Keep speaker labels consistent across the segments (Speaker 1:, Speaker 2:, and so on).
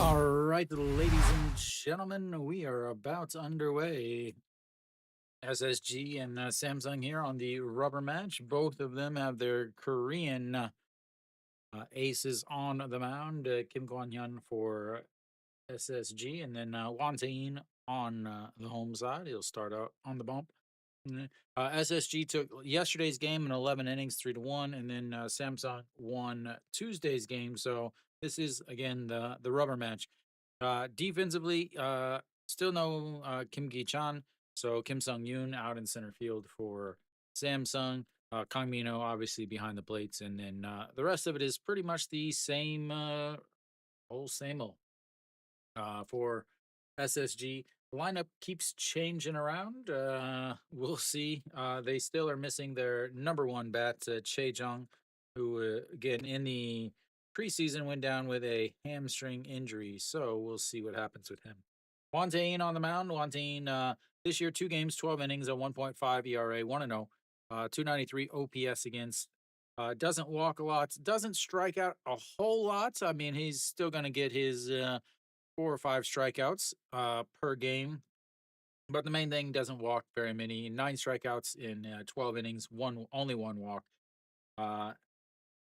Speaker 1: All right, ladies and gentlemen, we are about underway. SSG and Samsung here on the rubber match. Both of them have their Korean aces on the mound. Kim Kwon-hyun for SSG, and then Won Tae-in on the home side. He'll start out on the bump. SSG took yesterday's game in 11 innings, 3-1, and then Samsung won Tuesday's game. So this is again the rubber match. Defensively, still no Kim Gi-chan, so Kim Sung-yoon out in center field for Samsung. Kang Mino obviously behind the plates, and then the rest of it is pretty much the same old same old. For SSG, the lineup keeps changing around. We'll see. They still are missing their number one bat, Che Jung, who again in the preseason went down with a hamstring injury. So we'll see what happens with him. Won Tae-in on the mound. Won Tae-in this year, 2 games, 12 innings, a 1.5 ERA, 1-0, 293 OPS against. Doesn't walk a lot, doesn't strike out a whole lot. I mean, he's still going to get his 4 or 5 strikeouts per game. But the main thing, doesn't walk very many. 9 strikeouts in 12 innings, only one walk.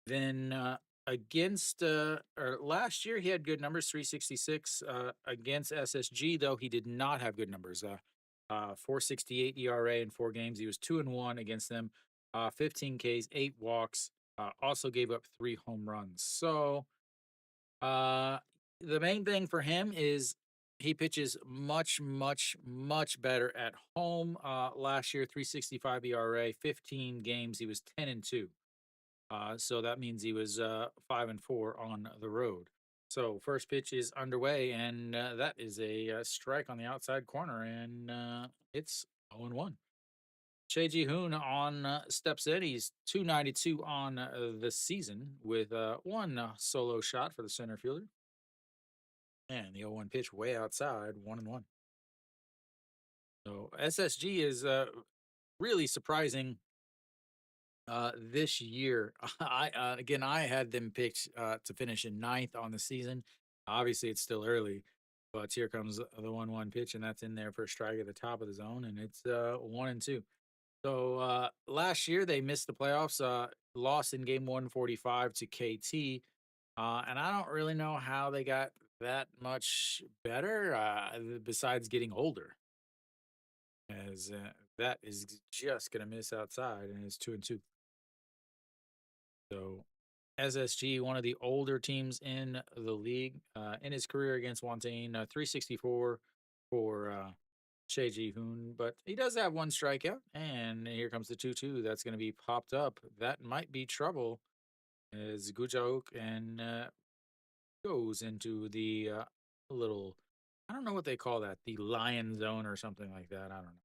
Speaker 1: Then against or last year he had good numbers, 366 against SSG, though he did not have good numbers. 468 ERA in 4 games. He was 2-1 against them. 15 Ks, 8 walks. Also gave up 3 home runs. So the main thing for him is he pitches much, much, much better at home. Last year, 365 ERA, 15 games, he was 10-2. So that means he was 5-4 on the road. So first pitch is underway, and that is a strike on the outside corner, and it's 0-1. Che Ji-hoon on steps in. He's 292 on the season with one solo shot for the center fielder. And the 0-1 pitch way outside, 1-1. So SSG is really surprising this year. I had them picked to finish in ninth on the season. Obviously, it's still early, but here comes the 1-1 pitch, and that's in there for a strike at the top of the zone, and it's 1-2. So last year they missed the playoffs, lost in game 145 to KT, and I don't really know how they got that much better besides getting older, as that is just gonna miss outside, and it's 2-2. So SSG, one of the older teams in the league, in his career against Wantain, 364 for Che Ji-hoon, but he does have one strikeout, and here comes the 2-2. That's going to be popped up. That might be trouble as Gujaok and goes into the little, I don't know what they call that, the lion zone or something like that. I don't know.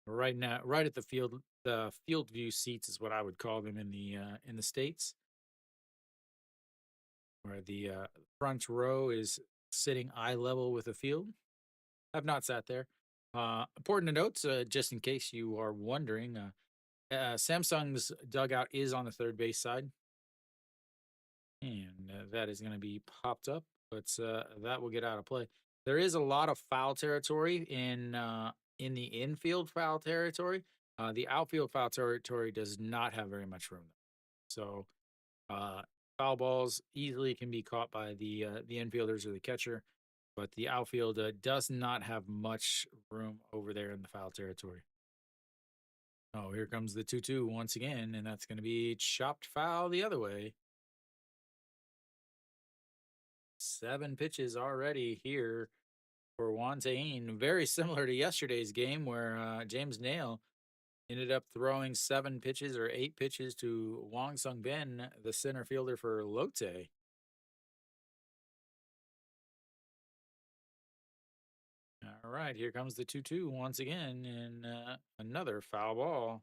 Speaker 1: Right now, right at the field view seats is what I would call them in the states, where the front row is sitting eye level with the field. I've not sat there. Important to note, just in case you are wondering, Samsung's dugout is on the third base side, and that is going to be popped up, but that will get out of play. There is a lot of foul territory in the infield foul territory. The outfield foul territory does not have very much room, so foul balls easily can be caught by the infielders or the catcher, but the outfield does not have much room over there in the foul territory. Oh, here comes the 2-2 once again, and that's going to be chopped foul the other way. 7 pitches already here for Won Tae-in. Very similar to yesterday's game where James Nail ended up throwing 7 pitches or 8 pitches to Wang Sung Ben, the center fielder for Lotte. All right, here comes the 2-2 once again, and another foul ball.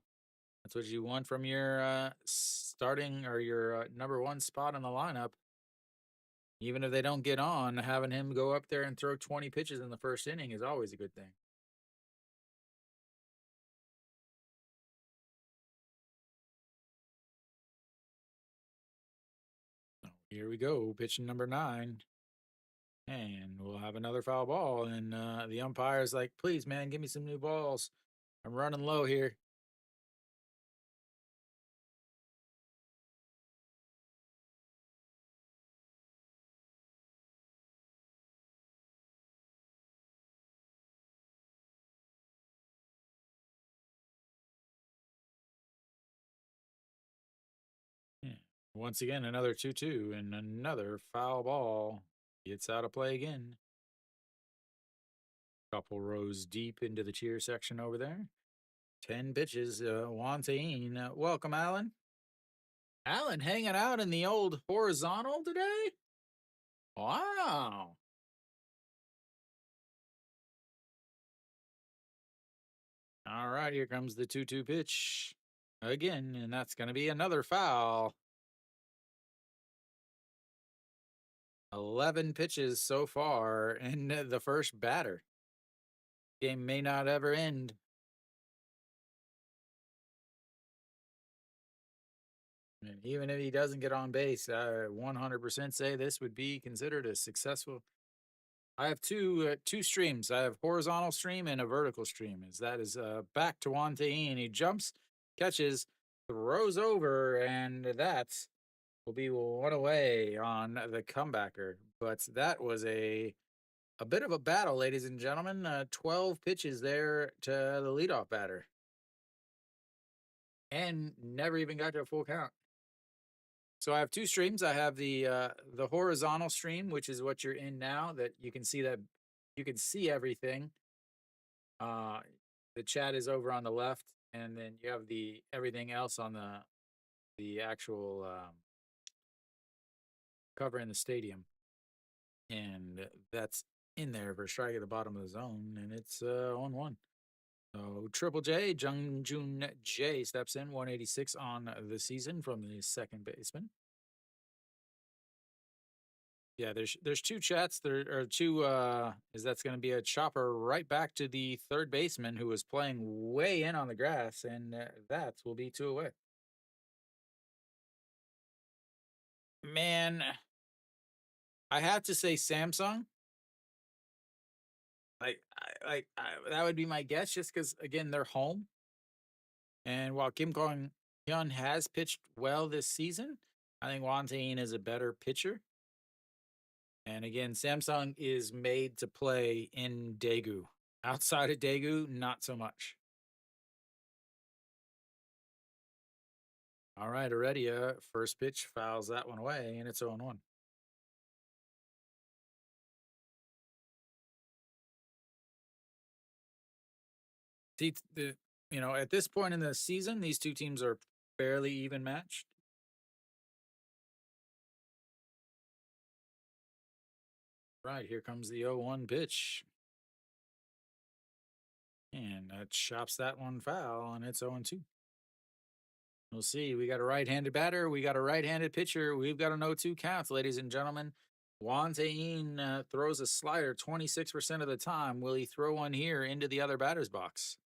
Speaker 1: That's what you want from your starting or your number one spot in the lineup. Even if they don't get on, having him go up there and throw 20 pitches in the first inning is always a good thing. So here we go, pitch number 9. And we'll have another foul ball. And the umpire's like, please, man, give me some new balls. I'm running low here. Yeah. Once again, another 2-2 and another foul ball. Gets out of play again. Couple rows deep into the cheer section over there. 10 pitches. Wantain. Welcome, Alan. Alan hanging out in the old horizontal today? Wow. All right, here comes the 2-2 pitch again, and that's going to be another foul. 11 pitches so far, and the first batter. Game may not ever end. And even if he doesn't get on base, I 100% say this would be considered a successful. I have two streams. I have horizontal stream and a vertical stream. As that is back to Wantain. He jumps, catches, throws over, and that will be one away on the comebacker. But that was a bit of a battle, ladies and gentlemen. 12 pitches there to the leadoff batter, and never even got to a full count. So I have two streams. I have the horizontal stream, which is what you're in now. That you can see everything. Uh, the chat is over on the left, and then you have the everything else on the actual cover in the stadium, and that's in there for strike at the bottom of the zone, and it's on one. So Triple J, Jung Jun J steps in, 186 on the season from the second baseman. Yeah, there's two chats. There are two. Is that's going to be a chopper right back to the third baseman who was playing way in on the grass, and that will be two away. Man, I have to say Samsung. That would be my guess, just because again they're home, and while Kim Kong Hyun has pitched well this season, I think Wantain is a better pitcher. And again, Samsung is made to play in Daegu. Outside of Daegu, not so much. All right, Heredia, first pitch fouls that one away, and it's 0-1. See, at this point in the season, these two teams are fairly even matched. Right, here comes the 0-1 pitch. And that chops that one foul, and it's 0-2. We'll see. We got a right-handed batter. We got a right-handed pitcher. We've got an 0-2 count, ladies and gentlemen. Juan Tayin throws a slider 26% of the time. Will he throw one here into the other batter's box?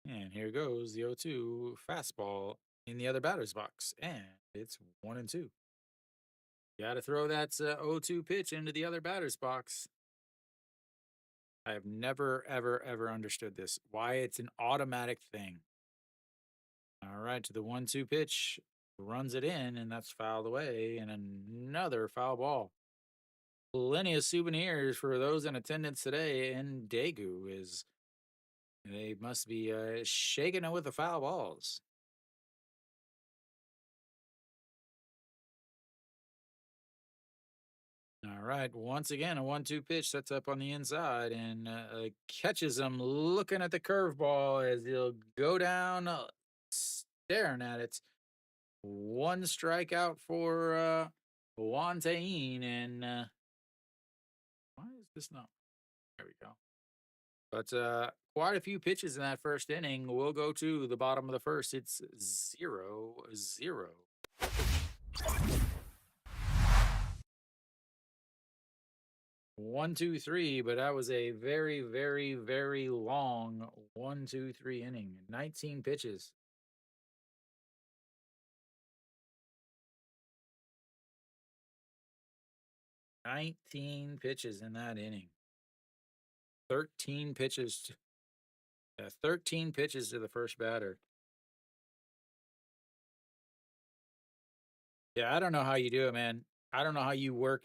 Speaker 1: And here goes the 0-2 fastball in the other batter's box. And it's 1-2. Got to throw that 0-2 pitch into the other batter's box. I have never, ever, ever understood this. Why it's an automatic thing. All right, to the 1-2 pitch, runs it in, and that's fouled away, and another foul ball. Plenty of souvenirs for those in attendance today in Daegu. Is they must be shaking it with the foul balls. All right, once again, a 1-2 pitch sets up on the inside and catches him looking at the curveball as he'll go down, staring at it. One strikeout for Wantain, and why is this not? There we go. But quite a few pitches in that first inning. We'll go to the bottom of the first. It's 0-0. 1-2-3, but that was a very, very, very long 1-2-3 inning. 19 pitches. 19 pitches in that inning. 13 pitches. 13 pitches to the first batter. Yeah, I don't know how you do it, man. I don't know how you work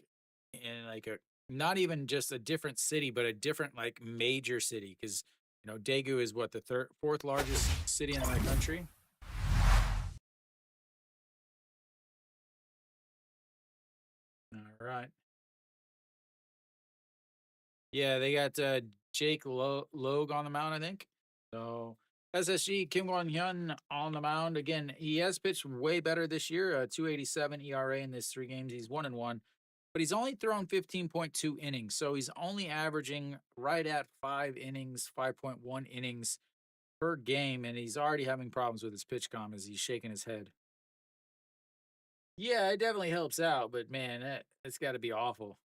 Speaker 1: in like a not even just a different city, but a different like major city. Because Daegu is what the fourth largest city in the country. All right. Yeah, they got Jake Logue on the mound, I think. So SSG Kim Won Hyun on the mound again. He has pitched way better this year. 2.87 ERA in his 3 games. He's 1-1, but he's only thrown 15.2 innings. So he's only averaging right at 5 innings, 5.1 innings per game, and he's already having problems with his pitch com as he's shaking his head. Yeah, it definitely helps out, but man, it's got to be awful.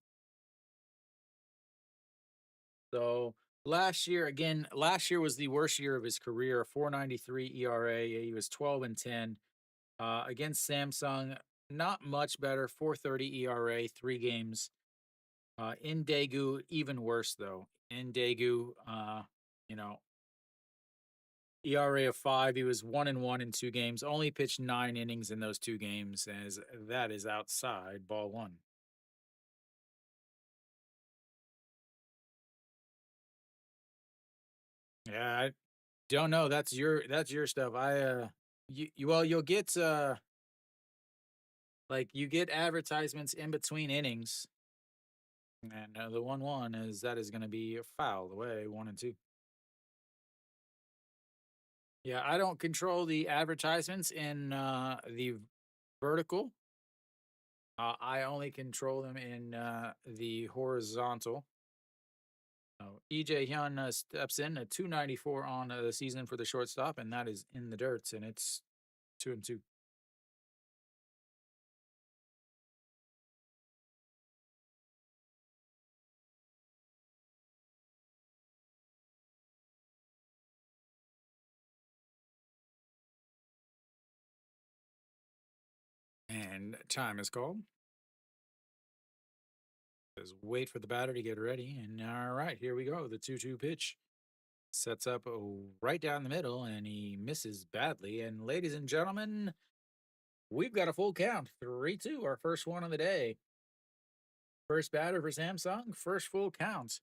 Speaker 1: So last year was the worst year of his career, 4.93 ERA. He was 12-10. Against Samsung, not much better, 4.30 ERA, 3 games. In Daegu, even worse though. In Daegu, you know, ERA of 5. He was 1-1 in 2 games. Only pitched 9 innings in those 2 games, as that is outside ball one. Yeah, I don't know. That's your stuff. You'll get like you get advertisements in between innings, and the 1-1 is going to be a foul away 1-2. Yeah, I don't control the advertisements in the vertical. I only control them in the horizontal. EJ Hyun steps in at 294 on the season for the shortstop, and that is in the dirt, and it's 2-2. And time is called. Says wait for the batter to get ready, and all right, here we go. The 2-2 pitch sets up right down the middle, and he misses badly. And ladies and gentlemen, we've got a full count, 3-2, our first one of the day. First batter for Samsung, first full count.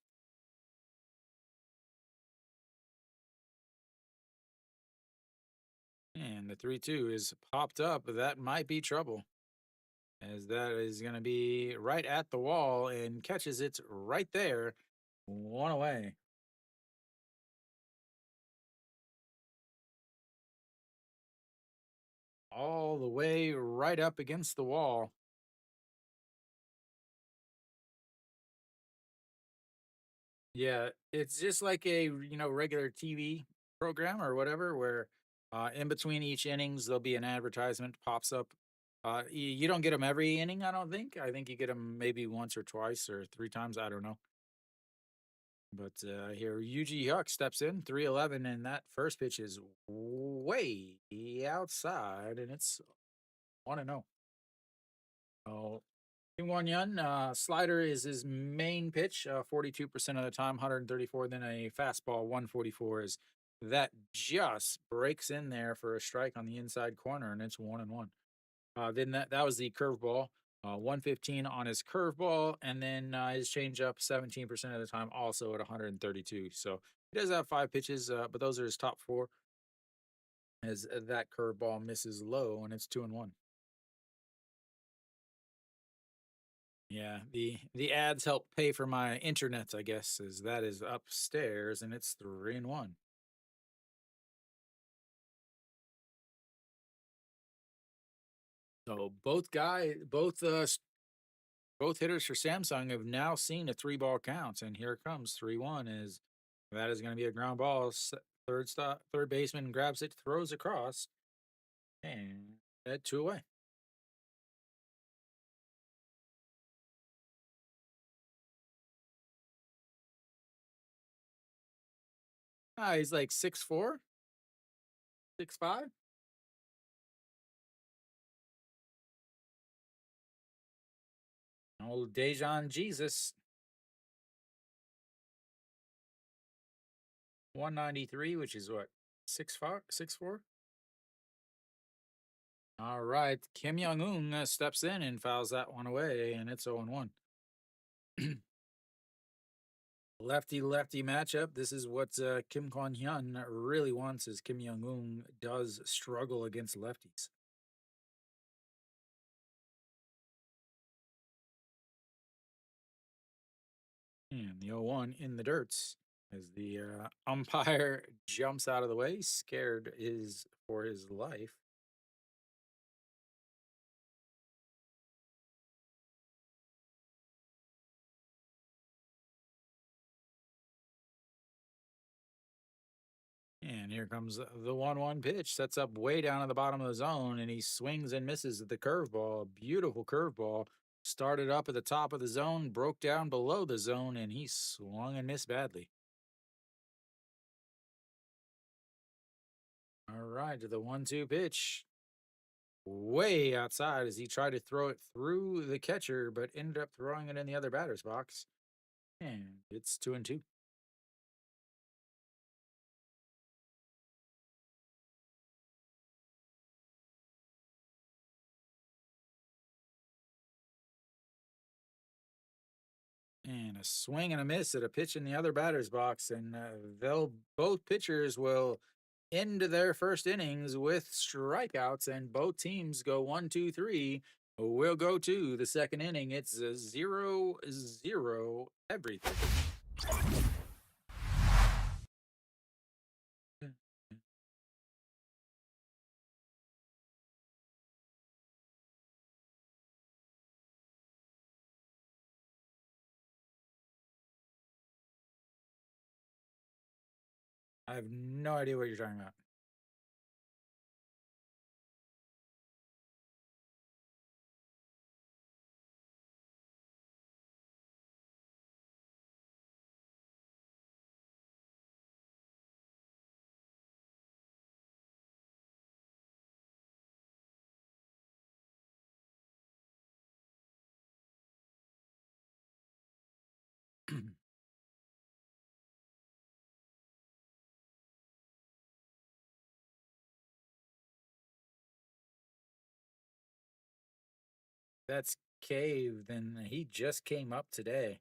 Speaker 1: And the 3-2 is popped up. That might be trouble, as that is going to be right at the wall and catches it right there. One away. All the way right up against the wall. Yeah, it's just like a regular TV program or whatever, where in between each innings there'll be an advertisement pops up. You don't get them every inning, I don't think. I think you get them maybe once or twice or 3 times. I don't know. But here, Yuji Huck steps in, 3-11, and that first pitch is way outside, and it's 1-0. Oh, Kim Won Yun, slider is his main pitch, 42% of the time, 134. Then a fastball, 144, is that just breaks in there for a strike on the inside corner, and it's 1-1. Then that was the curveball, 115 on his curveball, and then his changeup, 17% of the time, also at 132. So he does have 5 pitches, but those are his top 4. As that curveball misses low, and it's 2-1. Yeah, the ads help pay for my internet, I guess, as that is upstairs, and it's 3-1. So both hitters for Samsung have now seen a 3-ball count, and here comes 3-1. Is that is going to be a ground ball? Third baseman grabs it, throws across, and at 2 away. He's like 6'4", 6'5". Old Dejan Jesus. 193, which is what? 6'4"? 6'4"? All right. Kim Young Un steps in and fouls that one away, and it's 0-1. Lefty lefty matchup. This is what Kim Kwon Hyun really wants, as Kim Young Un does struggle against lefties. And the 0-1 in the dirts as the umpire jumps out of the way, scared is for his life. And here comes the 1-1 pitch. Sets up way down at the bottom of the zone, and he swings and misses at the curveball. Beautiful curveball. Started up at the top of the zone, broke down below the zone, and he swung and missed badly. All right, to the 1-2 pitch. Way outside as he tried to throw it through the catcher, but ended up throwing it in the other batter's box. And it's 2-2. And a swing and a miss at a pitch in the other batter's box. And both pitchers will end their first innings with strikeouts, and both teams go 1-2-3. We'll go to the second inning. It's a 0-0 everything. I have no idea what you're talking about. That's Cave. Then he just came up today.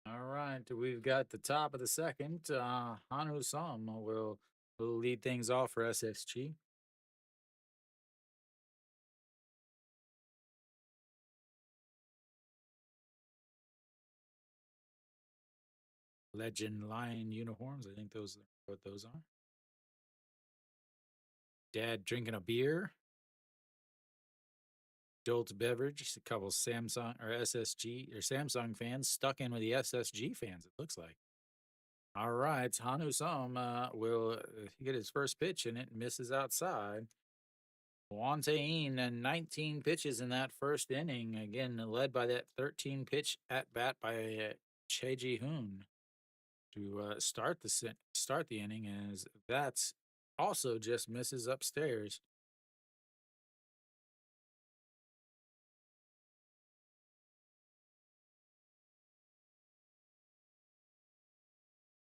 Speaker 1: All right, we've got the top of the second. Hanu Som will lead things off for SSG. Legend Lion uniforms. I think those are what those are. Dad drinking a beer. Adult beverage. A couple Samsung or SSG or Samsung fans stuck in with the SSG fans. It looks like. All right, Hanu Som will get his first pitch and it misses outside. Wantain and 19 pitches in that first inning. Again, led by that 13 pitch at bat by Che Ji Hoon to start the inning, as that's also just misses upstairs.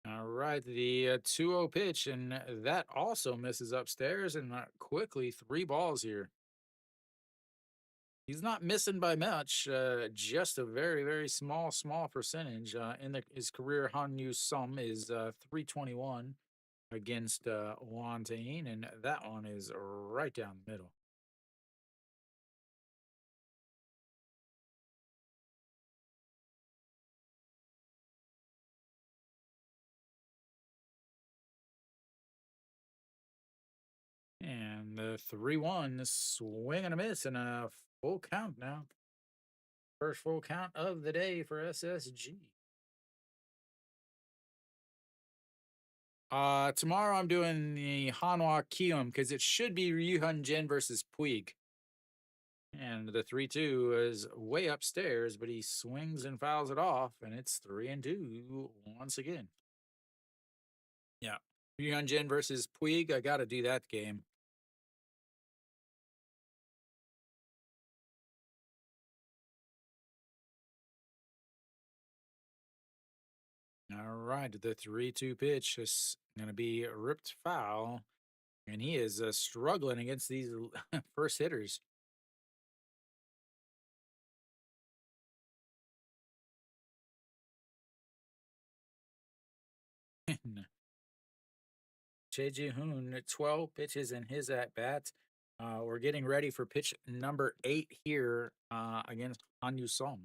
Speaker 1: All right, the 2-0 pitch, and that also misses upstairs, and quickly 3 balls here. He's not missing by much, just a very, very small percentage. His career, Han Yu Sum is 321 against Wantain, and that one is right down the middle. And the 3-1 swing and a miss, and a full count now. First full count of the day for SSG. Tomorrow I'm doing the Hanwha Kium because it should be Ryuhan Jin versus Puig. And the 3-2 is way upstairs, but he swings and fouls it off, and it's 3-2 once again. Yeah. Hyunjin versus Puig. I got to do that game. All right. The 3-2 pitch is going to be ripped foul, and he is struggling against these first hitters. Choi Hoon, 12 pitches in his at bat. We're getting ready for pitch number 8 here against Han Song.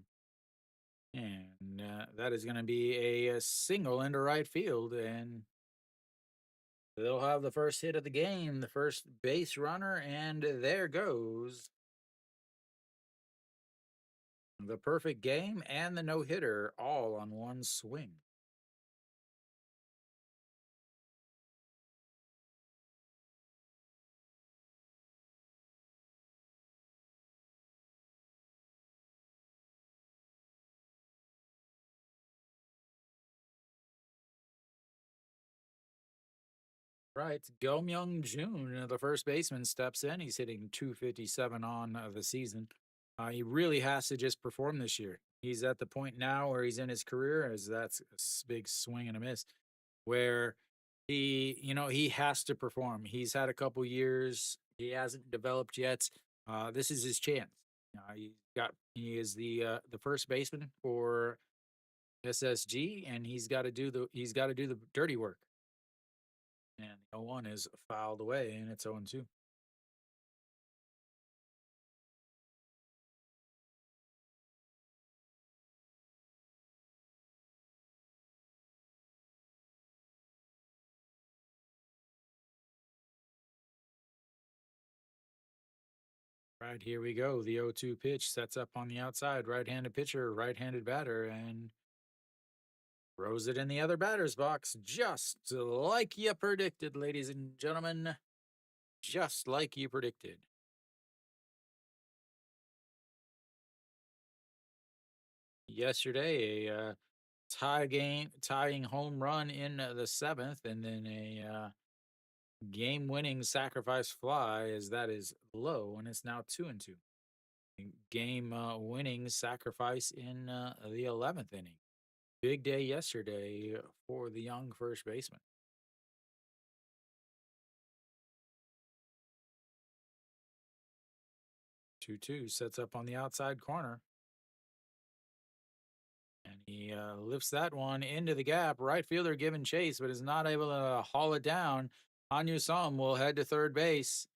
Speaker 1: And that is going to be a single into right field. And they'll have the first hit of the game, the first base runner. And there goes the perfect game and the no hitter all on one swing. Right. Go Myung Jun, the first baseman, steps in. He's hitting 257 on the season. He really has to just perform this year. He's at the point now where he's in his career, as that's a big swing and a miss, where he has to perform. He's had a couple years. He hasn't developed yet. This is his chance. He is the first baseman for SSG, and he's got to do the dirty work. And the 0-1 is fouled away, and it's 0-2. Right, here we go. The 0-2 pitch sets up on the outside. Right-handed pitcher, right-handed batter, and throws it in the other batter's box, just like you predicted, ladies and gentlemen. Just like you predicted. Yesterday, a tying home run in the seventh, and then a game-winning sacrifice fly, as that is low, and it's now 2-2. Game winning sacrifice in the 11th inning. Big day yesterday for the young first baseman. 2-2 sets up on the outside corner. And he lifts that one into the gap. Right fielder giving chase, but is not able to haul it down. Hanyu Som will head to third base.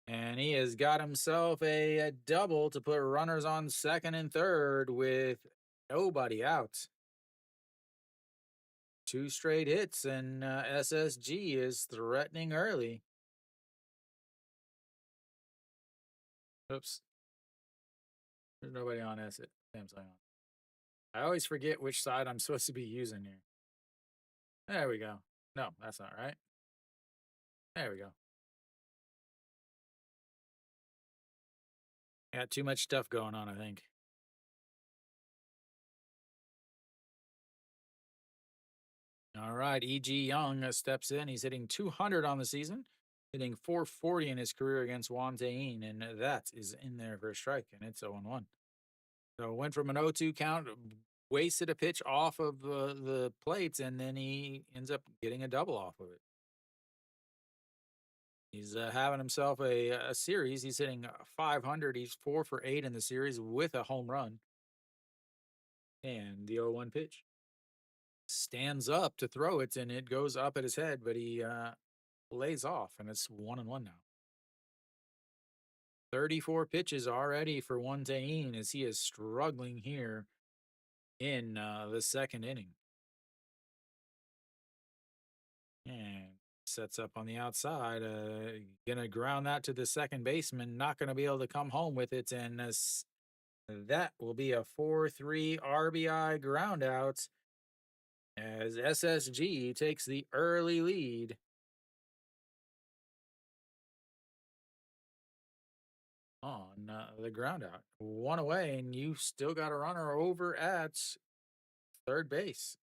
Speaker 1: And he has got himself a double to put runners on second and third with nobody out. Two straight hits, and SSG is threatening early. Oops. There's nobody on Samsung. I always forget which side I'm supposed to be using here. There we go. No, that's not right. There we go. Got too much stuff going on, I think. All right, E.G. Young steps in. He's hitting 200 on the season, hitting 440 in his career against Won Tae-in, and that is in there for a strike, and it's 0-1. So went from an 0-2 count, wasted a pitch off of the plates, and then he ends up getting a double off of it. He's having himself a series. He's hitting 500. He's 4 for 8 in the series with a home run. And the 0-1 pitch stands up to throw it, and it goes up at his head, but he lays off, and it's 1-1 now. 34 pitches already for Won Tae-in as he is struggling here in the second inning. And sets up on the outside. Gonna ground that to the second baseman. Not gonna be able to come home with it, and that will be a 4-3 RBI ground out as SSG takes the early lead. on the ground out. One away, and you still got a runner over at third base.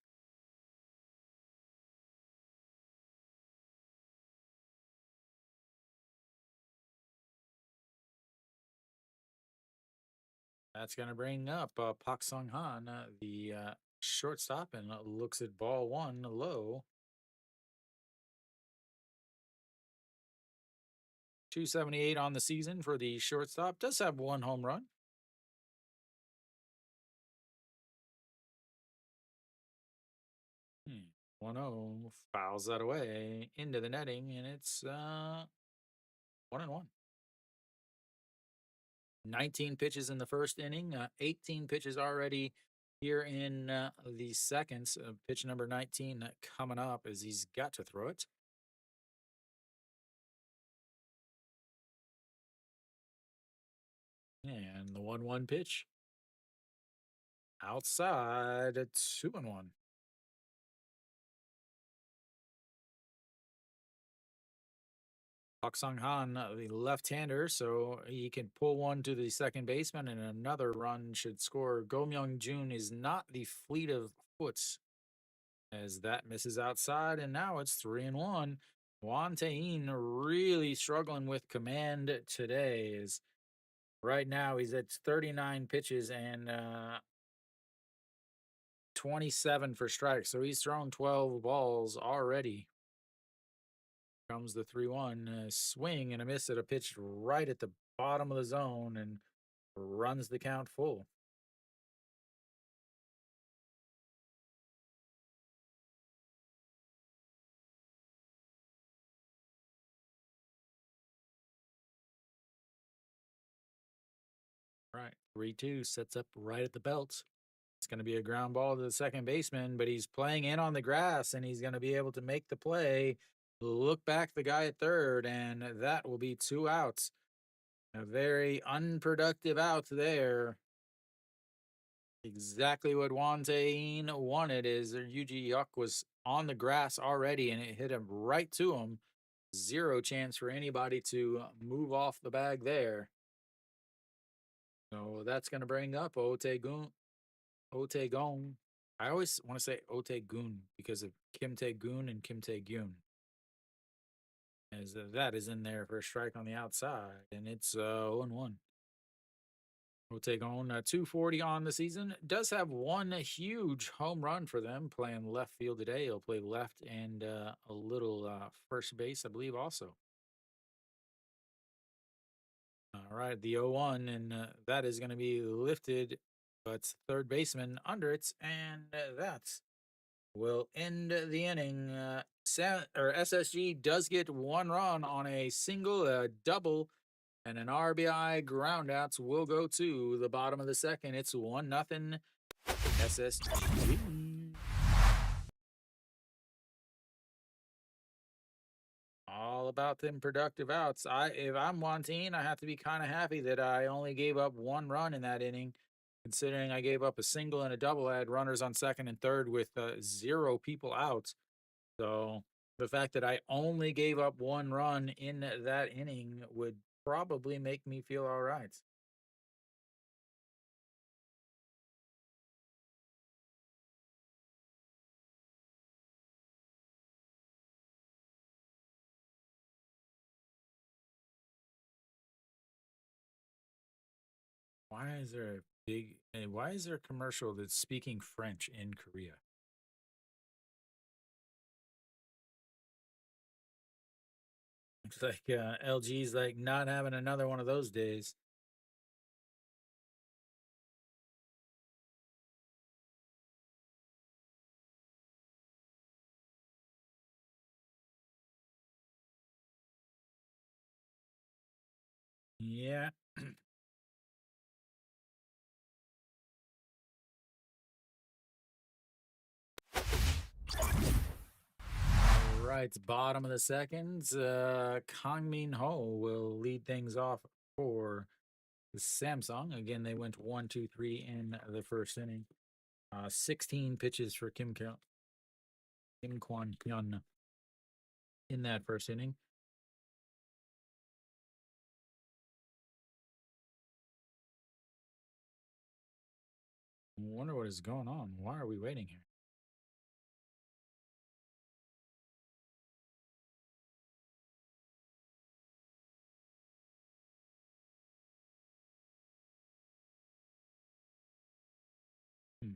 Speaker 1: That's going to bring up Pak Sung Han, the shortstop, and looks at ball one low. 278 on the season for the shortstop. Does have one home run. 1-0 fouls that away into the netting, and it's 1-1. 19 pitches in the first inning, 18 pitches already here in the seconds. Pitch number 19 coming up as he's got to throw it. And the 1-1 pitch outside at 2-1. Park Sung Han, the left-hander, so he can pull one to the second baseman, and another run should score. Go Myung Jun is not the fleet of foot as that misses outside, and now it's 3-1. Juan Tayin really struggling with command today. Is right now he's at 39 pitches and 27 for strikes, so he's thrown 12 balls already. Comes the 3-1 swing and a miss at a pitch right at the bottom of the zone and runs the count full. Right. 3-2 sets up right at the belt. It's going to be a ground ball to the second baseman, but he's playing in on the grass and he's going to be able to make the play. Look back the guy at third, and that will be 2 outs. A very unproductive out there. Exactly what Juan Tayin wanted is Yuji Yuck was on the grass already and it hit him right to him. Zero chance for anybody to move off the bag there. So that's going to bring up Otegun. I always want to say Otegun because of Kim Tae-gun and Kim Tae-gyun. As that is in there for a strike on the outside, and it's 0-1. We'll take on 240 on the season. Does have one huge home run for them playing left field today. He'll play left and a little first base, I believe, also. All right, the 0-1, and that is going to be lifted, but third baseman under it, and that will end the inning. SSG does get one run on a single, a double, and an RBI groundouts will go to the bottom of the second. It's 1-0 SSG. All about them productive outs. If I'm Juan Tayin, I have to be kind of happy that I only gave up one run in that inning, considering I gave up a single and a double. I had runners on second and third with 0 people out. So the fact that I only gave up one run in that inning would probably make me feel all right. Why is there a commercial that's speaking French in Korea? It's like LG's like not having another one of those days. Yeah. All right, bottom of the second. Kang Min Ho will lead things off for Samsung. Again, they went 1-2-3 in the first inning. 16 pitches for Kim Kwan Hyun in that first inning. Wonder what is going on. Why are we waiting here? Hmm.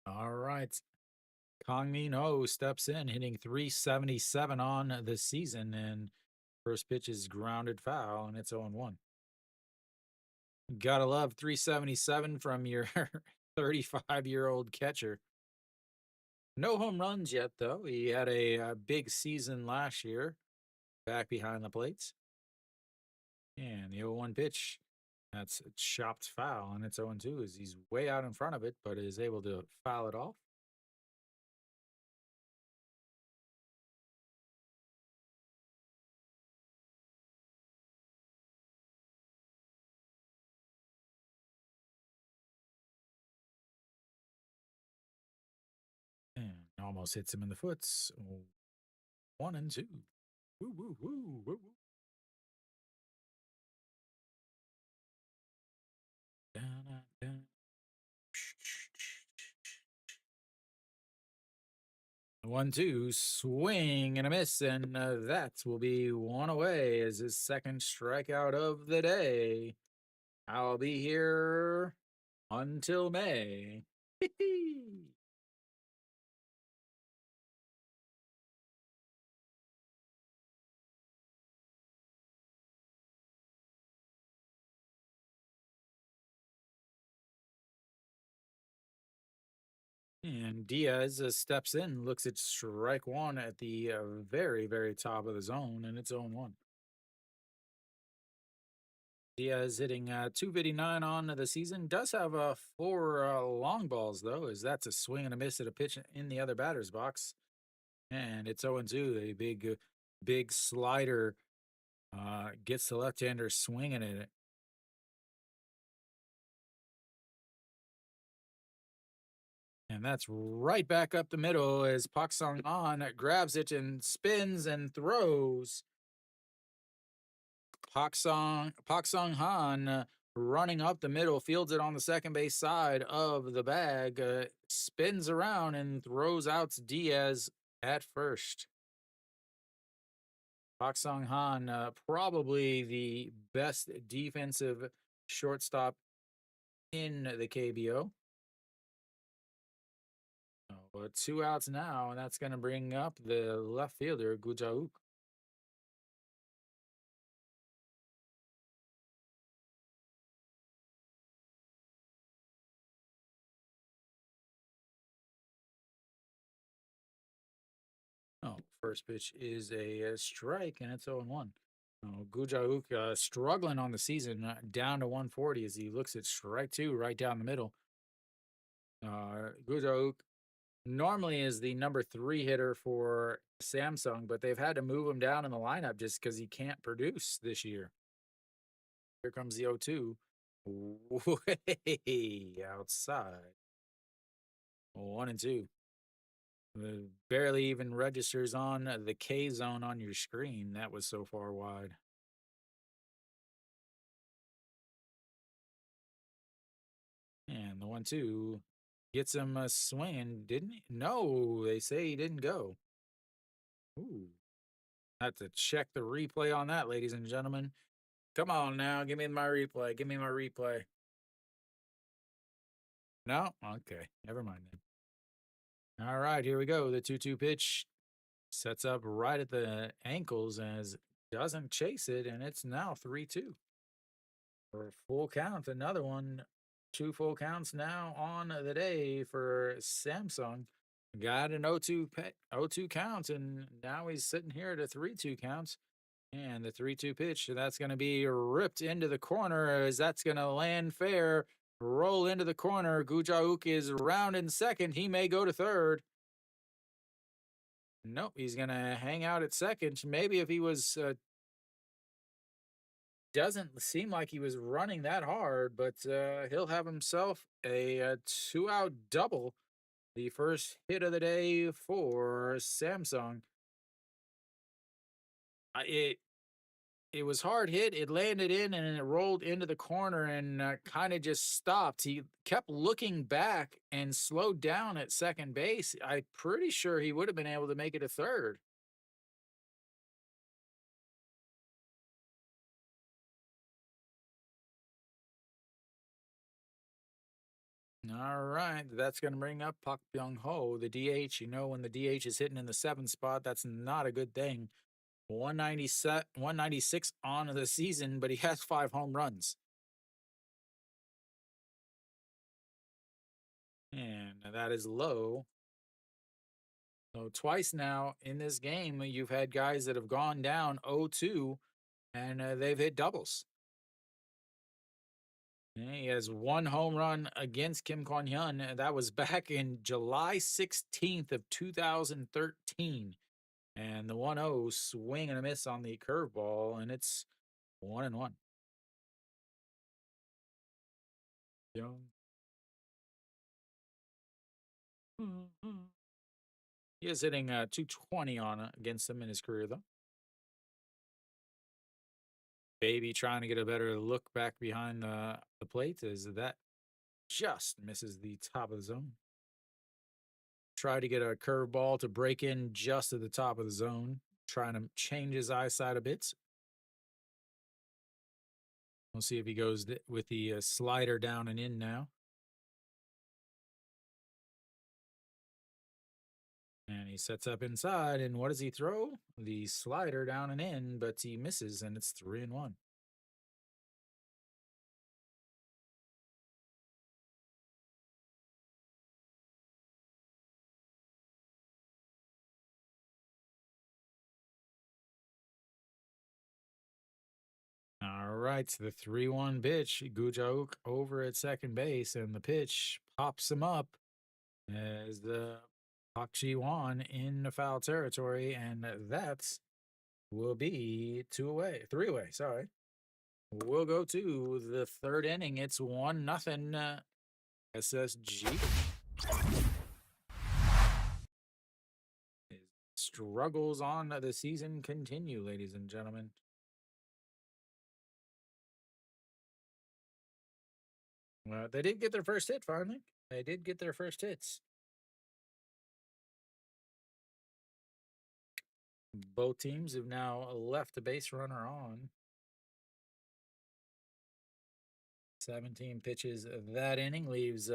Speaker 1: All right. Kong Min Ho steps in, hitting 377 on the season, and first pitch is grounded foul, and it's 0-1. Gotta love 377 from your 35-year-old catcher. No home runs yet, though. He had a big season last year, back behind the plates. And the 0-1 pitch, that's a chopped foul, and it's 0-2 as he's way out in front of it, but is able to foul it off. And almost hits him in the foot. 1-2. Woo, woo, woo, woo, woo. Dun, dun. 1-2, swing and a miss, and that will be one away as his second strikeout of the day. I'll be here until May. And Diaz steps in, looks at strike one at the very, very top of the zone, and it's 0-1. Diaz hitting 259 on the season. Does have four long balls, though, as that's a swing and a miss at a pitch in the other batter's box. And it's 0-2. A big slider gets the left-hander swinging at it. And that's right back up the middle as Pak Sung An grabs it and spins and throws. Pak Sung Han running up the middle, fields it on the second base side of the bag, spins around and throws out Diaz at first. Pak Sung Han, probably the best defensive shortstop in the KBO. But 2 outs now, and that's going to bring up the left fielder, Gujauk. Oh, first pitch is a strike, and it's 0-1. Oh, Gujauk struggling on the season, down to 140 as he looks at strike two right down the middle. Gujauk normally is the number 3 hitter for Samsung, but they've had to move him down in the lineup just because he can't produce this year. Here comes the 0-2. Way outside. 1-2. Barely even registers on the K zone on your screen. That was so far wide. And the 1-2 gets him swinging, didn't he? No, they say he didn't go. Ooh. Have to check the replay on that, ladies and gentlemen. Come on now, give me my replay. Give me my replay. No? Okay, never mind then. All right, here we go. The 2-2 pitch sets up right at the ankles as doesn't chase it, and it's now 3-2. For a full count, another one. 2 full counts now on the day for Samsung. Got an 0-2 count, and now he's sitting here at a 3-2 count. And the 3-2 pitch, that's going to be ripped into the corner as that's going to land fair. Roll into the corner. Gujauk is round in second. He may go to third. Nope, he's going to hang out at second. Maybe if he was doesn't seem like he was running that hard, but he'll have himself a 2-out double The first hit of the day for Samsung. It it was hard hit. It landed in and it rolled into the corner and kind of just stopped. He kept looking back and slowed down at second base. I'm pretty sure he would have been able to make it a third. All right, that's going to bring up Pak Byung Ho, the DH. You know, when the DH is hitting in the seventh spot, that's not a good thing. 197, 196 on the season, but he has 5 home runs. And that is low. So twice now in this game, you've had guys that have gone down 0-2 and they've hit doubles. Yeah, he has 1 home run against Kim Kwon Hyun. That was back in July 16th of 2013. And the 1-0 swing and a miss on the curveball, and it's 1-1. Young. He is hitting 220 on against him in his career, though. Baby trying to get a better look back behind the plate as that just misses the top of the zone. Try to get a curveball to break in just at the top of the zone, trying to change his eyesight a bit. We'll see if he goes with the slider down and in now. And he sets up inside, and what does he throw? The slider down and in, but he misses, and it's 3-1. All right, so the 3-1 pitch. Gujauk over at second base, and the pitch pops him up as the Pak Ji-won in the foul territory, and that will be 2 away, 3 away, sorry. We'll go to the third inning. It's 1-0 SSG. His struggles on the season continue, ladies and gentlemen. They did get their first hit finally. They did get their first hits. Both teams have now left a base runner on. 17 pitches that inning leaves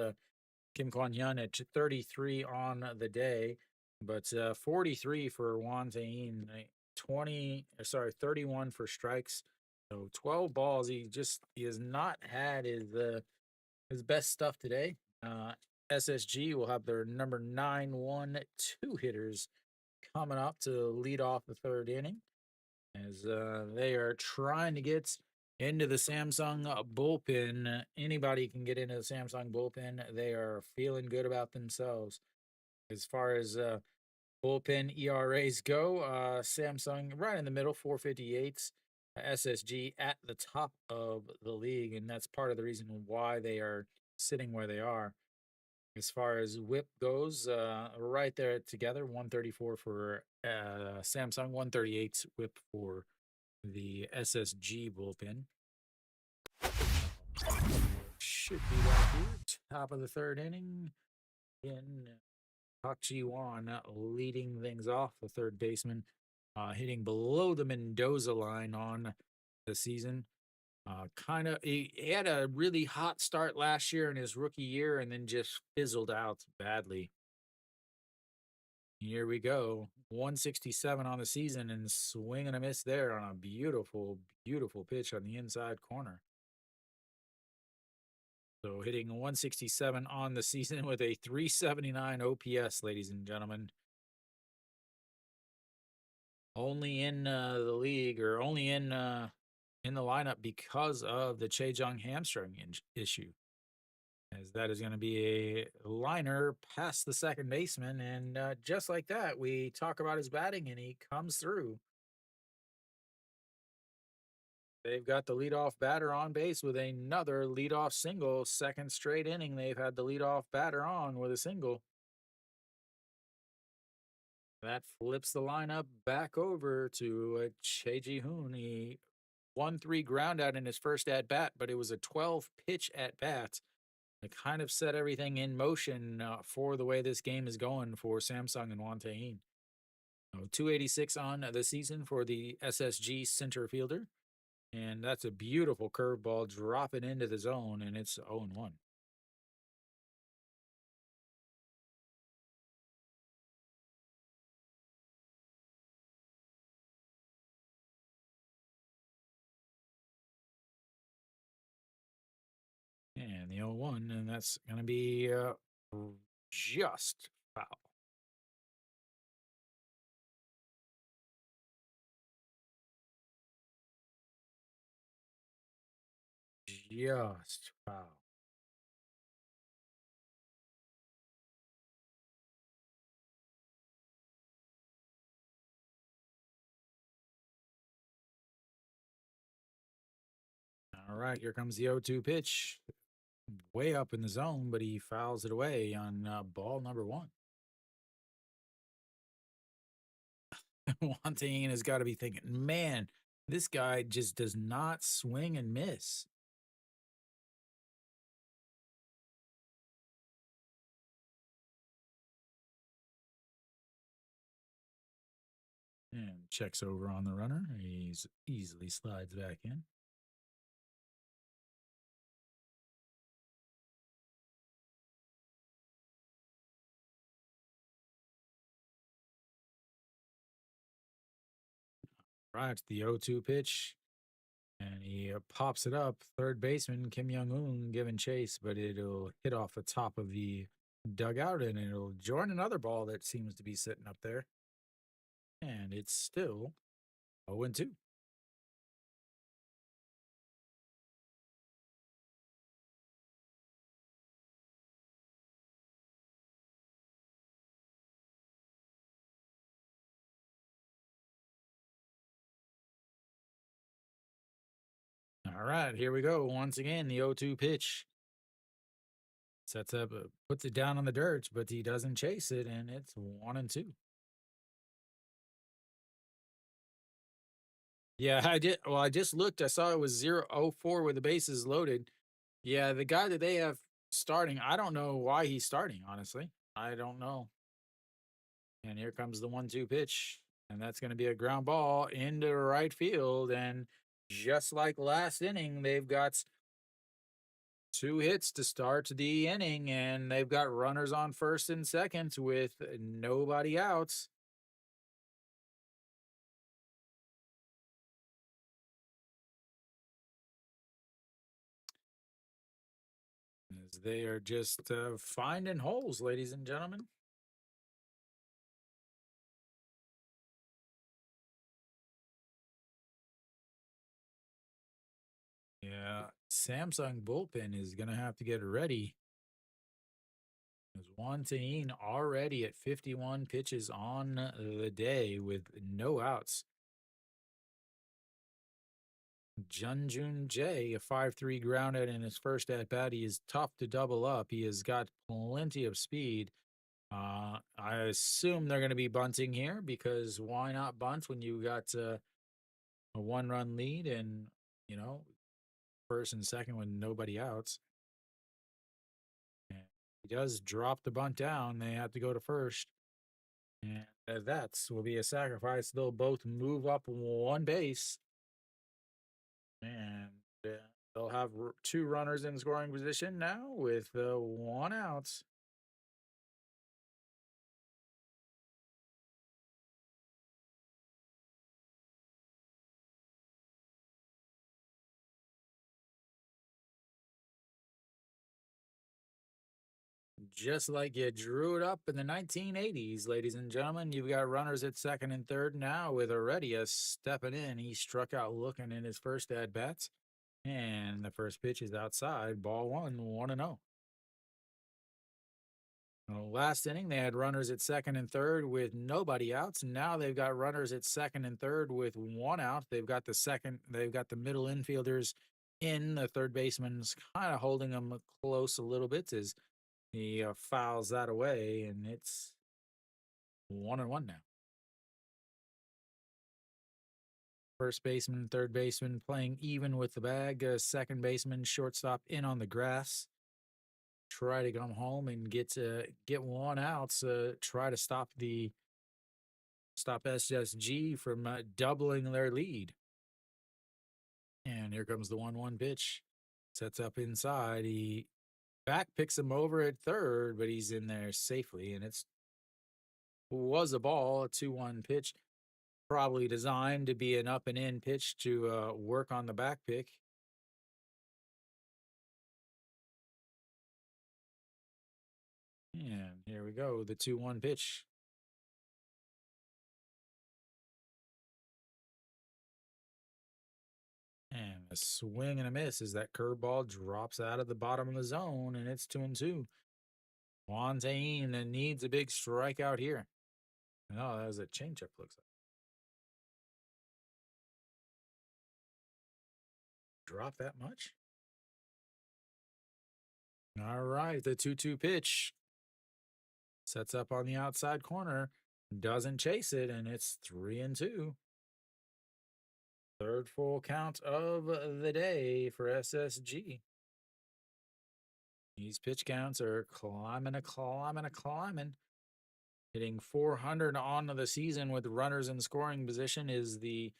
Speaker 1: Kim Kwon Hyun at 33 on the day, but 43 for Won Tae-in, 31 for strikes. So 12 balls. He has not had his best stuff today. SSG will have their number 9-1-2 hitters coming up to lead off the third inning as they are trying to get into the Samsung bullpen. Anybody can get into the Samsung bullpen. They are feeling good about themselves. As far as bullpen ERAs go, Samsung right in the middle, 458. SSG at the top of the league, and that's part of the reason why they are sitting where they are. As far as whip goes, right there together, 134 for Samsung, 138 whip for the SSG bullpen. Should be right here, top of the third inning. In Pak Ji-won leading things off, the third baseman, hitting below the Mendoza line on the season. He had a really hot start last year in his rookie year and then just fizzled out badly. Here we go. 167 on the season and swing and a miss there on a beautiful, beautiful pitch on the inside corner. So hitting 167 on the season with a 379 OPS, ladies and gentlemen. Only in the league, or only in the lineup because of the Chae-jung hamstring issue. As that is going to be a liner past the second baseman. And just like that, we talk about his batting and he comes through. They've got the leadoff batter on base with another leadoff single. Second straight inning, they've had the leadoff batter on with a single. That flips the lineup back over to Cheji Hoon. He 1-3 ground out in his first at bat, but it was a 12 pitch at bat. It kind of set everything in motion for the way this game is going for Samsung and Wontaine. 286 on the season for the SSG center fielder. And that's a beautiful curveball dropping into the zone, and it's 0-1. And the 0-1, and that's going to be just foul. Just foul. All right, here comes the 0-2 pitch. Way up in the zone, but he fouls it away on ball number 1. Wontaine has got to be thinking, man, this guy just does not swing and miss. And checks over on the runner. He's easily slides back in. Right, the 0-2 pitch. And he pops it up. Third baseman Kim Young-un giving chase, but it'll hit off the top of the dugout and it'll join another ball that seems to be sitting up there. And it's still 0-2. All right, here we go. Once again, the 0-2 pitch. Sets up, puts it down on the dirt, but he doesn't chase it, and it's 1-2. Yeah, I did. Well, I just looked. I saw it was 0-4 with the bases loaded. Yeah, the guy that they have starting, I don't know why he's starting, honestly. I don't know. And here comes the 1-2 pitch. And that's going to be a ground ball into right field. And just like last inning, they've got 2 hits to start the inning, and they've got runners on first and second with nobody out. As they are just finding holes, ladies and gentlemen. Yeah, Samsung bullpen is going to have to get ready. There's Wontaine already at 51 pitches on the day with no outs. Junjun Jay, a 5-3 grounded in his first at bat. He is tough to double up. He has got plenty of speed. I assume they're going to be bunting here because why not bunt when you got a 1-run lead and, you know, first and second with nobody outs. And he does drop the bunt down. They have to go to first. And that will be a sacrifice. They'll both move up 1 base. And they'll have 2 runners in scoring position now with 1 out. Just like you drew it up in the 1980s, ladies and gentlemen, you've got runners at second and third now with Heredia stepping in. He struck out looking in his first at bats. And the first pitch is outside, ball 1, 1-0. Last inning, they had runners at second and third with nobody outs. Now they've got runners at second and third with 1 out. They've got the middle infielders in. The third baseman's kind of holding them close a little bit as he fouls that away, and it's 1-1 now. First baseman, third baseman playing even with the bag. Second baseman, shortstop in on the grass. Try to come home and get one out. Try to stop SSG from doubling their lead. And here comes the 1-1 pitch. Sets up inside. He back picks him over at third, but he's in there safely, and it's was a ball, a 2-1 pitch, probably designed to be an up and in pitch to work on the back pick. And here we go, the 2-1 pitch. And a swing and a miss as that curveball drops out of the bottom of the zone, and it's 2-2. Fontaine needs a big strikeout here. No, that was a changeup, looks like. Drop that much? All right, the 2-2 pitch sets up on the outside corner, doesn't chase it, and it's 3-2. Third full count of the day for SSG. These pitch counts are climbing. Hitting 400 on the season with runners in scoring position is the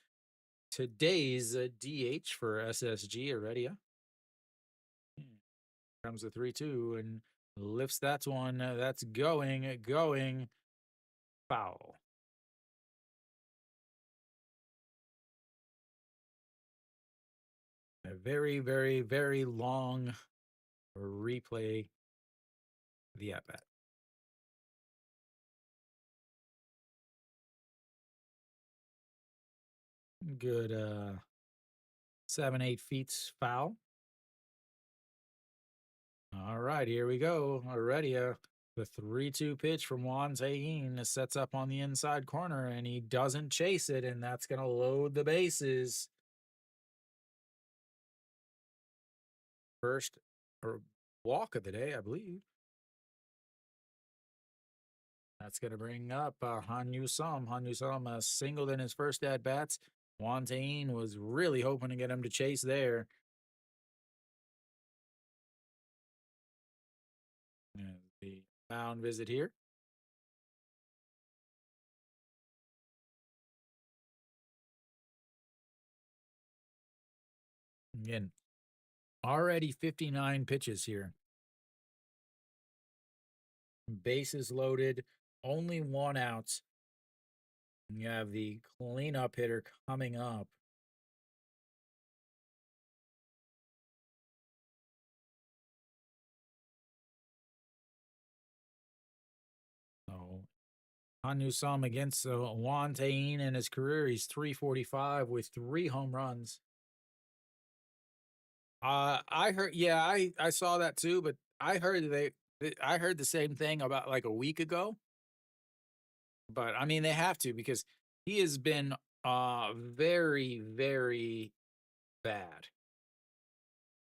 Speaker 1: today's DH for SSG Heredia. Comes the 3-2 and lifts that one. That's going foul. A very, very, very long replay of the at bat. Good 7-8 feet foul. All right, here we go. Already the 3-2 pitch from Juan Tahin sets up on the inside corner, and he doesn't chase it, and that's going to load the bases. First or walk of the day, I believe. That's going to bring up Han Yu-sum. Han Yu-sum singled in his first at-bats. Juan Tahin was really hoping to get him to chase there. And the mound visit here. Again, already 59 pitches here. Bases loaded, only one out. You have the cleanup hitter coming up. So, Han Yu-sum against Juan Tahin in his career. He's 345 with 3 home runs. I heard, yeah, I saw that too, but I heard I heard the same thing about like a week ago. But I mean, they have to because he has been very, very bad.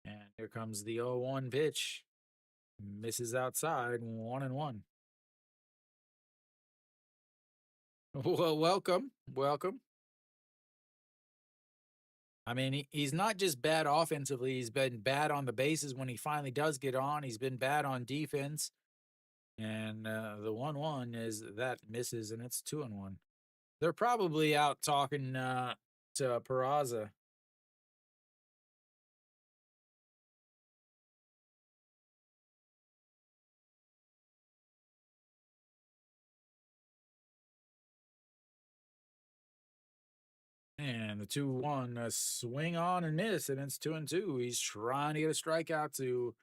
Speaker 1: And here comes the 0-1 pitch. Misses outside, 1-1. Well, welcome. I mean, he's not just bad offensively, he's been bad on the bases when he finally does get on. He's been bad on defense. And the 1-1 is that misses, and it's 2-1. They're probably out talking to Peraza. And the 2-1, a swing on and miss, and it's 2-2. He's trying to get a strikeout to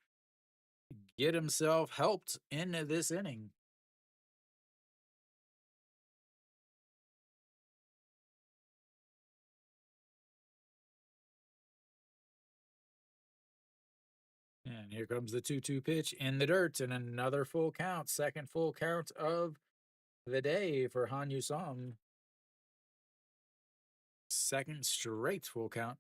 Speaker 1: get himself helped in this inning. And here comes the 2-2 pitch in the dirt, and another full count, second full count of the day for Han Yu-sum. Second straight full count.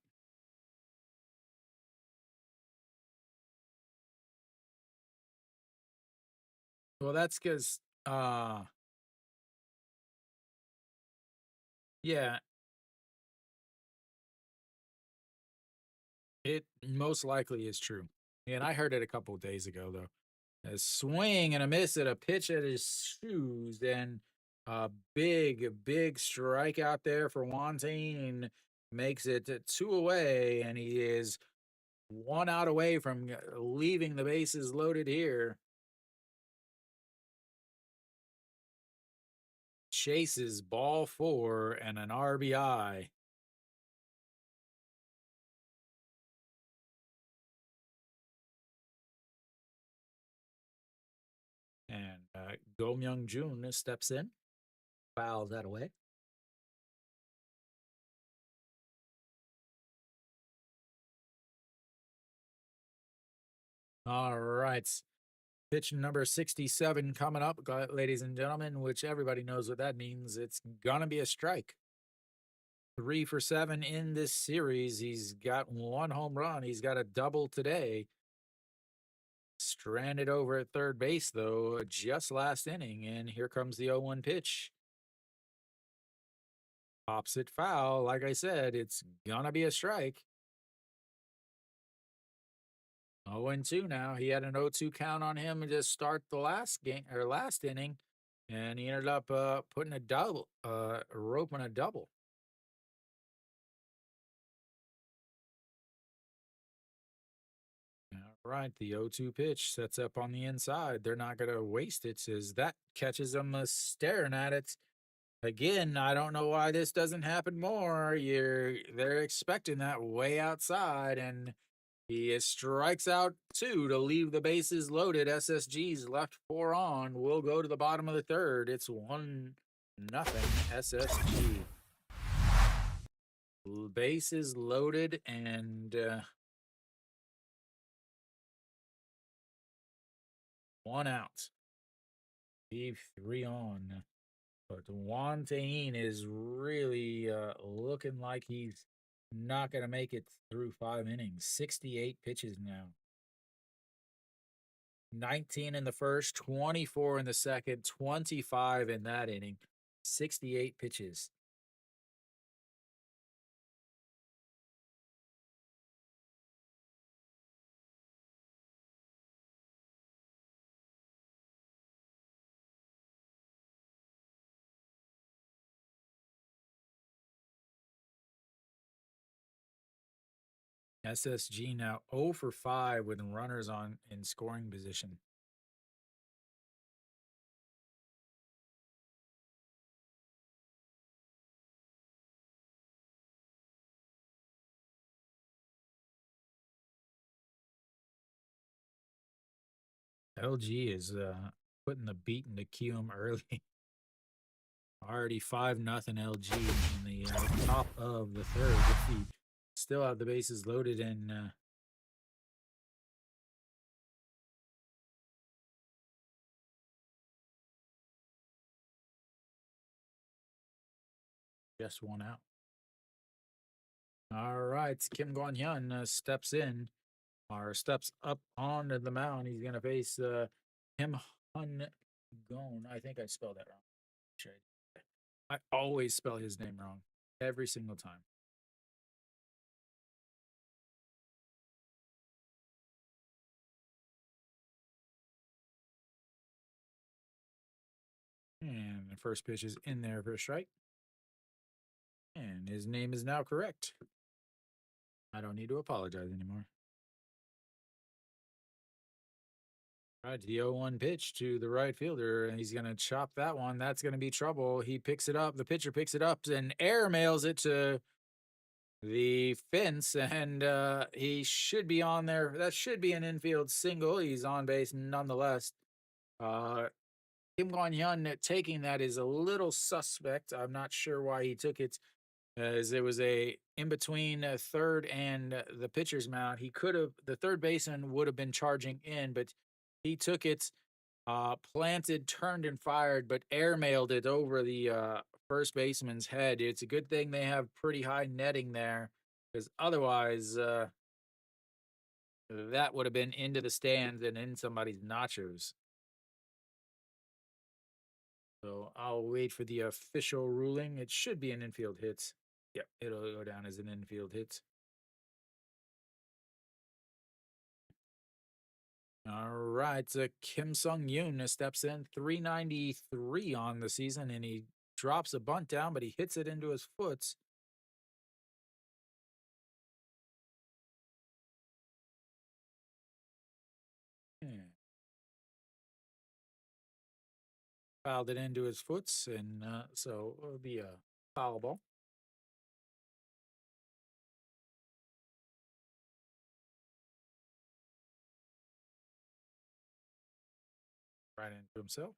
Speaker 1: Well, that's because, yeah, It most likely is true. And I heard it a couple of days ago, though. A swing and a miss at a pitch at his shoes, and a big strike out there for Wantane makes it 2 away, and he is 1 out away from leaving the bases loaded here. Chases ball 4 and an RBI. And Go Myung Jun steps in, fouls that away. All right. Pitch number 67 coming up, ladies and gentlemen, which everybody knows what that means. It's going to be a strike. 3 for 7 in this series. He's got 1 home run. He's got a double today. Stranded over at third base, though, just last inning. And here comes the 0-1 pitch. Pops it foul. Like I said, it's going to be a strike. 0-2 now. He had an 0-2 count on him to start the last game or last inning, and he ended up putting a double, roping a double. All right, the 0-2 pitch sets up on the inside. They're not going to waste it as that catches them staring at it. Again, I don't know why this doesn't happen more. They're expecting that way outside, and he strikes out 2 to leave the bases loaded. SSG's left 4 on. We'll go to the bottom of the third. It's 1-0 SSG. Bases loaded and 1 out. Leave 3 on. But Wantane is really looking like he's not going to make it through 5 innings. 68 pitches now. 19 in the first, 24 in the second, 25 in that inning. 68 pitches. SSG now 0 for 5 with runners on in scoring position. LG is putting the beat into Kium early. Already 5-0 LG in the top of the third. If he still have the bases loaded and just 1 out. All right, Kim Guan Hyun steps in or steps up onto the mound. He's going to face Kim Hun Gon. I think I spelled that wrong. I always spell his name wrong every single time. And the first pitch is in there for a strike. And his name is now correct. I don't need to apologize anymore. All right, the 0-1 pitch to the right fielder, and he's going to chop that one. That's going to be trouble. He picks it up. The pitcher picks it up and air mails it to the fence, and he should be on there. That should be an infield single. He's on base nonetheless. Kim Guan Hyun taking that is a little suspect. I'm not sure why he took it, as it was a in between third and the pitcher's mound. He could have the third baseman would have been charging in, but he took it, planted, turned, and fired, but airmailed it over the first baseman's head. It's a good thing they have pretty high netting there, because otherwise that would have been into the stands and in somebody's nachos. So I'll wait for the official ruling. It should be an infield hit. Yep, it'll go down as an infield hit. right. Kim Sung Yoon steps in 393 on the season, and he drops a bunt down, but he hits it into his foot. Yeah. Fouled it into his foot, and so it'll be a foul ball right into himself.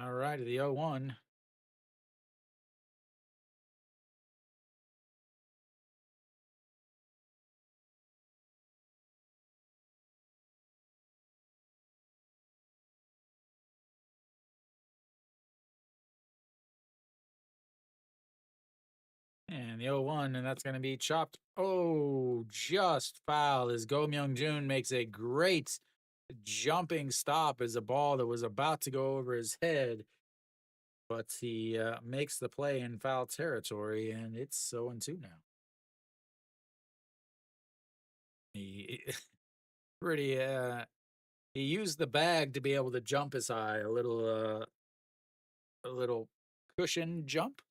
Speaker 1: All right, the 0-1. And the 0-1, and that's going to be chopped. Oh, just foul as Go Myung Jun makes a great jumping stop as a ball that was about to go over his head, but he makes the play in foul territory, and it's 0-2 now. He pretty he used the bag to be able to jump as high, a little cushion jump.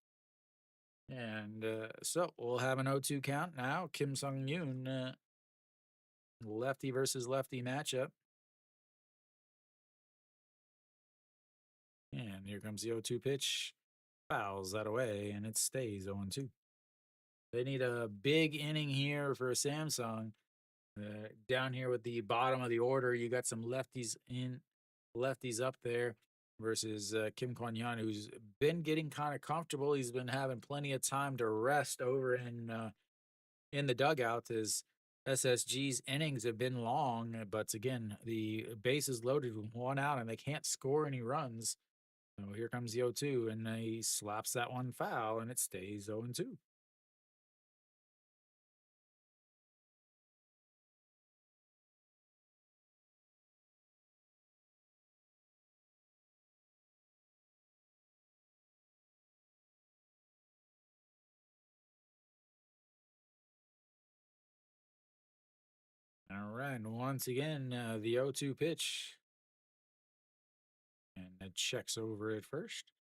Speaker 1: And so we'll have an 0-2 count now. Kim Sung Yoon, lefty versus lefty matchup. And here comes the 0-2 pitch. Fouls that away, and it stays 0-2. They need a big inning here for Samsung. Down here with the bottom of the order, you got some lefties up there versus Kim Kwon Hyun, who's been getting kind of comfortable. He's been having plenty of time to rest over in the dugout as SSG's innings have been long. But again, the base is loaded with one out, and they can't score any runs. So here comes the 0-2, and he slaps that one foul, and it stays 0-2. All right, and once again, the 0-2 pitch, and it checks over at first.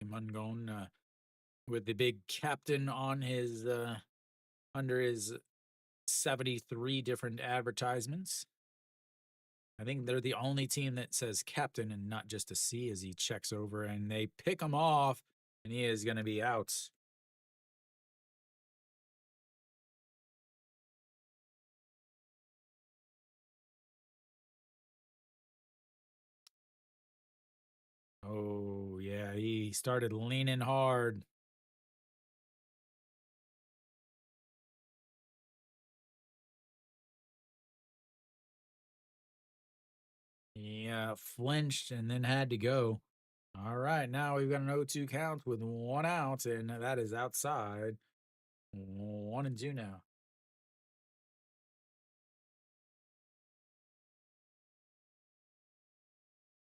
Speaker 1: Mungon with the big captain on his under his 73 different advertisements. I think they're the only team that says captain and not just a C as he checks over, and they pick him off, and he is going to be out. Oh, yeah, he started leaning hard. He flinched and then had to go. All right, now we've got an 0-2 count with one out, and that is outside. 1-2 now.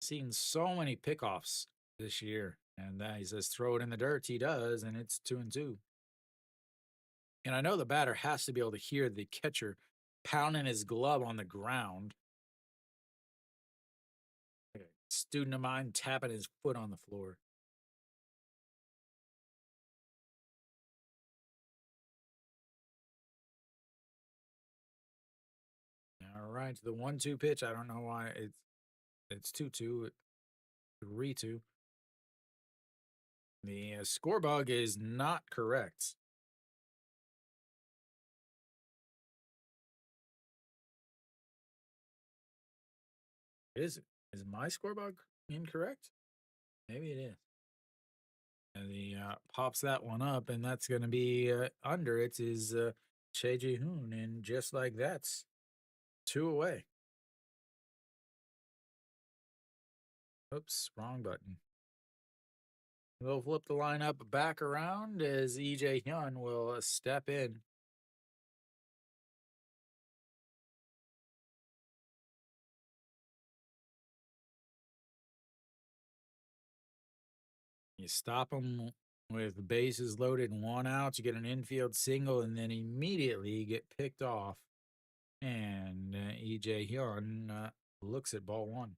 Speaker 1: Seen so many pickoffs this year, and he says throw it in the dirt. He does, and it's 2-2. And I know the batter has to be able to hear the catcher pounding his glove on the ground. Like a student of mine tapping his foot on the floor. All right, the 1-2 pitch. I don't know why it's 2-2, 3-2. The score bug is not correct. Is my score bug incorrect? Maybe it is. And he pops that one up, and that's going to be under it is Che Ji Hoon, and just like that's two away. Oops, wrong button. We'll flip the lineup back around as EJ Hyun will step in. You stop them with bases loaded and one out. You get an infield single, and then immediately you get picked off. And EJ Hyun looks at ball one.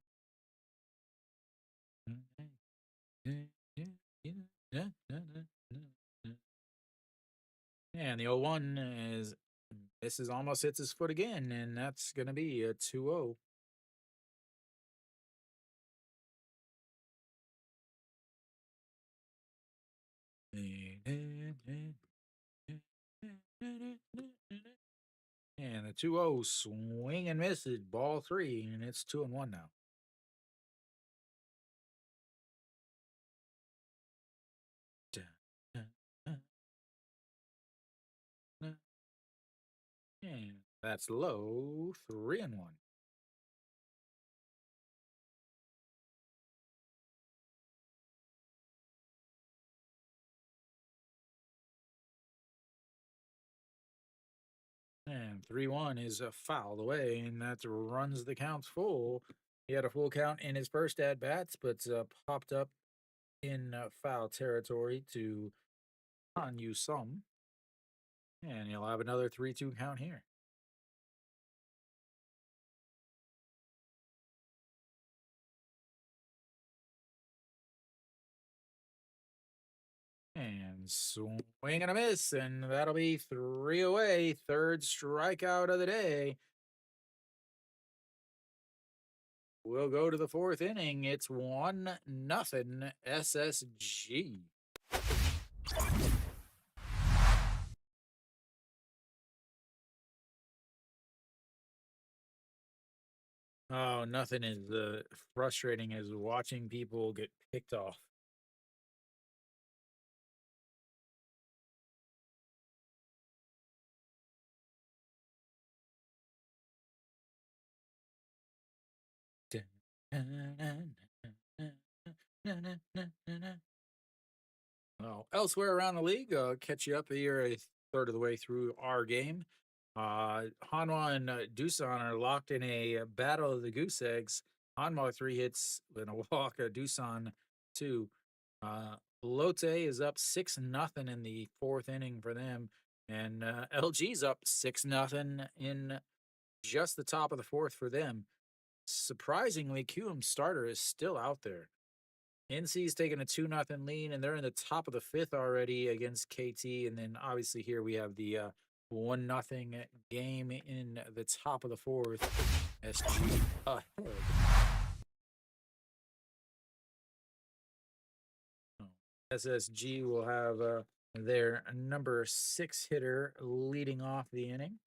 Speaker 1: And the 0-1 is this is almost hits his foot again, and that's going to be a 2-0. And the 2-0 swing and miss it, ball three, and it's 2-1 now. And that's low, 3-1. And 3-1 is fouled away, and that runs the count full. He had a full count in his first at bats, but popped up in foul territory to Han Yu Sum. And he'll have another 3-2 count here. And swing and a miss, and that'll be 3 away. Third strikeout of the day. We'll go to the fourth inning. It's 1-0 SSG. Oh, nothing is frustrating as watching people get picked off. Well, elsewhere around the league, catch you up here a third of the way through our game. Hanwha and Doosan are locked in a battle of the goose eggs. Hanwha 3 hits and a walk. Doosan 2. Lotte is up 6-0 in the fourth inning for them, and LG's up 6-0 in just the top of the fourth for them. Surprisingly, QM's starter is still out there. NC's taking a 2-0 lead, and they're in the top of the fifth already against KT. And then obviously here we have the 1-0 game in the top of the fourth. SG ahead. SSG will have their number 6 hitter leading off the inning.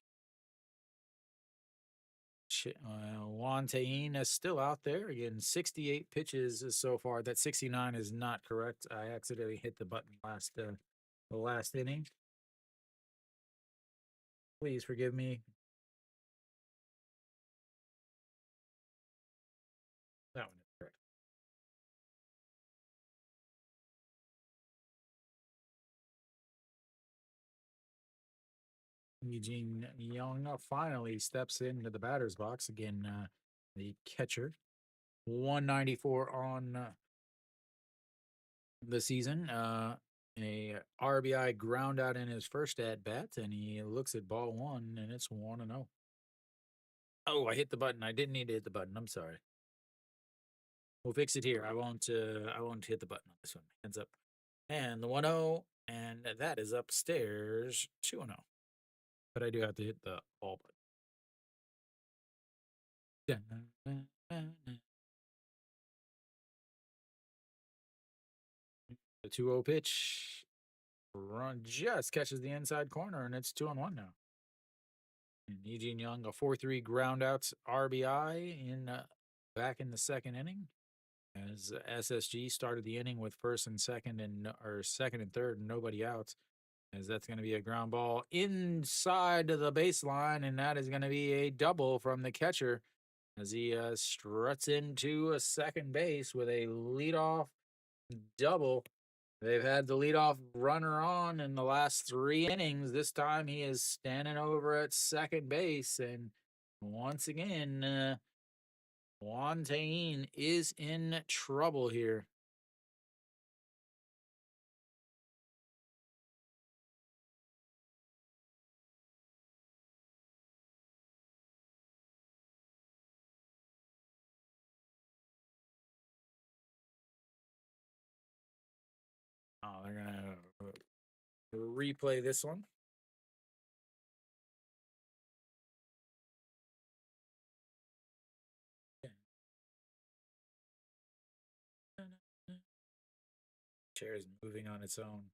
Speaker 1: Juan Tayin is still out there. Again, 68 pitches so far. That 69 is not correct. I accidentally hit the button the last inning. Please forgive me. That one is correct. Eugene Young finally steps into the batter's box again. The catcher, 194 on the season. A RBI ground out in his first at bat, and he looks at ball one, and it's 1-0. Oh, I hit the button. I didn't need to hit the button. I'm sorry. We'll fix it here. I won't hit the button on this one. Hands up. And the 1-0, and that is upstairs 2-0. But I do have to hit the all button. The 2-0 pitch run just catches the inside corner, and it's 2-1 now. And Eugene Young, a 4-3 ground out RBI in back in the second inning. As SSG started the inning with first and second and third, and nobody out. As that's going to be a ground ball inside the baseline, and that is going to be a double from the catcher as he struts into a second base with a leadoff double. They've had the leadoff runner on in the last 3 innings. This time he is standing over at second base, and once again, Juan Tayin is in trouble here. Oh, they're gonna replay this one. Chair is moving on its own.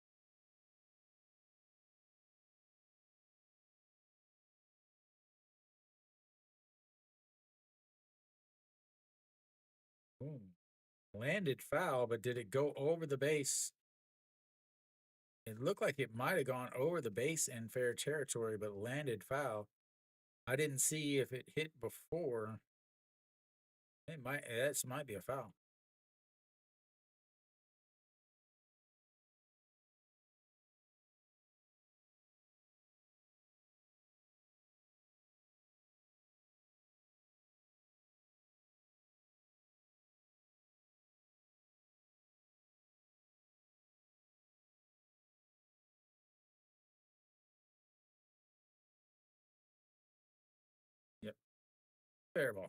Speaker 1: Ooh. Landed foul, but did it go over the base? It looked like it might have gone over the base in fair territory, but landed foul. I didn't see if it hit before. It might. This might be a foul. Yep, fair ball.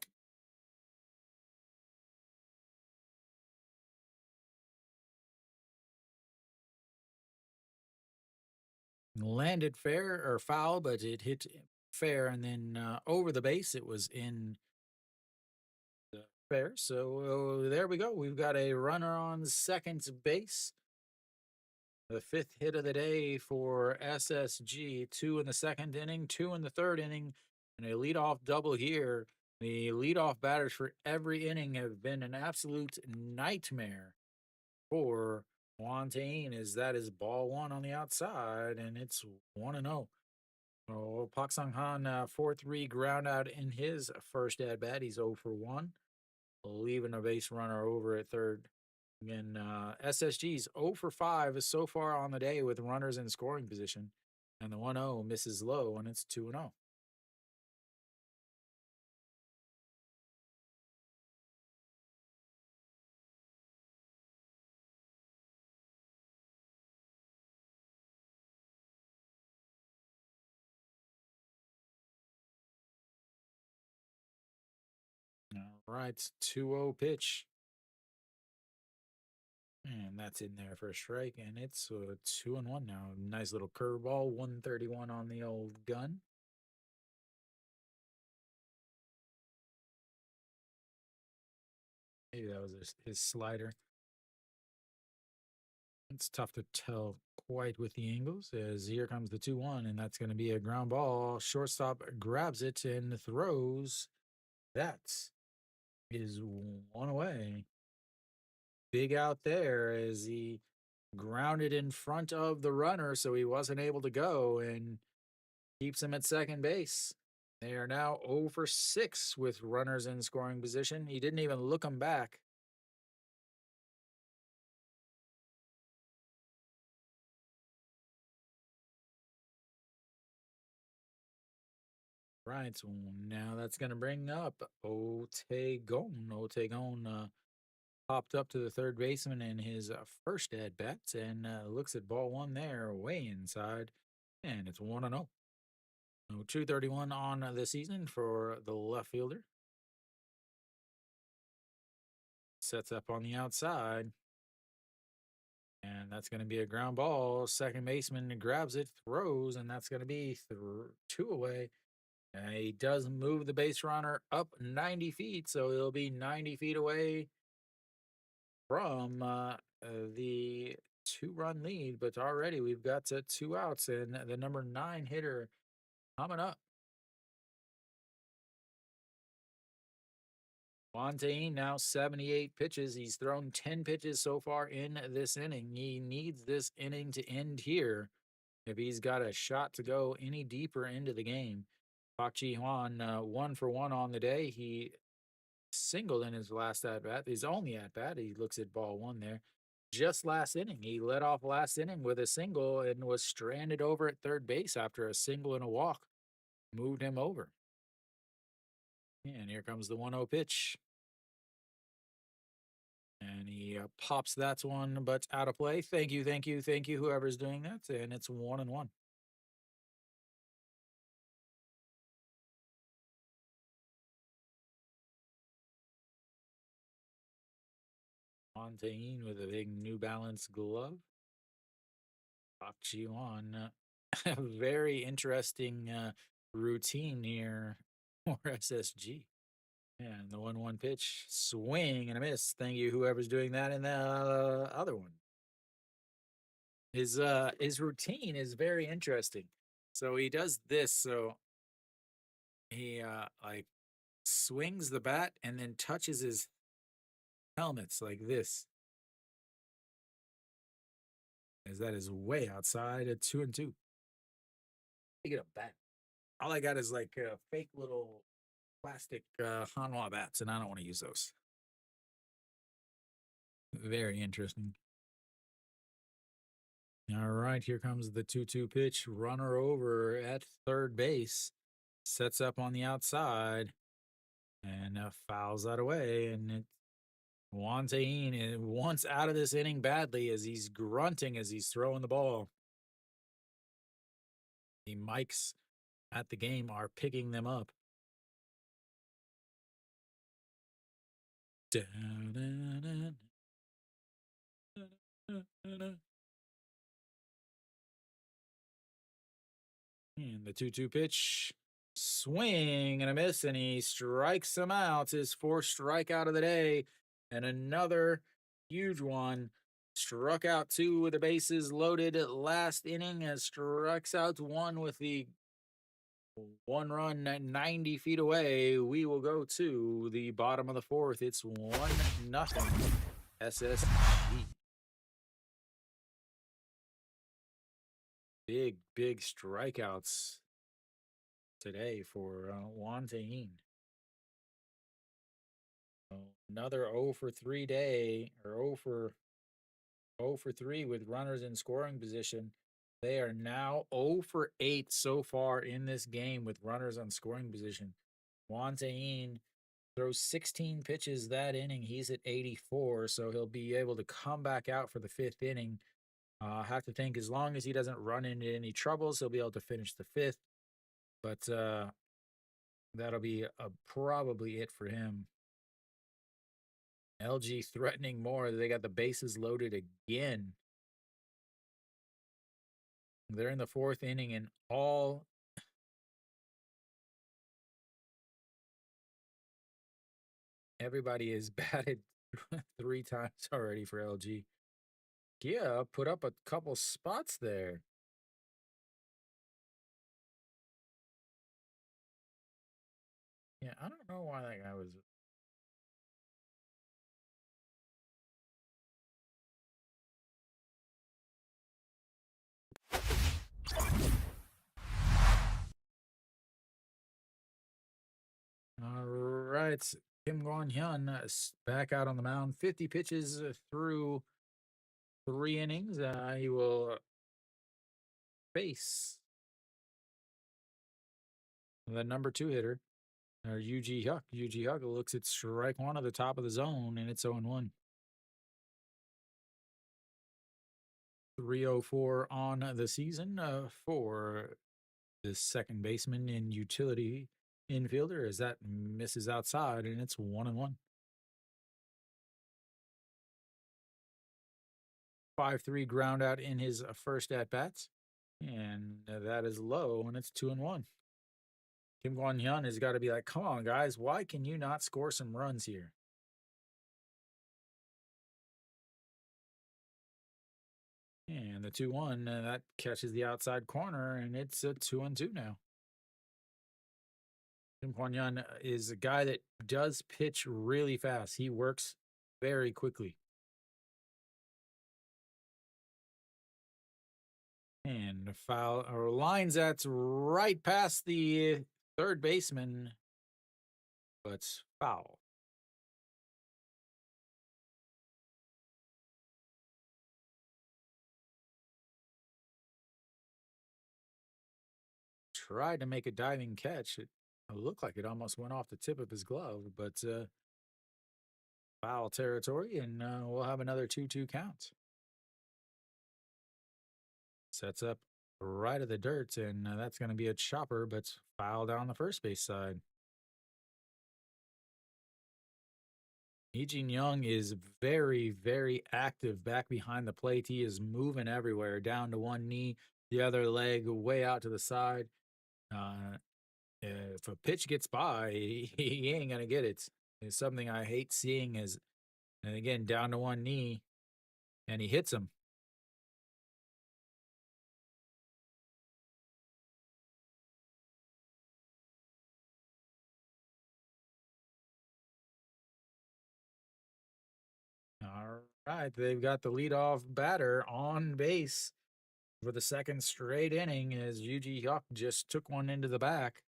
Speaker 1: Landed fair or foul, but it hit fair, and then over the base, it was in the fair. So there we go. We've got a runner on second base. The fifth hit of the day for SSG. Two in the second inning, two in the third inning, and a leadoff double here. The leadoff batters for every inning have been an absolute nightmare for Wantain, as that is ball one on the outside, and it's 1 0. Oh, Pak Sung Han 4-3 ground out in his first at bat. He's 0 for 1, leaving a base runner over at third. Again, SSG's 0 for 5 is so far on the day with runners in scoring position, and the 1-0 misses low, and it's 2-0. All right, 2-0 pitch. And that's in there for a strike, and it's 2-1 now. Nice little curveball, 131 on the old gun. Maybe that was his slider. It's tough to tell quite with the angles, as here comes the 2-1, and that's going to be a ground ball. Shortstop grabs it and throws. That is one away. Big out there as he grounded in front of the runner, so he wasn't able to go, and keeps him at second base. They are now 0 for 6 with runners in scoring position. He didn't even look him back. Right, so now that's going to bring up Otegon. Otegon popped up to the third baseman in his first at bat and looks at ball one there, way inside, and it's 1-0. 231 on the season for the left fielder. Sets up on the outside. And that's going to be a ground ball. Second baseman grabs it, throws, and that's going to be two away. He does move the base runner up 90 feet, so he'll be 90 feet away from the 2-run lead. But already we've got 2 outs, and the number 9 hitter coming up. Fontaine now 78 pitches. He's thrown 10 pitches so far in this inning. He needs this inning to end here if he's got a shot to go any deeper into the game. Pak Chi Hwan, 1 for 1 on the day. He singled in his last at bat, his only at bat. He looks at ball one there. Just last inning, he led off last inning with a single and was stranded over at third base after a single and a walk moved him over. And here comes the 1-0 pitch. And he pops that one, but out of play. Thank you, thank you, thank you, whoever's doing that. And it's 1-1. Fontaine with a big New Balance glove. Talk you on a very interesting routine here for SSG. And the 1-1 pitch, swing and a miss. Thank you, whoever's doing that in the other one. His routine is very interesting. So he does this. So he like swings the bat and then touches his helmets like this. As that is way outside at 2-2. You get a bat. All I got is like fake little plastic Hanwha bats, and I don't want to use those. Very interesting. All right, here comes the 2-2 pitch. Runner over at third base. Sets up on the outside and fouls that away. And Juan Tahin wants out of this inning badly as he's grunting as he's throwing the ball. The mics at the game are picking them up. And the 2-2 pitch, swing and a miss, and he strikes him out. His fourth strikeout of the day, and another huge one. Struck out two with the bases loaded last inning, and strikes out one with the one run 90 feet away. We will go to the bottom of the fourth. It's 1-0 SSG. Big strikeouts today for Juan Tahin. Another 0 for 3 day, or 0 for 3 with runners in scoring position. They are now 0 for 8 so far in this game with runners on scoring position. Juan Tahin throws 16 pitches that inning. He's at 84, so he'll be able to come back out for the fifth inning. I have to think as long as he doesn't run into any troubles, he'll be able to finish the fifth. But that'll be probably it for him. LG threatening more. They got the bases loaded again. They're in the fourth inning, and everybody is batted 3 times already for LG. Yeah, put up a couple spots there. Yeah, I don't know why that guy was. All right, Kim Guan-hyun back out on the mound. 50 pitches through 3 innings. He will face the number 2 hitter, or Yuji Hyuk. Yuji Hyuk looks at strike one at the top of the zone, and it's 0-1. 304 on the season for the second baseman and utility infielder as that misses outside, and it's 1-1. 5-3 ground out in his first at bats, and that is low, and it's 2-1. Kim Guan-hyun has got to be like, come on, guys, why can you not score some runs here? And the 2-1 that catches the outside corner, and it's a 2-2 now. Kim Guan-hyun is a guy that does pitch really fast. He works very quickly. And foul or lines that's right past the third baseman, but foul. Tried to make a diving catch. It looked like it almost went off the tip of his glove, but foul territory, and we'll have another 2-2 count. Sets up right of the dirt, and that's going to be a chopper, but foul down the first base side. Eugene Young is very, very active back behind the plate. He is moving everywhere, down to one knee, the other leg way out to the side. Uh, if a pitch gets by, he ain't gonna get it. It's something I hate seeing. Is and again down to one knee, and he hits him. All right, they've got the leadoff batter on base for the second straight inning as Yuji Hyuk just took one into the back.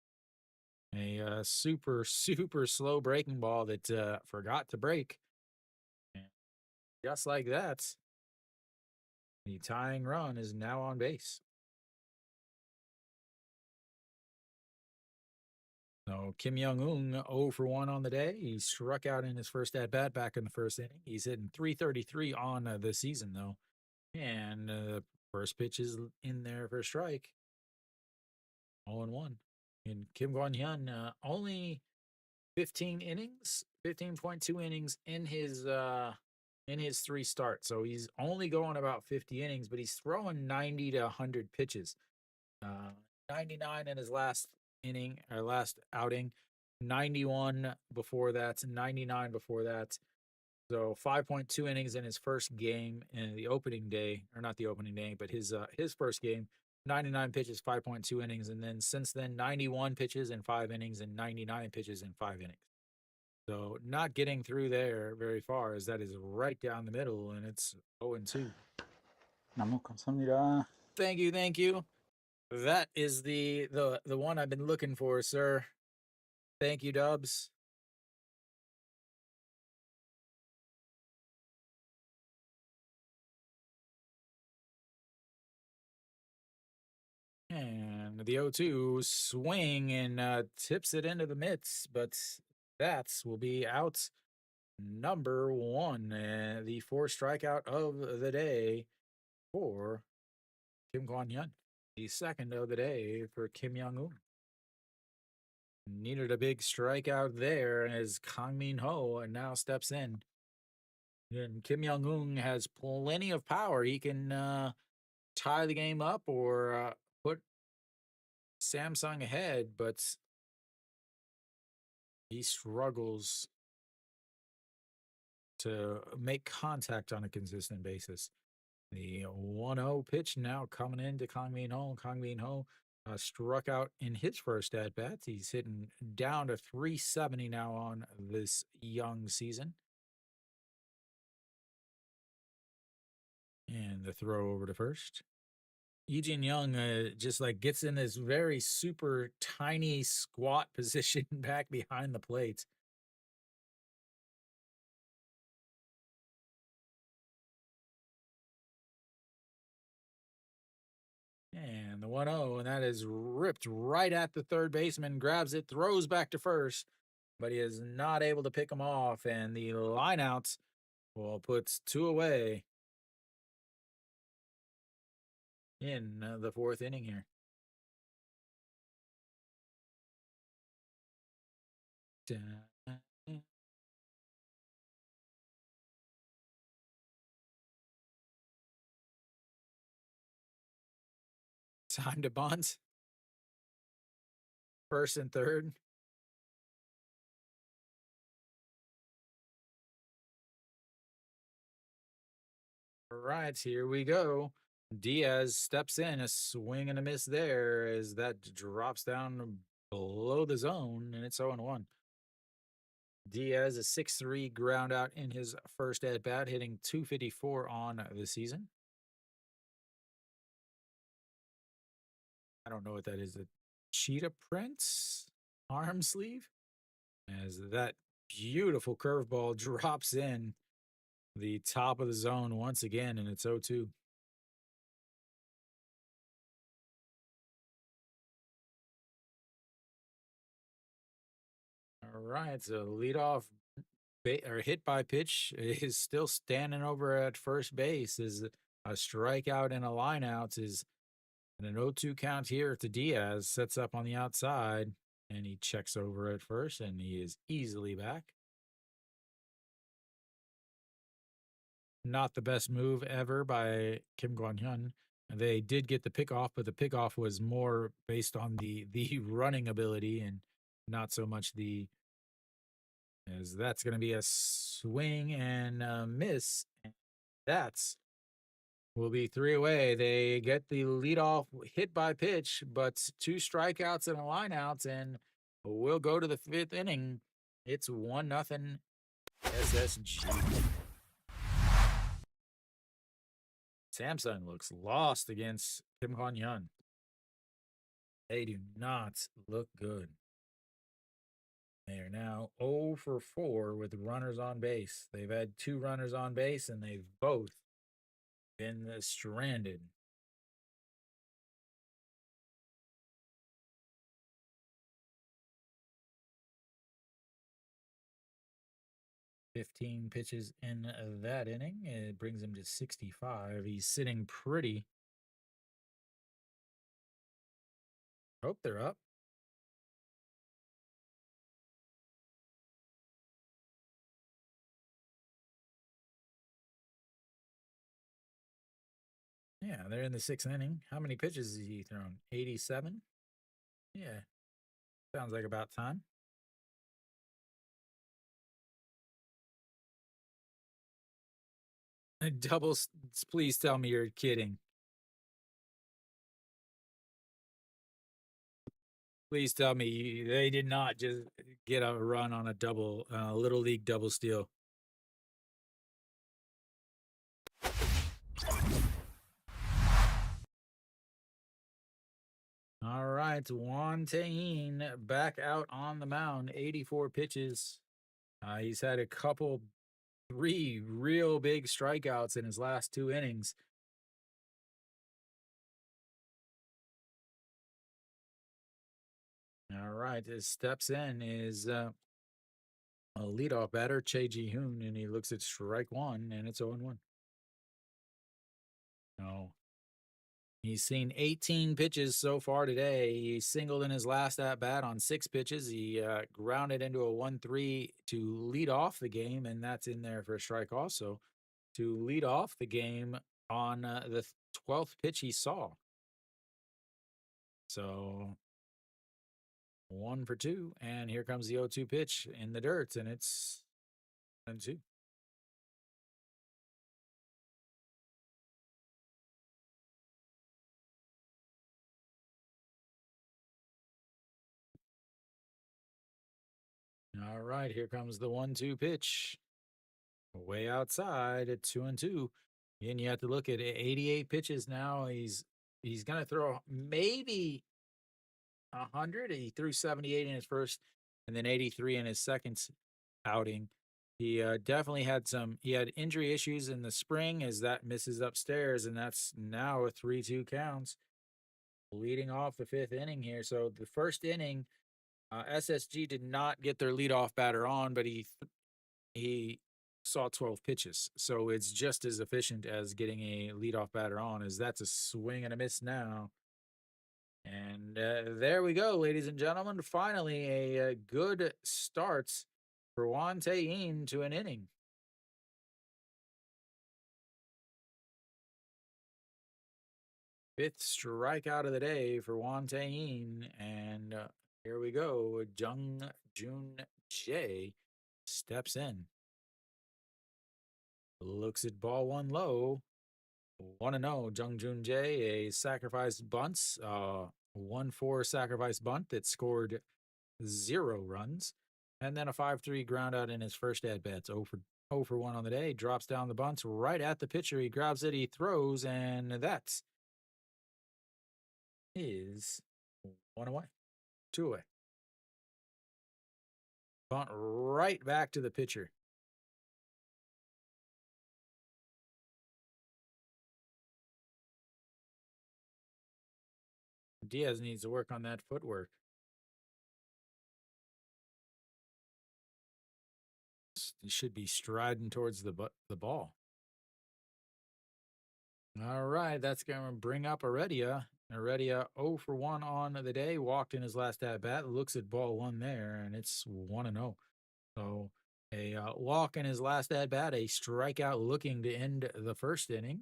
Speaker 1: A super, super slow breaking ball that forgot to break. And just like that, the tying run is now on base. So Kim Young-un 0 for 1 on the day. He struck out in his first at bat back in the first inning. He's hitting 333 on the season, though. And first pitch is in there for a strike. 0 1. And Kim Kwon-hyun only 15 innings, 15.2 innings in his three starts. So he's only going about 50 innings, but he's throwing 90 to 100 pitches. 99 in his last inning or last outing, 91 before that, 99 before that. So 5.2 innings in his first game in the opening day, or not the opening day, but his first game, 99 pitches, 5.2 innings, and then since then 91 pitches in 5 innings and 99 pitches in 5 innings. So not getting through there very far, as that is right down the middle, and it's 0-2.
Speaker 2: 너무 감사합니다.
Speaker 1: Thank you, thank you. That is the one I've been looking for, sir. Thank you, Dubs. And the 0-2 swing and tips it into the mitts, but that will be out number one. The fourth strikeout of the day for Kim Kwon-hyun. The second of the day for Kim Young-un. Needed a big strikeout there as Kang Min-ho now steps in. And Kim Young-un has plenty of power. He can tie the game up or put Samsung ahead, but he struggles to make contact on a consistent basis. The 1-0 pitch now coming into Kang Min-ho. Kang Min-ho struck out in his first at bat. He's hitting down to 370 now on this young season. And the throw over to first. Eugene Young just like gets in this very super tiny squat position back behind the plate. And the 1-0, and that is ripped right at the third baseman, grabs it, throws back to first, but he is not able to pick him off. And the lineouts, well, puts two away in the fourth inning here. Time to bunt. First and third. All right, here we go. Diaz steps in, a swing and a miss there as that drops down below the zone, and it's 0-1. Diaz, a 6-3 ground out in his first at bat, hitting 254 on the season. I don't know what that is. A cheetah print arm sleeve? As that beautiful curveball drops in the top of the zone once again, and it's 0-2. All right, so leadoff or hit by pitch is still standing over at first base. Is a strikeout and a lineout is an 0-2 count here to Diaz. Sets up on the outside, and he checks over at first, and he is easily back. not the best move ever by Kim Guan-hyun. They did get the pick off, but the pick off was more based on the running ability and not so much the, as that's going to be a swing and a miss. That's will be three away. They get the leadoff hit by pitch, but two strikeouts and a lineouts, and we'll go to the fifth inning. It's 1-0 SSG. Samsung looks lost against Kim Hwan Hyun. They do not look good. They are now 0 for 4 with runners on base. They've had 2 runners on base, and they've both been stranded. "15 pitches in that inning. It brings him to 65. He's sitting pretty. Hope they're up. Yeah, they're in the 6th inning. How many pitches has he thrown? 87? Yeah, sounds like about time. Doubles, please tell me you're kidding. Please tell me they did not just get a run on a double, little league double steal. All right, Juan Tayin back out on the mound, 84 pitches. He's had a couple, 3 real big strikeouts in his last 2 innings. All right, his steps in is a leadoff batter, Che Ji-hoon, and he looks at strike 1, and it's 0-1. No. He's seen 18 pitches so far today. He singled in his last at bat on 6 pitches. He grounded into a 1-3 to lead off the game, and that's in there for a strike also. To lead off the game on the 12th pitch he saw. So 1 for 2, and here comes the 0-2 pitch in the dirt, and it's 1-2. All right, here comes the 1-2 pitch. Way outside at 2-2. And you have to look at 88 pitches now. He's gonna throw maybe 100. He threw 78 in his first, and then 83 in his second outing. He definitely had he had injury issues in the spring as that misses upstairs, and that's now a 3-2 counts. Leading off the 5th inning here. So the first inning, SSG did not get their leadoff batter on, but he saw 12 pitches. So it's just as efficient as getting a leadoff batter on, as that's a swing and a miss now. And there we go, ladies and gentlemen. Finally, a good start for Juan Tayin to an inning. 5th strikeout of the day for Juan Tayin. And here we go. Jung Jun Jae steps in. Looks at ball 1 low. 1-0, Jung Jun Jae, a sacrifice bunts, 1-4 sacrifice bunt that scored 0 runs, and then a 5-3 ground out in his first at bats. 0 for 1 on the day. Drops down the bunts right at the pitcher. He grabs it, he throws, and that is 1 away, 2 away. Bunt right back to the pitcher. Diaz needs to work on that footwork. He should be striding towards the ball. All right, that's going to bring up Heredia. Heredia 0 for 1 on the day. Walked in his last at bat. Looks at ball 1 there, and it's 1-0. So A walk in his last at bat, a strikeout looking to end the first inning.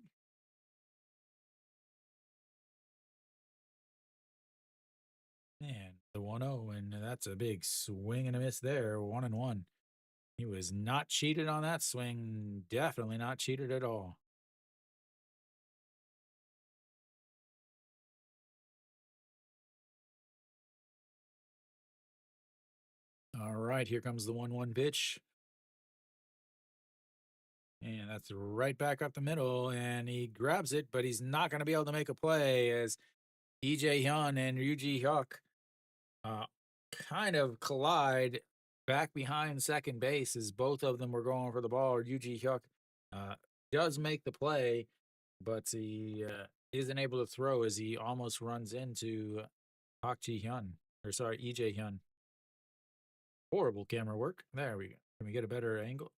Speaker 1: And the 1-0, and that's a big swing and a miss there. 1-1. He was not cheated on that swing. Definitely not cheated at all. All right, here comes the 1-1 pitch. And that's right back up the middle. And he grabs it, but he's not going to be able to make a play as EJ Hyun and Ryuji Hyuk uh, kind of collide back behind second base as both of them were going for the ball. Ryuji Hyuk uh, does make the play, but he isn't able to throw as he almost runs into Park Ji Hyun, or sorry, EJ Hyun. Horrible camera work. There we go. Can we get a better angle?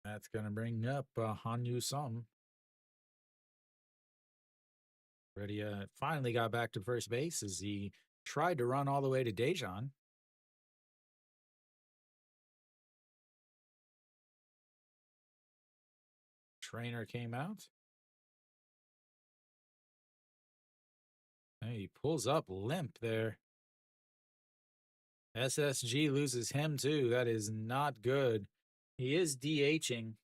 Speaker 1: That's going to bring up Hanyu Sum. Ready, finally got back to first base as he tried to run all the way to Dejan. Trainer came out. And he pulls up limp there. SSG loses him too. That is not good. He is DHing.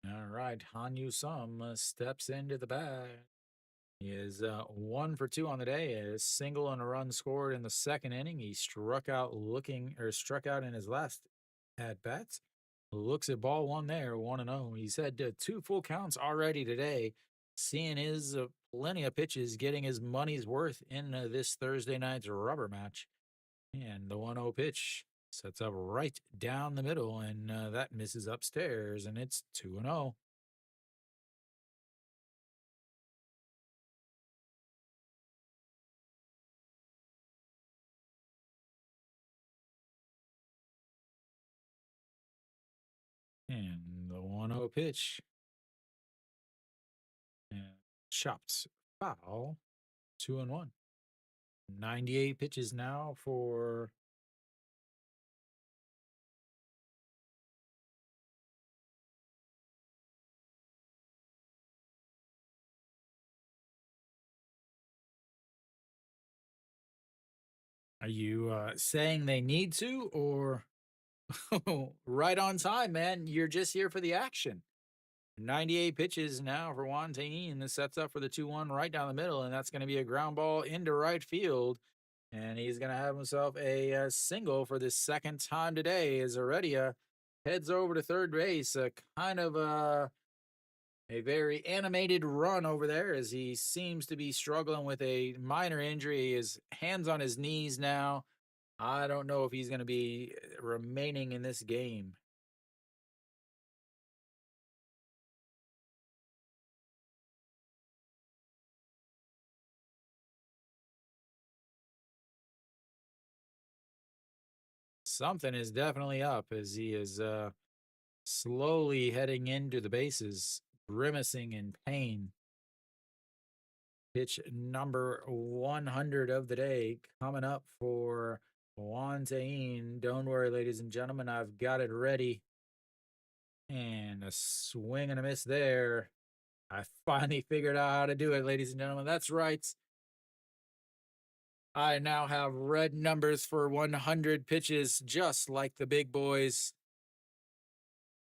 Speaker 1: All right, Hanyu Sum steps into the bag. He is 1 for 2 on the day. A single and a run scored in the second inning. He struck out in his last at bats. Looks at ball one there, 1-0. He's had 2 full counts already today. Seeing his plenty of pitches, getting his money's worth in this Thursday night's rubber match. And the 1-0 pitch sets up right down the middle, and that misses upstairs, and it's 2-0. And the 1-0 pitch. And chopped foul. 2-1. 98 pitches now for Are you saying they need to, or right on time, man? You're just here for the action. 98 pitches now for Juan Tain. This sets up for the 2-1 right down the middle, and that's going to be a ground ball into right field. And he's going to have himself a single for the second time today as Heredia heads over to third base. Kind of a very animated run over there as he seems to be struggling with a minor injury. His hands on his knees now. I don't know if he's going to be remaining in this game. Something is definitely up as he is slowly heading into the bases, grimacing in pain. Pitch number 100 of the day coming up for Juan Tain. Don't worry, ladies and gentlemen, I've got it ready. And a swing and a miss there. I finally figured out how to do it, ladies and gentlemen. That's right. I now have red numbers for 100 pitches, just like the big boys.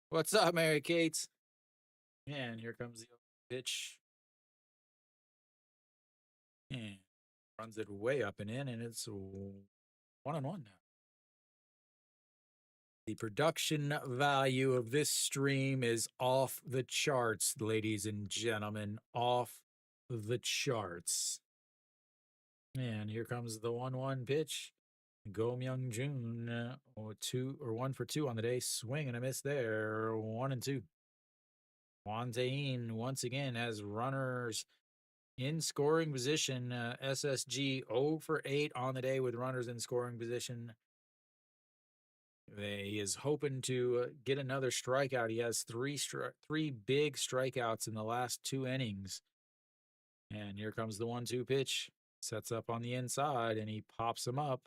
Speaker 1: What's up, Mary Kate? And here comes the pitch. And runs it way up and in, and it's 1-1 now. The production value of this stream is off the charts, ladies and gentlemen. Off the charts. And here comes the 1-1 pitch. Go Myung Jun, 1 for 2 on the day. Swing and a miss there. 1-2. Juan Tain once again has runners in scoring position. SSG 0 for 8 on the day with runners in scoring position. He is hoping to get another strikeout. He has three big strikeouts in the last 2 innings. And here comes the 1-2 pitch. Sets up on the inside and he pops him up.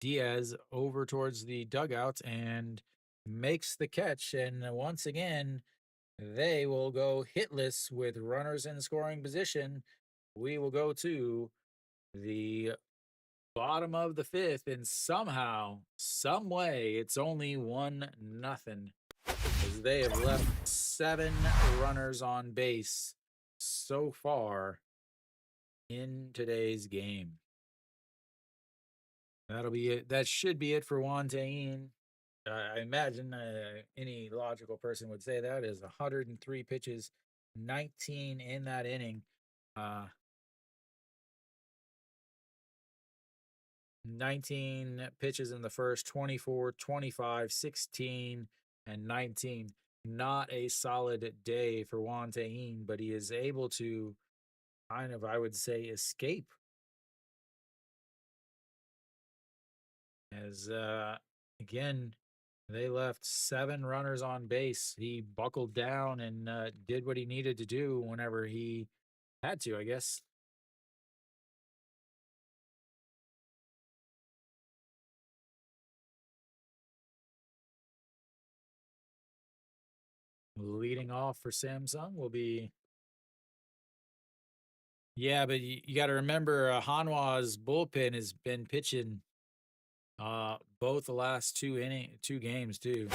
Speaker 1: Diaz over towards the dugout and makes the catch. And once again, they will go hitless with runners in scoring position. We will go to the bottom of the fifth, and somehow, some way, it's only 1-0 as they have left 7 runners on base so far in today's game. That'll be it. That should be it for Juan Tain. I imagine any logical person would say that is 103 pitches, 19 in that inning. 19 pitches in the first, 24, 25, 16, and 19. Not a solid day for Juan Tahin, but he is able to kind of, I would say, escape. As again, they left 7 runners on base. He buckled down and did what he needed to do whenever he had to, I guess. Leading off for Samsung will be. Yeah, but you got to remember Hanwha's bullpen has been pitching both the last 2 games too.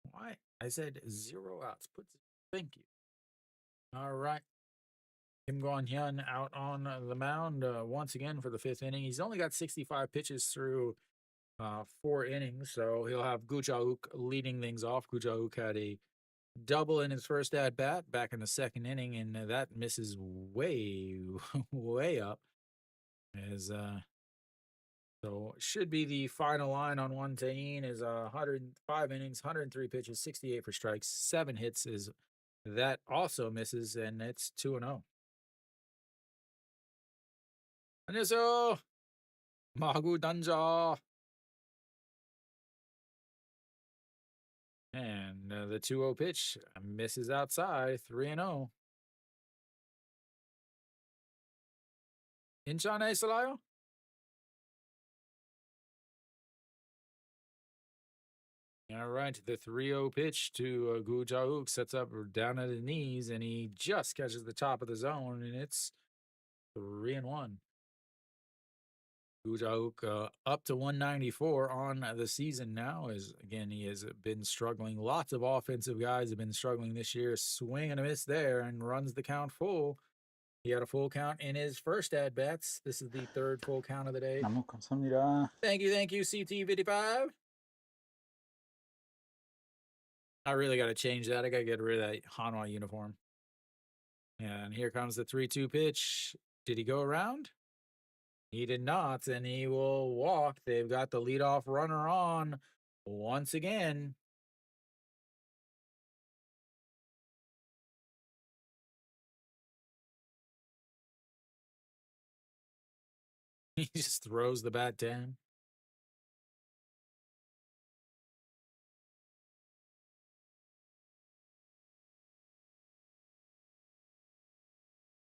Speaker 1: Why? I said 0 outs. Thank you. All right. Kim Guan-hyun out on the mound once again for the 5th inning. He's only got 65 pitches through 4 innings, so he'll have Gu Jauk leading things off. Gu Jauk had a double in his first at bat back in the 2nd inning, and that misses way, way up. As so should be the final line on Juan Tahin is 105 innings, 103 pitches, 68 for strikes, 7 hits is that also misses, and it's 2-0. 안녕하세요. 마구 던져. And the 2-0 pitch misses outside, 3-0. 인천에 있어요? All right, the 3-0 pitch to Gu Jauk sets up down at his knees, and he just catches the top of the zone, and it's 3-1. Gu Jauk up to 194 on the season now. As again, he has been struggling. Lots of offensive guys have been struggling this year. Swing and a miss there, and runs the count full. He had a full count in his first at bats. This is the 3rd full count of the day.
Speaker 2: 너무 감사합니다.
Speaker 1: Thank you, CT55. I really got to change that. I got to get rid of that Hanwha uniform. And here comes the 3-2 pitch. Did he go around? He did not, and he will walk. They've got the leadoff runner on once again. He just throws the bat down.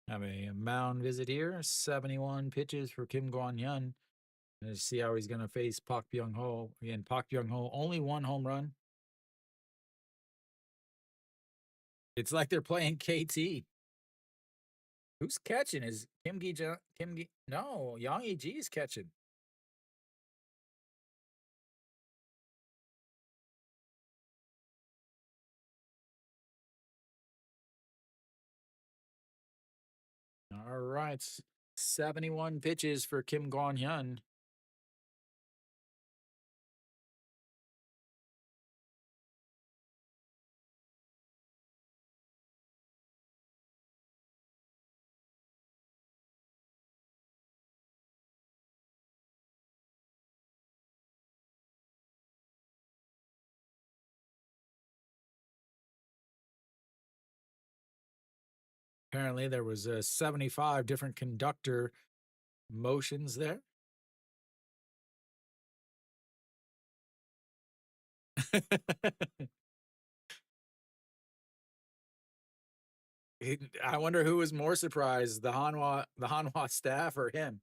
Speaker 1: Have a mound visit here. 71 pitches for Kim Guan-hyun. Let's see how he's going to face Park Byung-ho. Again, Park Byung-ho, only 1 home run. It's like they're playing KT. Who's catching? Is Kim Gi? No, Yang E.G. is catching. All right. 71 pitches for Kim Guan-hyun. Apparently, there was a 75 different conductor motions there. I wonder who was more surprised, the Hanwha staff or him,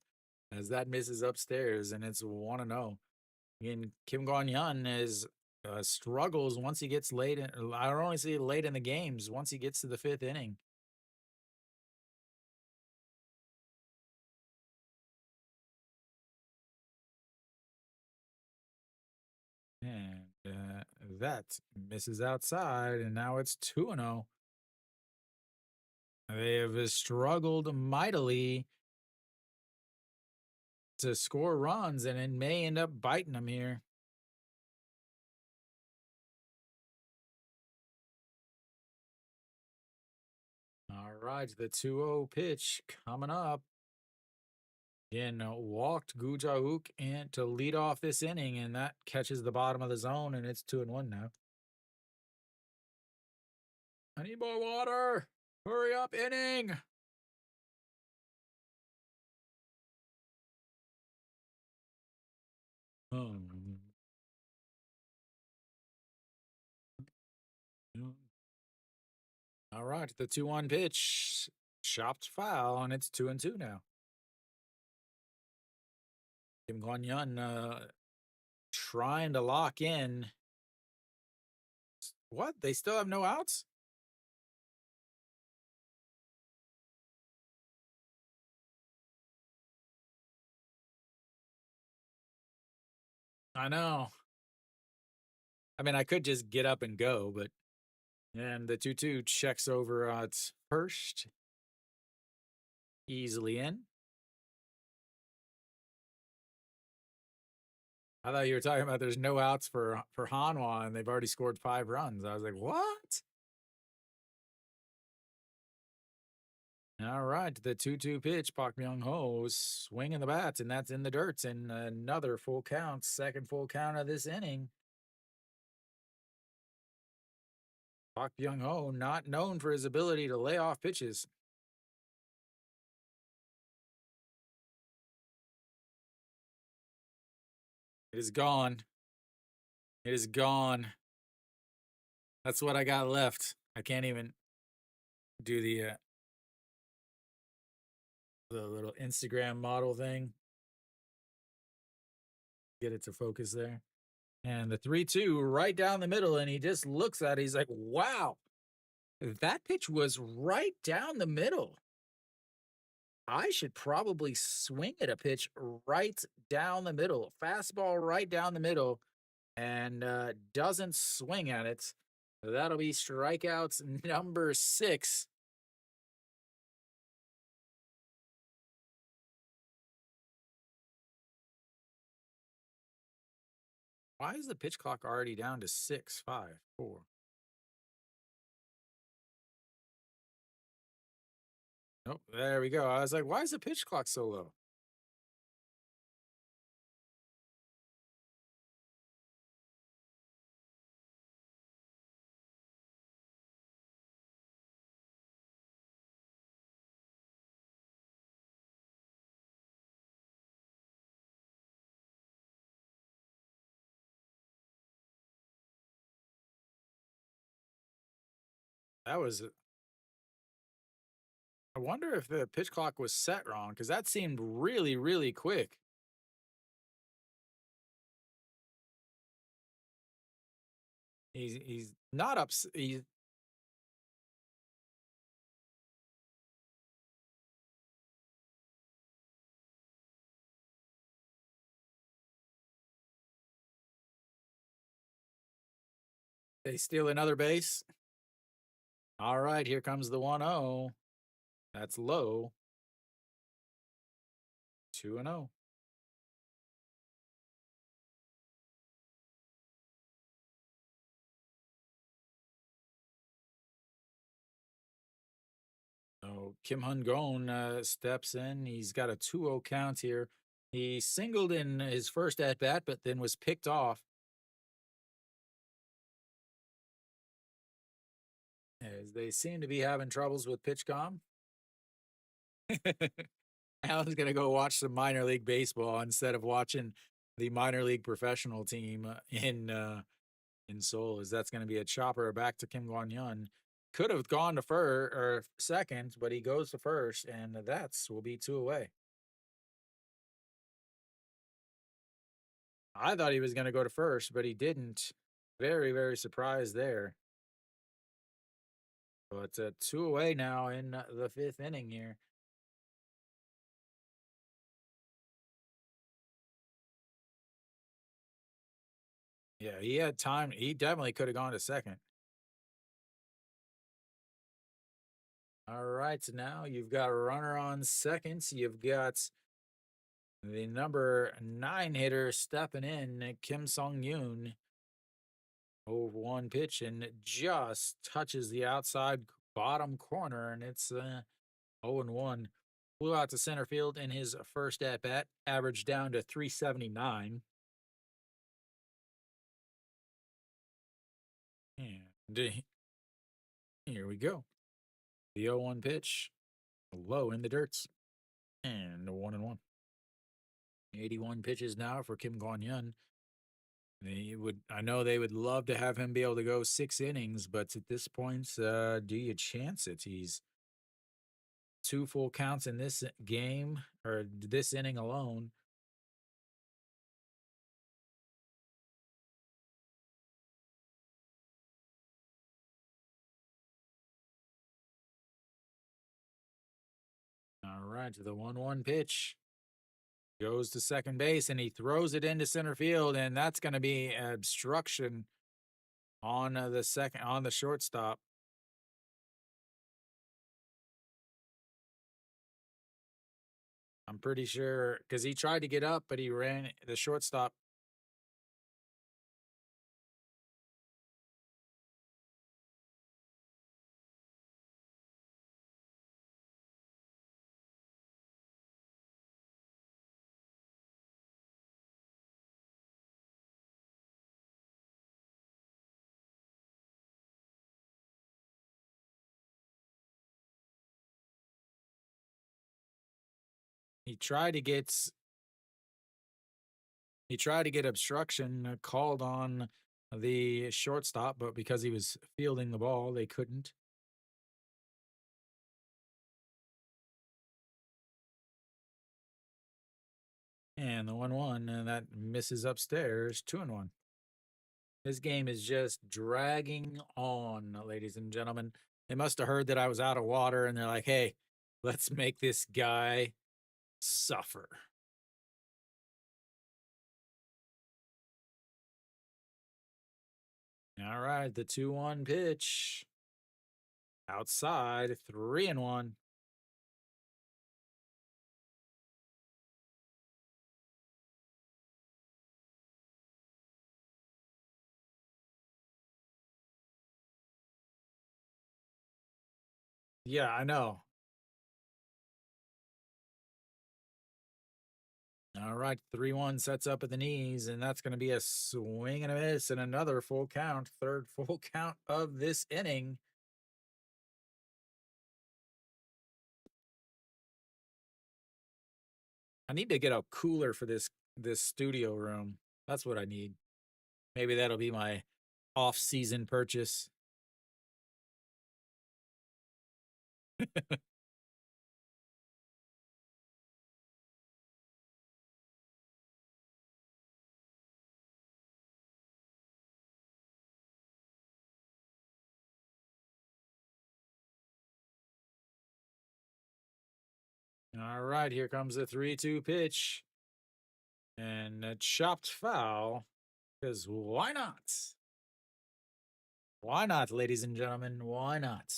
Speaker 1: as that misses upstairs and it's 1-0. And Kim Gon-yun is struggles once he gets late. I don't only see it late in the games. Once he gets to the fifth inning, and that misses outside, and now it's 2-0. They have struggled mightily to score runs, and it may end up biting them here. All right, the 2-0 pitch coming up. Again, walked Gu Jauk and to lead off this inning, and that catches the bottom of the zone, and it's 2-1 now. I need more water. Hurry up, inning. Oh. All right, the 2-1 pitch. Chopped foul, and it's 2-2 now. Kim Guan-yun trying to lock in. What? They still have no outs? I know. I mean, I could just get up and go, but. And the 2-2 checks over at first. Easily in. I thought you were talking about there's no outs for Hanwha, and they've already scored 5 runs. I was like, what? All right, the 2-2 pitch. Park Myung-ho swinging the bats, and that's in the dirt. And another full count, second full count of this inning. Park Byung-ho, not known for his ability to lay off pitches. It is gone. It is gone. That's what I got left. I can't even do the little Instagram model thing. Get it to focus there. And the 3-2 right down the middle, and he just looks at it. He's like, wow, that pitch was right down the middle. I should probably swing at a pitch right down the middle. Fastball right down the middle, and doesn't swing at it. That'll be strikeouts number 6. Why is the pitch clock already down to 6, 5, 4? Nope, there we go. I was like, why is the pitch clock so low? That was. I wonder if the pitch clock was set wrong because that seemed really, really quick. He's not up. They steal another base. All right, here comes the 1-0. That's low. 2-0. So Kim Hun-gon steps in. He's got a 2-0 count here. He singled in his first at bat, but then was picked off. As they seem to be having troubles with PitchCom. Alan's gonna go watch some minor league baseball instead of watching the minor league professional team in Seoul. Is that's gonna be a chopper back to Kim Guan Yun. Could have gone to first or second, but he goes to first, and that's will be two away. I thought he was gonna go to first, but he didn't. Very, very surprised there. But two away now in the fifth inning here. Yeah, he had time. He definitely could have gone to second. All right, so now you've got a runner on seconds. You've got the number 9 hitter stepping in, Kim Sung Yoon. Over one pitch and it just touches the outside bottom corner, and it's 0-1. Flew out to center field in his first at bat, averaged down to 379. And here we go. The 0-1 pitch, low in the dirts, and 1-1. 81 pitches now for Kim Guan Yun. I know they would love to have him be able to go 6 innings, but at this point, do you chance it? He's two full counts in this game or this inning alone. All right, the 1-1 pitch goes to second base and he throws it into center field, and that's going to be obstruction on the shortstop. I'm pretty sure because he tried to get up, but he ran the shortstop. He tried to get obstruction called on the shortstop, but because he was fielding the ball, they couldn't. And the 1-1, and that misses upstairs, 2-1. This game is just dragging on, ladies and gentlemen. They must have heard that I was out of water, and they're like, hey, let's make this guy suffer. All right, the 2-1 pitch. Outside, 3-1. Yeah, I know. All right, 3-1 sets up at the knees, and that's going to be a swing and a miss and another full count, third full count of this inning. I need to get a cooler for this studio room. That's what I need. Maybe that'll be my off-season purchase. All right, here comes the 3-2 pitch. And a chopped foul. Because why not? Why not, ladies and gentlemen? Why not?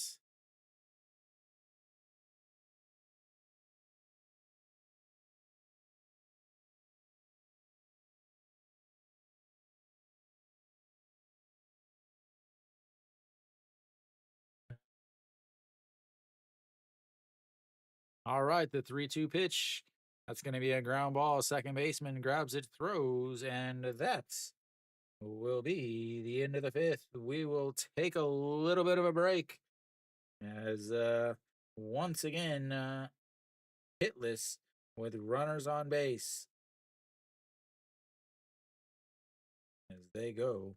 Speaker 1: All right, the 3-2 pitch. That's going to be a ground ball. Second baseman grabs it, throws, and that will be the end of the fifth. We will take a little bit of a break as once again hitless with runners on base as they go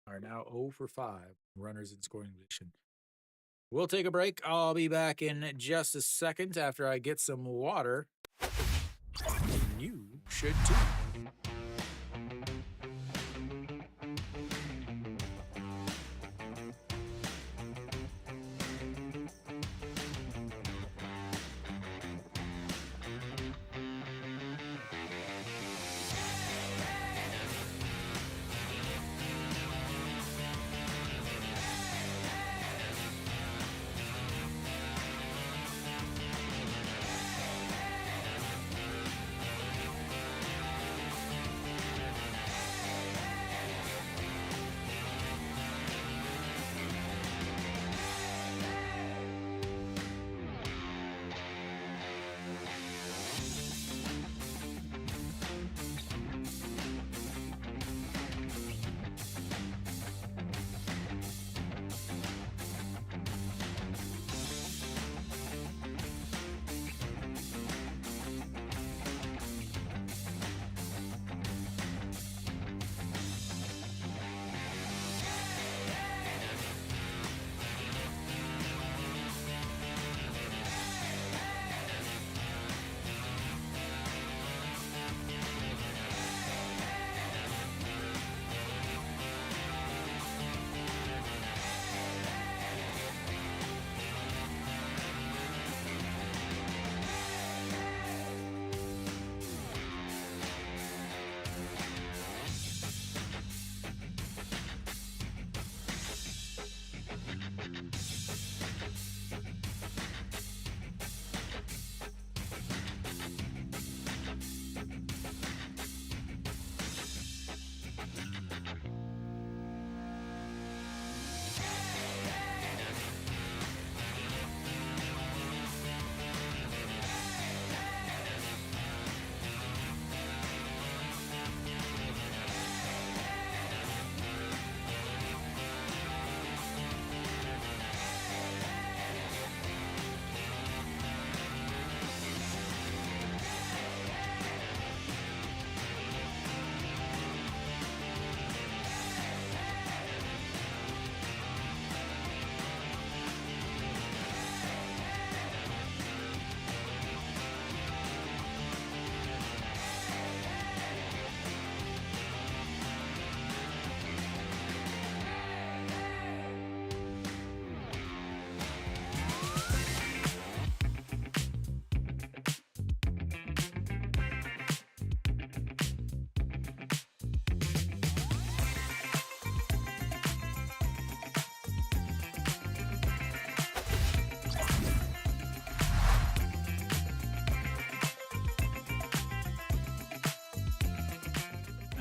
Speaker 1: are now 0 for 5 runners in scoring position. We'll take a break. I'll be back in just a second after I get some water. And you should too.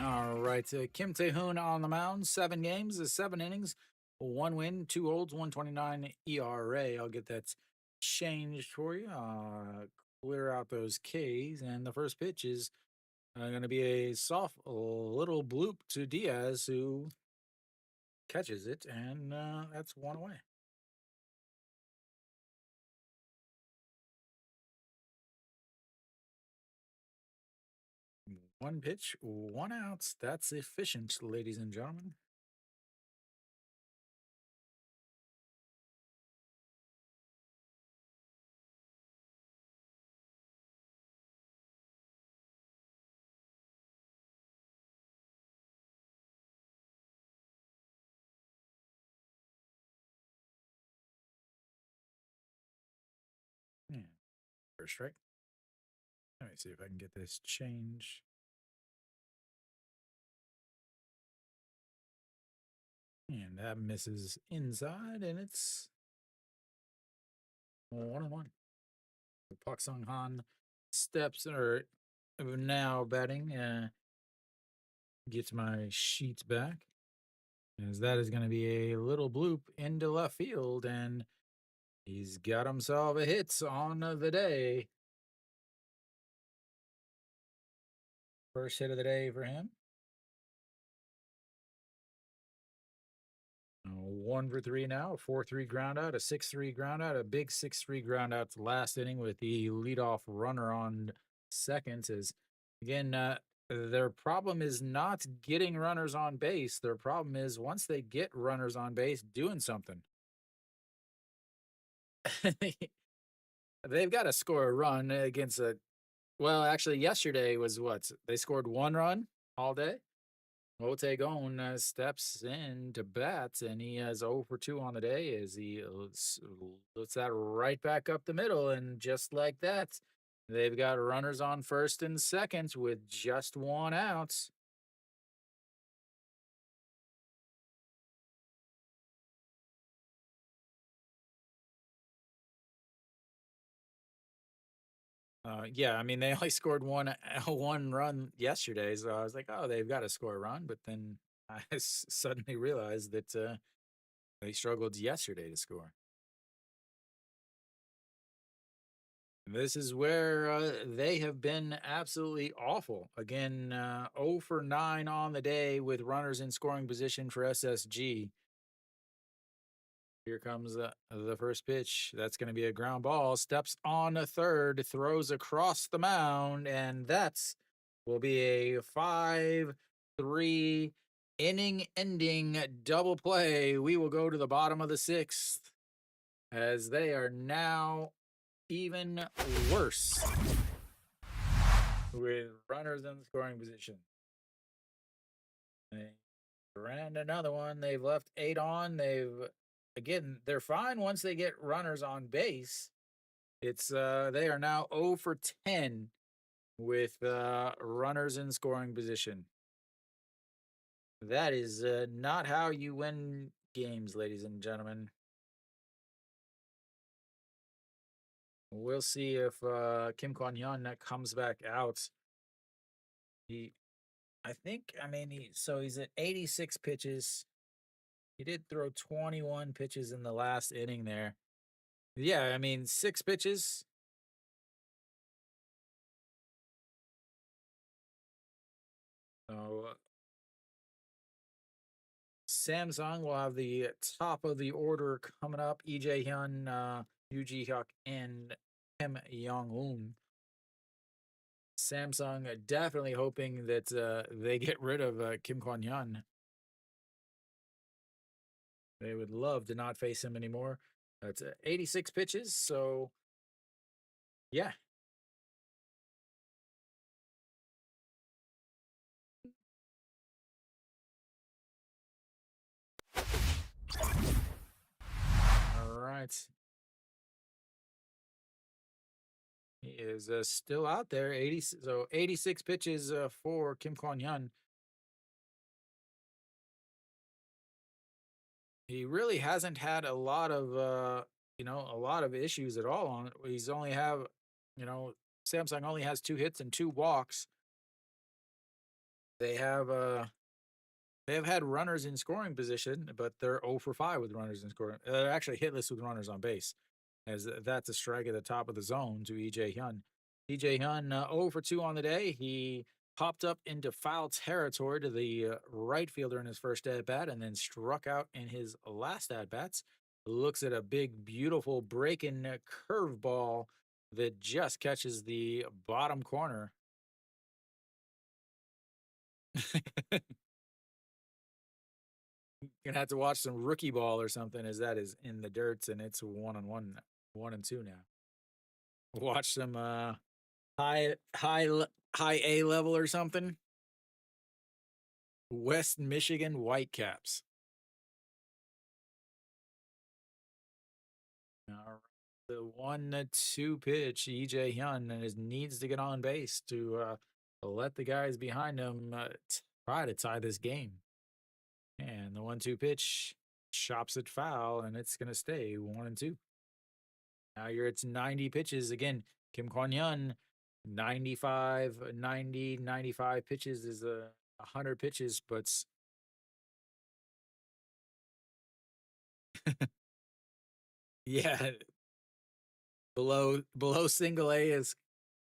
Speaker 1: All right, Kim Tae-hoon on the mound, 7 games, 7 innings, 1 win, 2 holds, 129 ERA. I'll get that changed for you. Clear out those Ks, and the first pitch is going to be a soft little bloop to Diaz, who catches it, and that's 1 away. One pitch, 1 out. That's efficient, ladies and gentlemen. Yeah, first strike. Let me see if I can get this change. And that misses inside, and it's 1-1. Park Sung Han steps or now batting. Gets my sheets back, as that is going to be a little bloop into left field, and he's got himself a hit on the day. First hit of the day for him. 1 for 3 now, a 4-3 ground out, a 6-3 ground out, a big 6-3 ground out to last inning with the leadoff runner on second. Is again, their problem is not getting runners on base. Their problem is once they get runners on base, doing something. They've got to score a run against a. Well, actually, yesterday was what they scored 1 run all day. Otegon steps in to bat, and he has 0 for 2 on the day as he lifts that right back up the middle. And just like that, they've got runners on first and second with just 1 out. Yeah, I mean they only scored one run yesterday, so I was like, oh, they've got to score a run. But then I suddenly realized that they struggled yesterday to score. This is where they have been absolutely awful. Again, 0 for 9 on the day with runners in scoring position for SSG. Here comes the first pitch. That's going to be a ground ball. Steps on a third, throws across the mound, and that's will be a 5-3 inning ending double play. We will go to the bottom of the sixth as they are now even worse with runners in the scoring position. They ran another one. They've left 8 on. They're fine once they get runners on base. It's they are now 0 for 10 with runners in scoring position. That is not how you win games, ladies and gentlemen. We'll see if Kim Kwon-hyun comes back out. He's at 86 pitches. He did throw 21 pitches in the last inning there. Yeah, I mean, 6 pitches. So Samsung will have the top of the order coming up. EJ Hyun, Yoo Ji-hyuk, and Kim Young-un. Samsung definitely hoping that they get rid of Kim Kwon-hyun. They would love to not face him anymore. That's 86 pitches, so yeah. All right. He is still out there. 86 pitches for Kim Kwon-hyun. He really hasn't had a lot of a lot of issues at all on it. He's only have, you know, Samsung only has 2 hits and 2 walks. They have they have had runners in scoring position, but they're 0 for 5 with runners in scoring. They're actually hitless with runners on base, as that's a strike at the top of the zone to EJ Hyun. EJ Hyun 0 for 2 on the day. He popped up into foul territory to the right fielder in his first at bat, and then struck out in his last at bats. Looks at a big, beautiful breaking curveball that just catches the bottom corner. Gonna have to watch some rookie ball or something, as that is in the dirt and it's 1-1, 1-2 now. Watch some high A level or something. West Michigan Whitecaps. All right. The 1-2 pitch, EJ Hyun needs to get on base to let the guys behind him try to tie this game. And the 1-2 pitch chops it foul, and it's going to stay 1-2. Now you're at 90 pitches. Again, Kim Kwon-hyun, 95 pitches is 100 pitches, but yeah, below single A is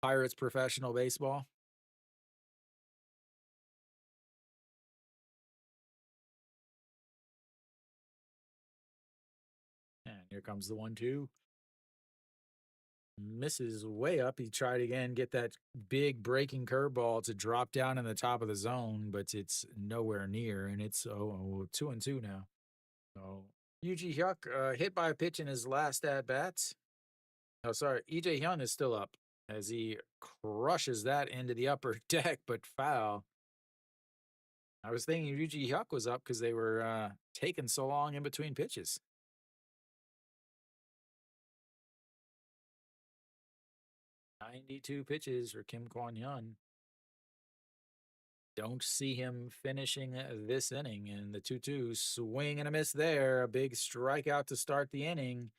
Speaker 1: Pirates professional baseball. Here comes the 1-2. Misses way up. He tried again, get that big breaking curveball to drop down in the top of the zone, but it's nowhere near, and it's 2-2 now. So Yuji Hyuk hit by a pitch in his last at bats. Oh, sorry, EJ Hyun is still up as he crushes that into the upper deck, but foul. I was thinking Yuji Hyuk was up because they were taking so long in between pitches. 92 pitches for Kim Kwon Hyun. Don't see him finishing this inning. And the 2-2 swing and a miss there. A big strikeout to start the inning.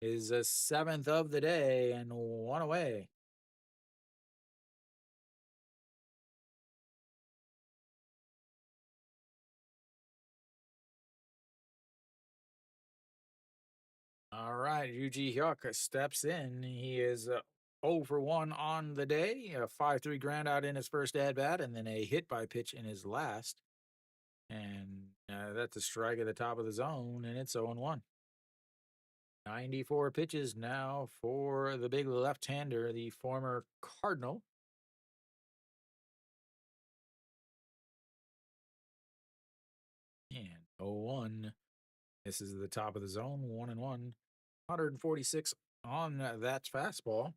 Speaker 1: Is a seventh of the day and one away. All right, Yuji Hyuk steps in. He is 0 for 1 on the day. A 5-3 ground out in his first at bat, and then a hit by pitch in his last. And that's a strike at the top of the zone, and it's 0-1. 94 pitches now for the big left-hander, the former Cardinal. And 0-1. This is the top of the zone, 1-1. 146 on that fastball,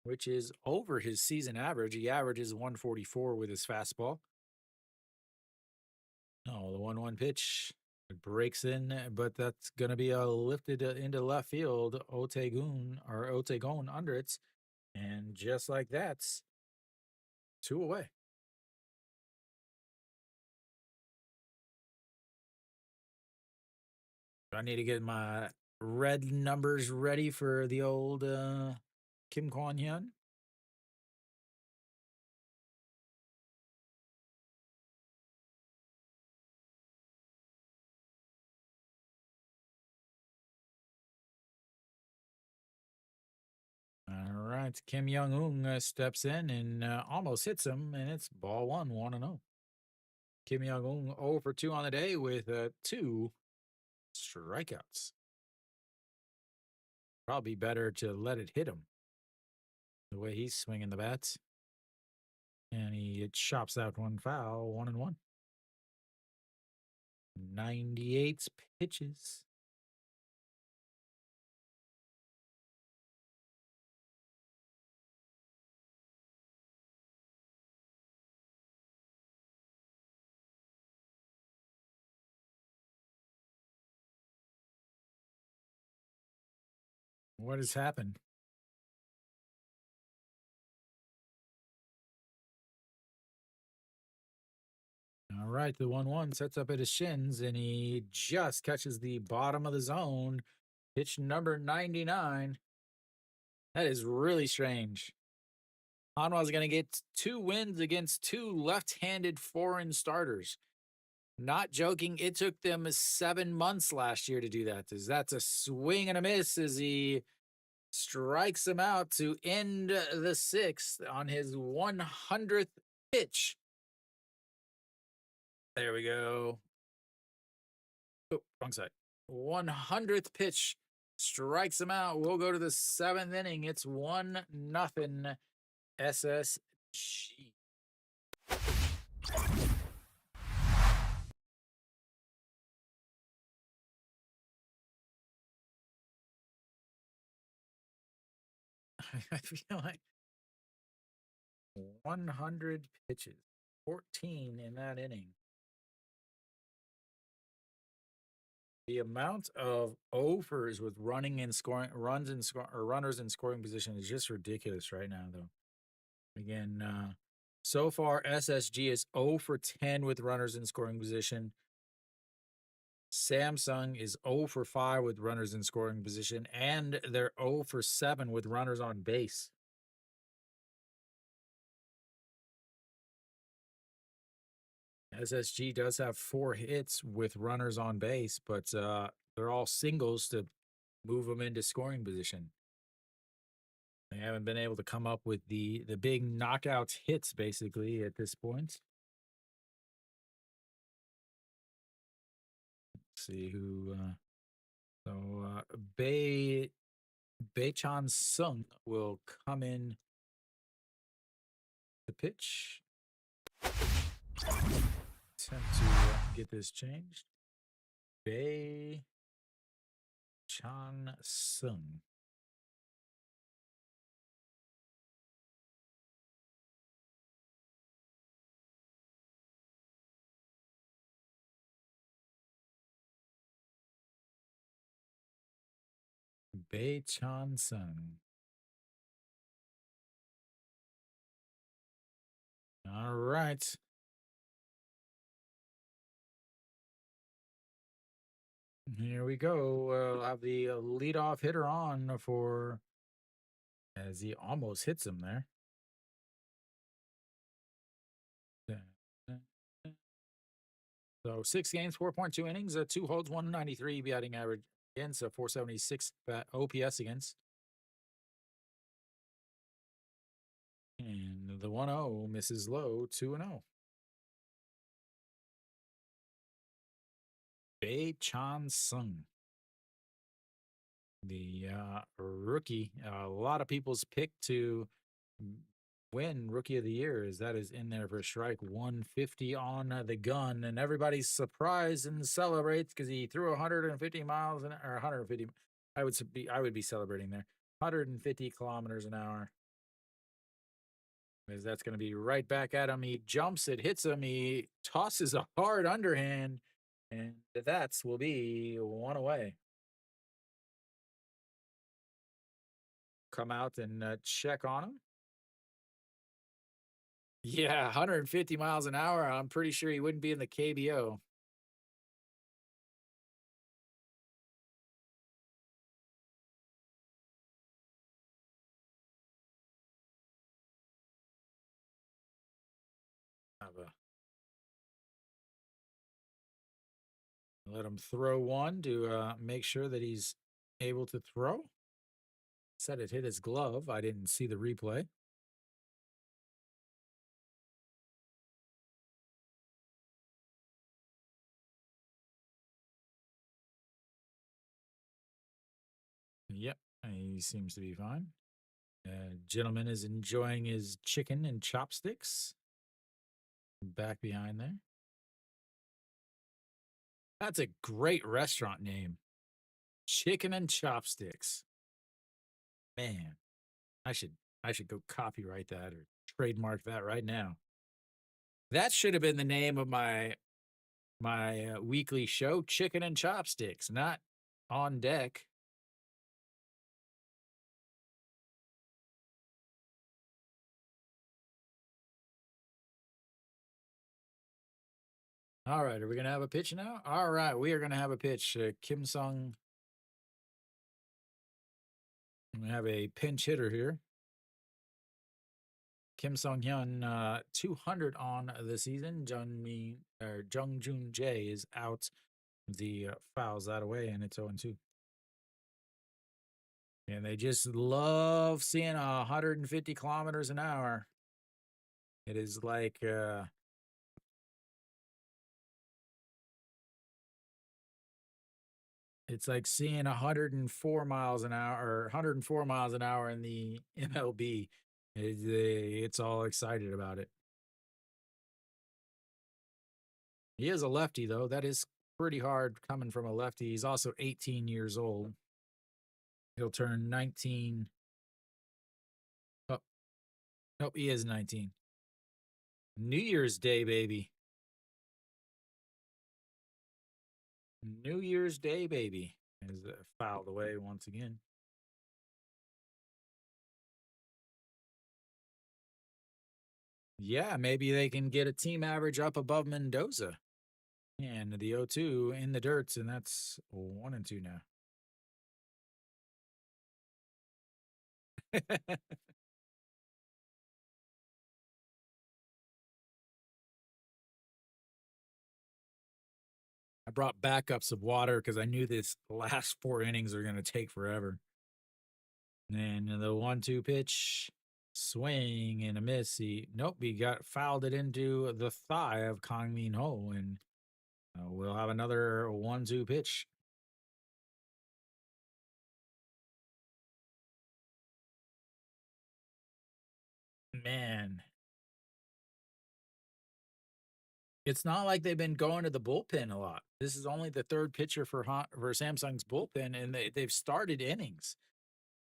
Speaker 1: which is over his season average. He averages 144 with his fastball. Oh, the 1-1 pitch. It breaks in, but that's going to be lifted into left field. Otegon under it. And just like that, 2 away. I need to get my red numbers ready for the old Kim Kwon Hyun. All right, Kim Young-un steps in and almost hits him, and it's ball 1, 1-0. Kim Young-un 0 for 2 on the day with 2 strikeouts. Probably better to let it hit him the way he's swinging the bats. And he chops out 1 foul, 1-1. 98 pitches. What has happened? All right, the 1-1 sets up at his shins, and he just catches the bottom of the zone. Pitch number 99. That is really strange. Hanwha's going to get 2 wins against 2 left-handed foreign starters. Not joking, it took them 7 months last year to do that. That's a swing and a miss as he strikes him out to end the 6th on his 100th pitch. There we go. Oh, wrong side. 100th pitch strikes him out. We'll go to the 7th inning. It's 1-0 SSG. I feel like 100 pitches, 14 in that inning. The amount of overs with runners in scoring position is just ridiculous right now, though. Again, so far SSG is 0 for 10 with runners in scoring position. Samsung is 0 for 5 with runners in scoring position, and they're 0 for 7 with runners on base. SSG does have 4 hits with runners on base, but they're all singles to move them into scoring position. They haven't been able to come up with the big knockout hits, basically, at this point. Let's see who So Bei-chan Sung will come in the pitch. Attempt to get this changed. Bei-chan Sung. Bei-chan Sung. All right. Here we go. We'll have the leadoff hitter on for as he almost hits him there. So 6 games, 4.2 innings, 2 holds, 193 batting average against, 476 OPS against. And the 1-0 misses low, 2-0. Bei-chan Sung, the rookie. A lot of people's pick to win Rookie of the Year is that is in there for strike 150 on the gun, and everybody's surprised and celebrates because he threw 150 miles an or 150. I would be celebrating there. 150 kilometers an hour. Because that's going to be right back at him. He jumps, it hits him, he tosses a hard underhand, and that's will be one away. Come out and check on him. Yeah, 150 miles an hour. I'm pretty sure he wouldn't be in the KBO. Have a let him throw one to make sure that he's able to throw. Said it hit his glove. I didn't see the replay. Yep, he seems to be fine. Gentleman is enjoying his chicken and chopsticks. Back behind there. That's a great restaurant name. Chicken and chopsticks. Man, I should go copyright that or trademark that right now. That should have been the name of my weekly show, Chicken and Chopsticks, not On Deck. All right, are we going to have a pitch now? All right, we are going to have a pitch. Kim Sung. We have a pinch hitter here. Kim Sung Hyun, 200 on the season. Jung Jun Jae is out. The fouls that away, and it's 0-2. And they just love seeing 150 kilometers an hour. It is like it's like seeing 104 miles an hour or 104 miles an hour in the MLB. It's all excited about it. He is a lefty, though. That is pretty hard coming from a lefty. He's also 18 years old. He'll turn 19. Oh, nope, he is 19. New Year's Day, baby. New Year's Day, baby. Is fouled away once again. Yeah, maybe they can get a team average up above Mendoza. And the 0-2 in the dirt, and that's 1-2 now. I brought backups of water because I knew this last 4 innings are going to take forever. And the 1-2 pitch, swing and a miss. He got fouled it into the thigh of Kang Min Ho, and we'll have another 1-2 pitch. Man, it's not like they've been going to the bullpen a lot. This is only the third pitcher for Samsung's bullpen, and they've started innings.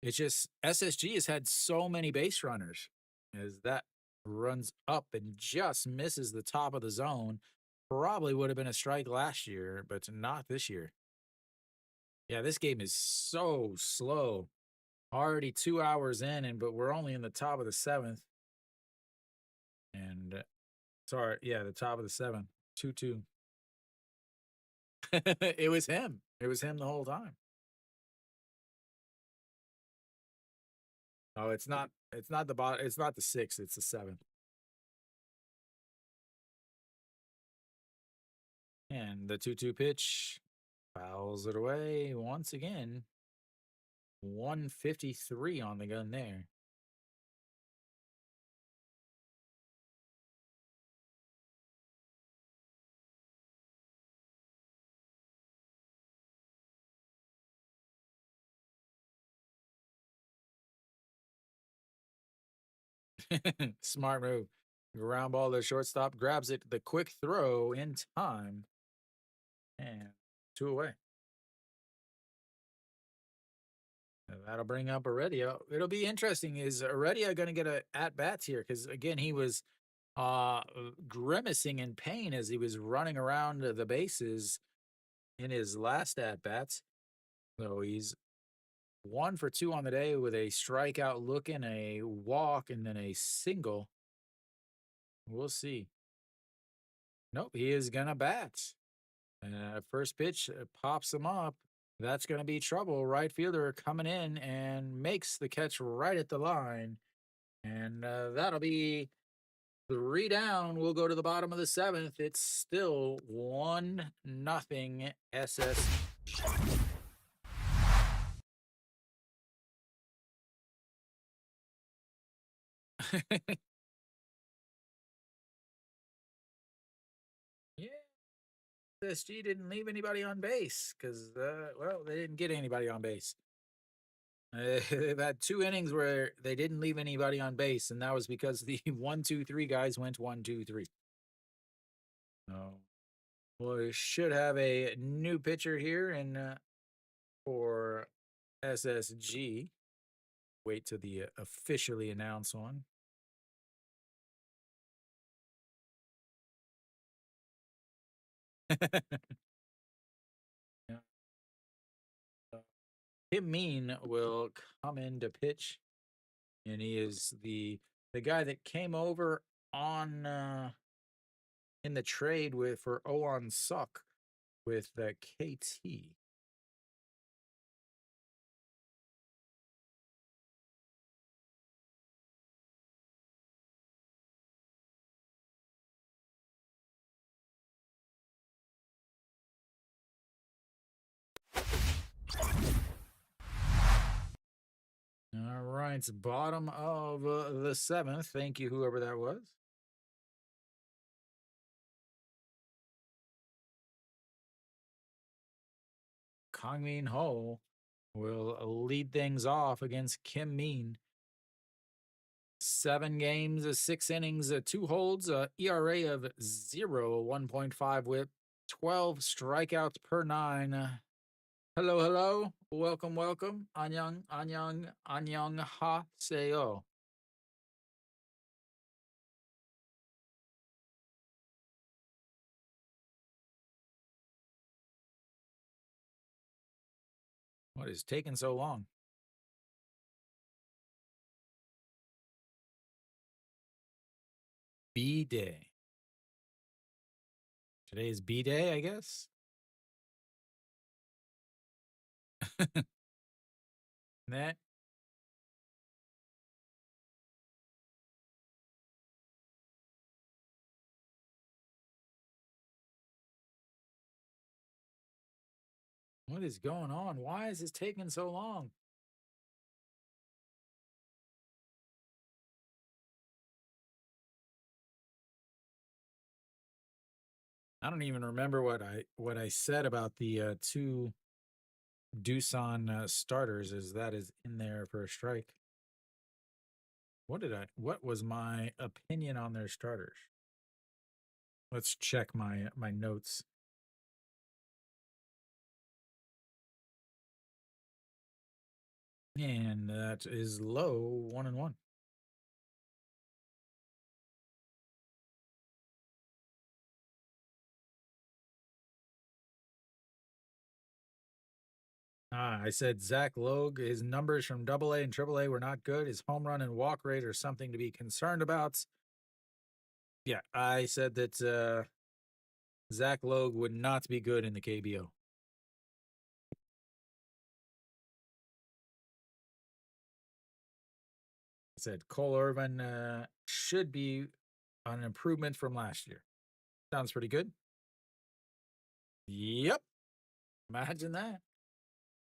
Speaker 1: It's just SSG has had so many base runners as that runs up and just misses the top of the zone. Probably would have been a strike last year, but not this year. Yeah, this game is so slow. Already 2 hours in, but we're only in the top of the seventh. And sorry, yeah, the top of the seventh. 2-2. It was him. It was him the whole time. Oh, it's not. It's not the bot. It's not the sixth. It's the seventh. And the 2-2 pitch fouls it away once again. 153 on the gun there. Smart move. Ground ball to shortstop, grabs it, the quick throw in time, and 2 away. And that'll bring up Heredia. It'll be interesting. Is Heredia going to get a at bats here? Because again, he was grimacing in pain as he was running around the bases in his last at bats. So he's 1 for 2 on the day with a strikeout look and a walk and then a single. We'll see. Nope, he is gonna bat. First pitch pops him up. That's going to be trouble. Right fielder coming in and makes the catch right at the line. And that'll be 3 down. We'll go to the bottom of the seventh. It's still 1-0 SS. Yeah, SSG didn't leave anybody on base because, well, they didn't get anybody on base. They've had 2 innings where they didn't leave anybody on base, and that was because the 1-2-3 guys went 1-2-3. So we should have a new pitcher here and for SSG. Wait till the officially announced one. Yeah. Kim Mean will come in to pitch, and he is the guy that came over on in the trade with for Owan Suck with the KT. All right, it's bottom of the seventh. Thank you, whoever that was. Kangmin Ho will lead things off against Kim Min. 7 games, 6 innings, 2 holds, ERA of 0, 1.5 whip, 12 strikeouts per 9. Hello, hello. Welcome, welcome. Annyeong, annyeong, annyeong ha seo. What is taking so long? B day. Today is B day, I guess. That what is going on? Why is this taking so long? I don't even remember what I said about the 2 Doosan starters. Is that is in there for a strike? what was my opinion on their starters? Let's check my notes. And that is low 1-1. I said Zach Logue, his numbers from AA and AAA were not good. His home run and walk rate are something to be concerned about. Yeah, I said that Zach Logue would not be good in the KBO. I said Cole Irvin should be an improvement from last year. Sounds pretty good. Yep. Imagine that.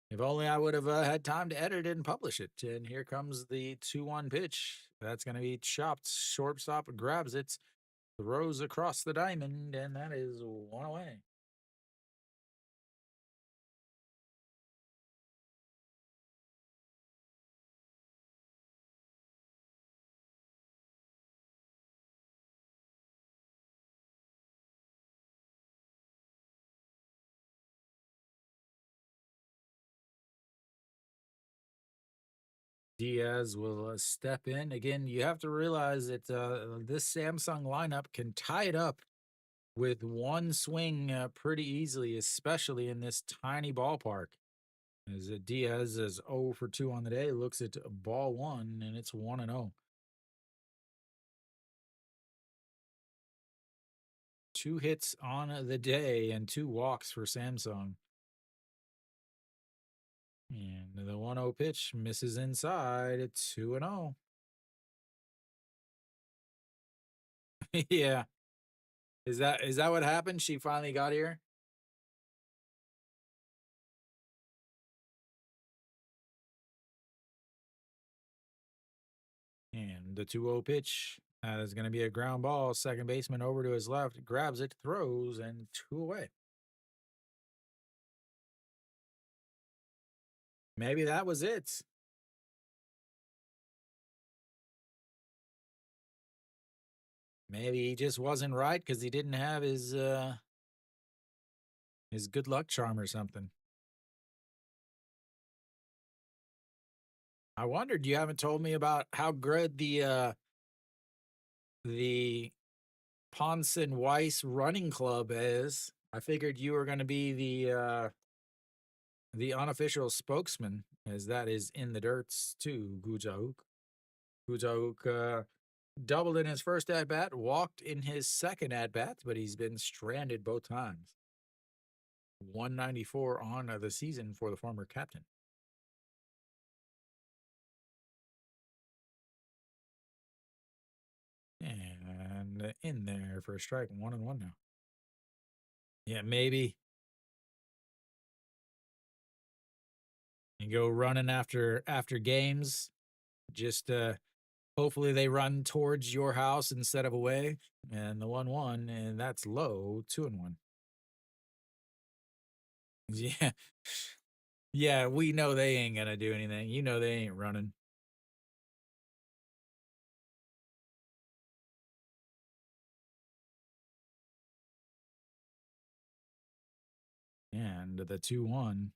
Speaker 1: If only I would have had time to edit it and publish it. And here comes the 2-1 pitch. That's going to be chopped. Shortstop grabs it, throws across the diamond, and that is one away. Diaz will step in. Again, you have to realize that this Samsung lineup can tie it up with one swing pretty easily, especially in this tiny ballpark. As Diaz is 0 for 2 on the day, looks at ball one, and it's 1-0. 2 hits on the day and 2 walks for Samsung. And the 1-0 pitch misses inside at 2-0. Yeah. Is that what happened? She finally got here? And the 2-0 pitch is going to be a ground ball. Second baseman over to his left, grabs it, throws, and 2 away. Maybe that was it. Maybe he just wasn't right because he didn't have his good luck charm or something. I wondered, you haven't told me about how good the Ponson Weiss running club is. I figured you were going to be the unofficial spokesman, as that is in the dirts too. Gujauk. Gujauk doubled in his first at bat, walked in his second at bat, but he's been stranded both times. 194 on the season for the former captain. And in there for a strike, 1-1 now. Yeah, maybe. And go running after games. Just hopefully they run towards your house instead of away. And the 1-1, and that's low, 2-1. Yeah. Yeah, we know they ain't gonna do anything. You know they ain't running. And the 2-1.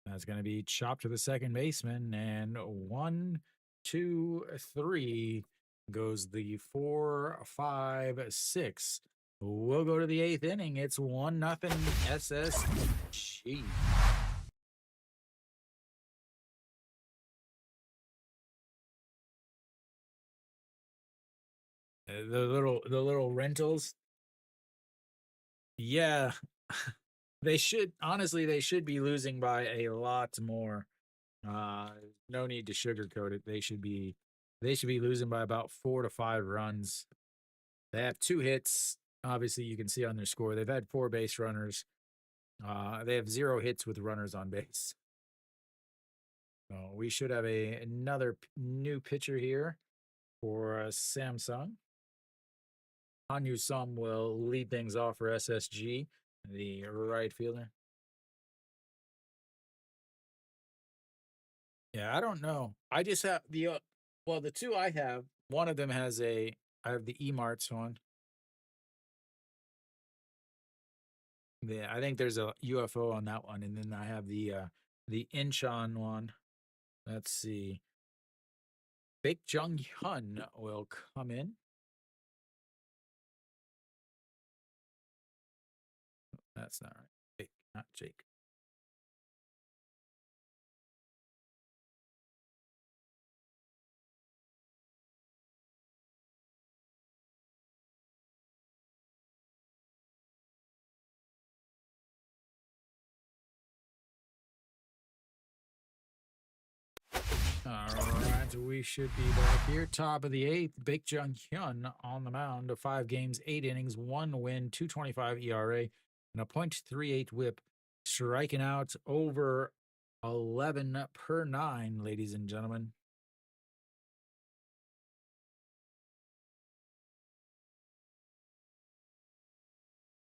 Speaker 1: That's going to be chopped to the second baseman. And 1, 2, 3 goes the 4, 5, 6. We'll go to the 8th inning. It's 1-0 SSG. The little rentals. Yeah. They should be losing by a lot more. No need to sugarcoat it. They should be losing by about 4 to 5 runs. They have 2 hits. Obviously, you can see on their score they've had 4 base runners. They have 0 hits with runners on base. So we should have another new pitcher here for Samsung. Hanyu Sum will lead things off for SSG, the right fielder. Yeah, I don't know. I just have Well, the two I have, one of them has I have the Emarts one. Yeah, I think there's a UFO on that one, and then I have the Incheon one. Let's see. Baek Jung Hyun will come in. That's not right. Jake, not Jake. All right, we should be back here. Top of the eighth, Baek Jung Hyun on the mound. 5 games, 8 innings, 1 win, 2.25 ERA, and a .38 WHIP. Striking out over 11 per 9, ladies and gentlemen.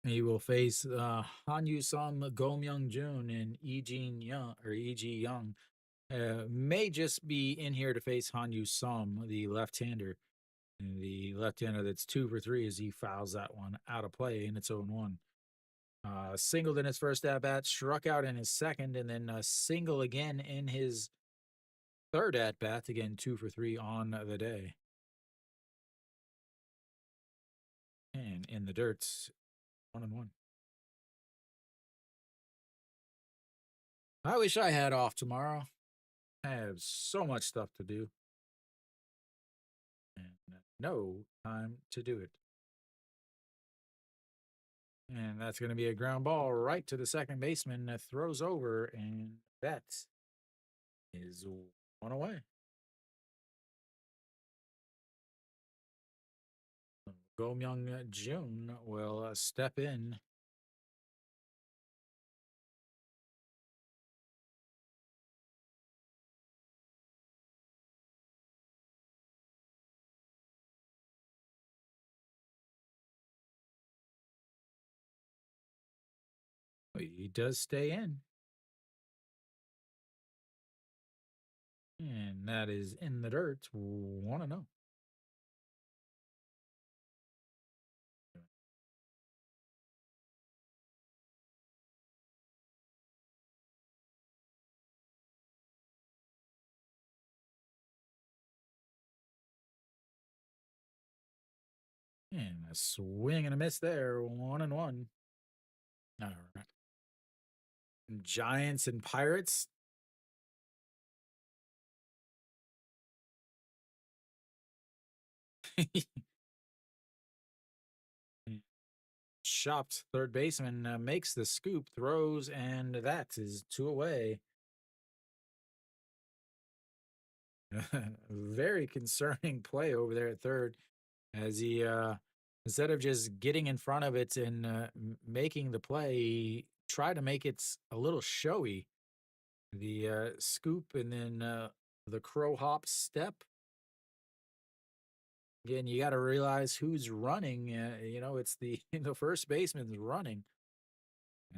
Speaker 1: He will face Hanyu Sung, Go Myung Jun, and E.G. Young. May just be in here to face Hanyu Sung, the left-hander. And the left-hander that's 2 for 3 as he fouls that one out of play in its own one. Singled in his first at bat, struck out in his second, and then single again in his third at bat. Again, 2 for 3 on the day. And in the dirt, 1-1. I wish I had off tomorrow. I have so much stuff to do and no time to do it. And that's going to be a ground ball right to the second baseman that throws over, and that is one away. Go Myung Jun will step in. He does stay in. And that is in the dirt. 1-0. And a swing and a miss there. 1-1. All right. Giants and Pirates. Chopped third baseman makes the scoop, throws, and that is 2 away. Very concerning play over there at third as he, instead of just getting in front of it and making the play, he tried to make it a little showy. The scoop and then the crow hop step. Again, you got to realize who's running. It's the the first baseman's running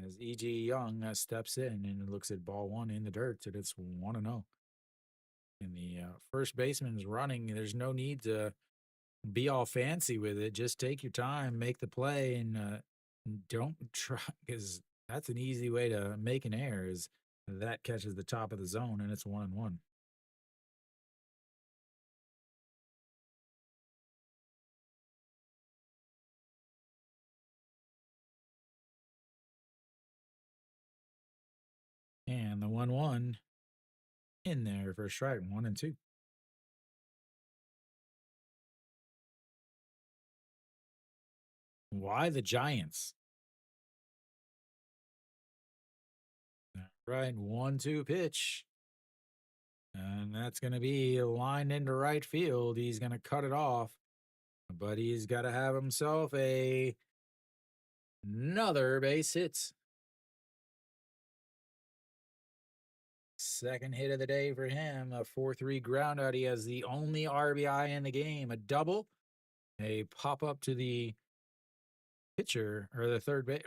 Speaker 1: as E.G. Young steps in and looks at ball one in the dirt, and it's 1-0. And the first baseman's running. There's no need to be all fancy with it. Just take your time, make the play, and don't try, because that's an easy way to make an error. Is that catches the top of the zone, and it's 1-1. And the 1-1 in there for a strike, 1-2. Why the Giants? Right, 1-2 pitch. And that's going to be lined into right field. He's going to cut it off, but he's got to have himself another base hit. Second hit of the day for him, a 4-3 ground out. He has the only RBI in the game, a double, a pop up to the pitcher or the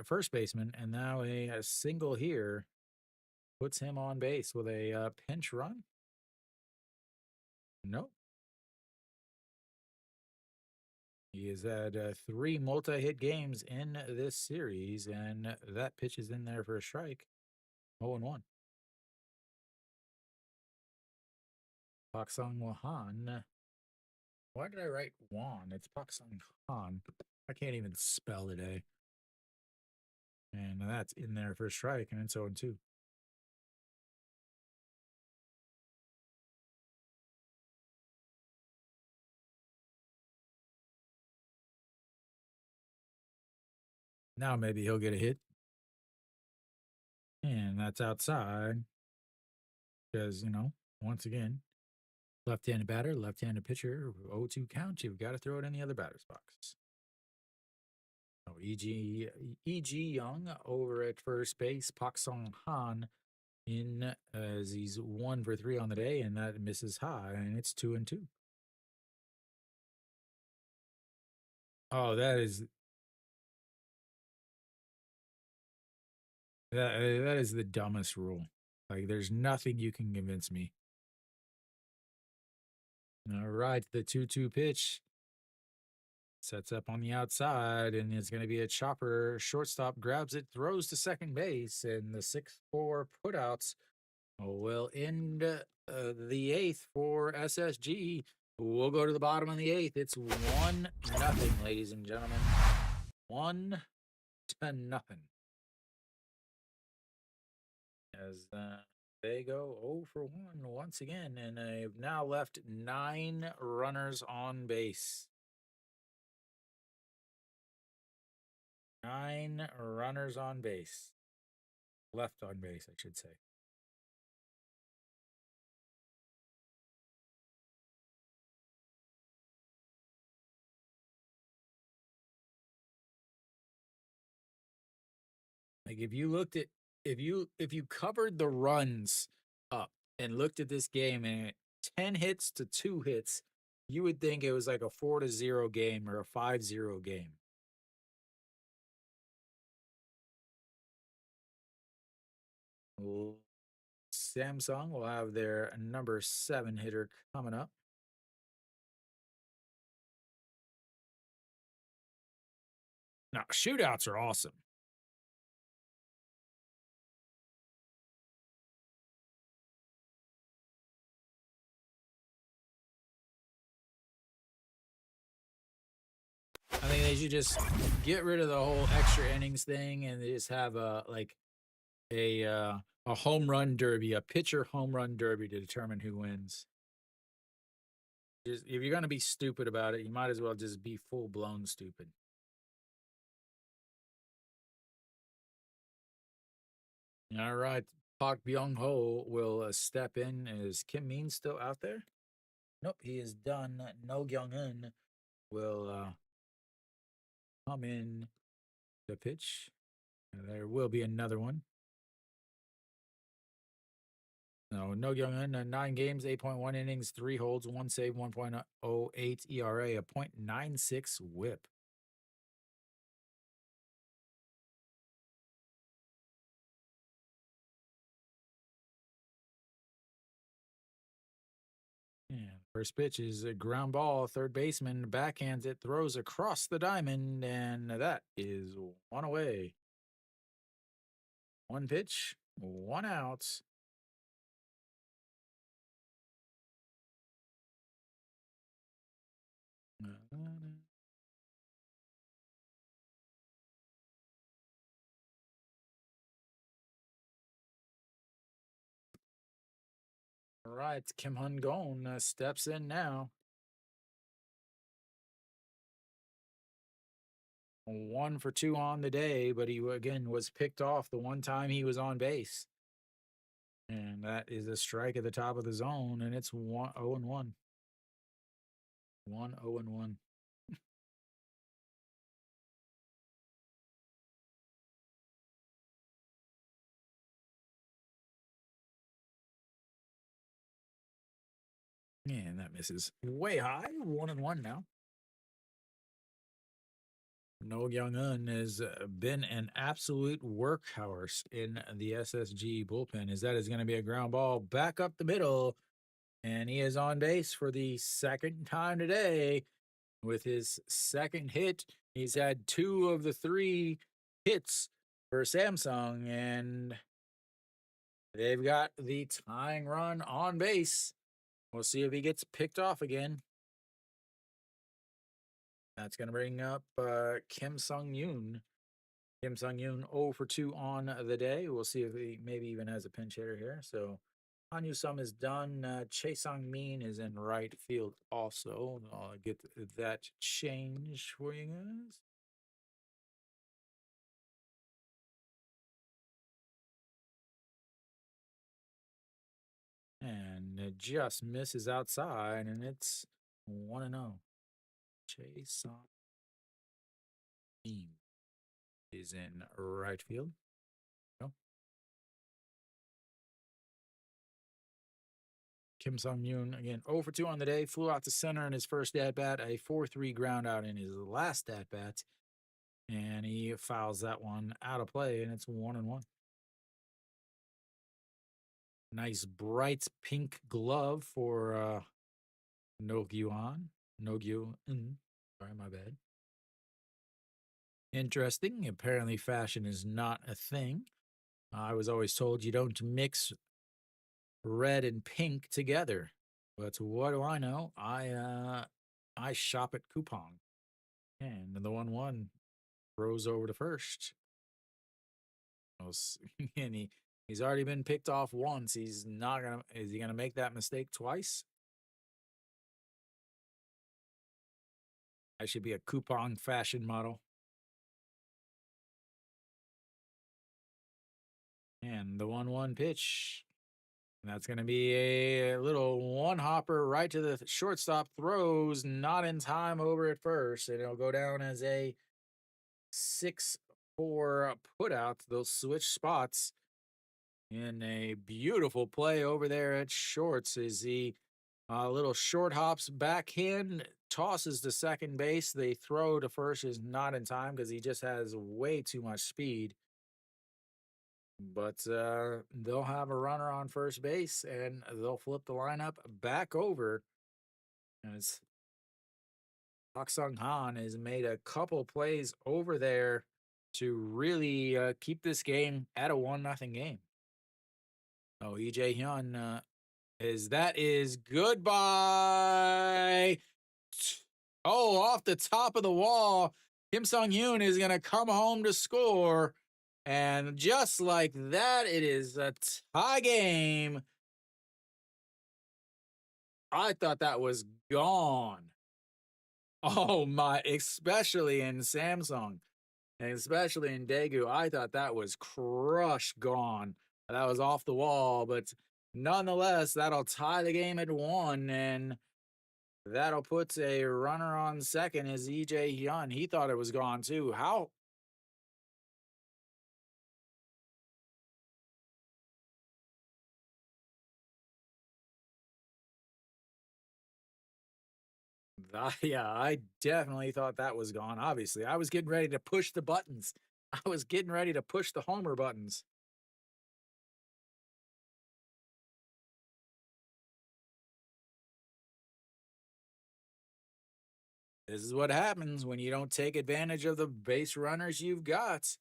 Speaker 1: first baseman, and now a single here puts him on base with a pinch run. Nope. He has had 3 multi-hit games in this series, and that pitch is in there for a strike. 0-1. Pak Sung Han. Why did I write Juan? It's Pak Sung Han. I can't even spell today. And that's in there for a strike, and it's 0-2. Now maybe he'll get a hit. And that's outside. Because, once again, left-handed batter, left-handed pitcher, 0-2 count. You've got to throw it in the other batter's box. Oh, E.G. Young over at first base. Pak Song Han in as he's 1 for 3 on the day, and that misses high, and it's 2-2. Oh, that is the dumbest rule. Like, there's nothing you can convince me. All right, the 2-2 pitch sets up on the outside, and it's going to be a chopper. Shortstop grabs it, throws to second base, and the 6-4 putouts will end the 8th for SSG. We'll go to the bottom of the 8th. It's 1-0, ladies and gentlemen. 1-0. As they go 0 for 1 once again, and they've now left 9 runners on base. 9 runners on base. Left on base, I should say. Like, if you covered the runs up and looked at this game and 10 hits to 2 hits, you would think it was like a 4-0 game or a 5-0 game. Samsung will have their number 7 hitter coming up. Now, shootouts are awesome. I think they should just get rid of the whole extra innings thing and they just have a home run derby, a pitcher home run derby to determine who wins. Just, if you're gonna be stupid about it, you might as well just be full blown stupid. All right, Park Byung Ho will step in. Is Kim Min still out there? Nope, he is done. No Kyung Un will come in the pitch. There will be another one. No Kyung Un, 9 games, 8.1 innings, 3 holds, 1 save, 1.08 ERA, a .96 whip. Yeah, first pitch is a ground ball. Third baseman backhands it, throws across the diamond, and that is 1 away. 1 pitch, 1 out. All right, Kim Hun Gon steps in now. 1 for 2 on the day, but he again was picked off the one time he was on base. And that is a strike at the top of the zone, and it's 0-1. 1-0-1. And that misses way high. 1-1 now. No Young Un has been an absolute workhorse in the SSG bullpen. As that is going to be a ground ball back up the middle, and he is on base for the second time today. with his second hit. He's had two of the three hits for Samsung, and they've got the tying run on base. We'll see if he gets picked off again. That's going to bring up Kim Sung Yoon. Kim Sung Yoon 0 for 2 on the day. We'll see if he maybe even has a pinch hitter here. So Hanyu Sum is done. Chae Sung Min is in right field also. I'll get that change for you guys. And it just misses outside, and it's 1 0. Chae Sung Min is in right field. No. Kim Sung Yoon again 0 for 2 on the day. Flew out to center in his first at bat, a 4-3 ground out in his last at bat. And he fouls that one out of play, and it's 1-1. Nice bright pink glove for No Gyuan. No Gyu. Sorry, my bad. Interesting. Apparently, fashion is not a thing. I was always told you don't mix red and pink together. But what do I know? I shop at Coupon. And the 1-1 throws over to first. And he's already been picked off once. He's not gonna. Is he gonna make that mistake twice? I should be a Coupon fashion model. And the 1-1 pitch. And that's going to be a little one hopper right to the shortstop. Throws not in time over at first. And it'll go down as a 6-4 putout. They'll switch spots in a beautiful play over there at shorts. Is he little short hops backhand, tosses to second base. They throw to first is not in time because he just has way too much speed. But they'll have a runner on first base, and they'll flip the lineup back over. And it's Park Sung Han has made a couple plays over there to really keep this game at a 1-0 game. Oh, EJ Hyun is goodbye. Oh, off the top of the wall, Kim Sung Hyun is going to come home to score. And just like that, it is a tie game. I thought that was gone. Oh my, especially in Samsung, and especially in Daegu, I thought that was crushed gone. That was off the wall, but nonetheless, that'll tie the game at 1, and that'll put a runner on second as EJ Hyun. He thought it was gone too. How yeah, I definitely thought that was gone. Obviously, I was getting ready to push the buttons. I was getting ready to push the homer buttons. This is what happens when you don't take advantage of the base runners you've got.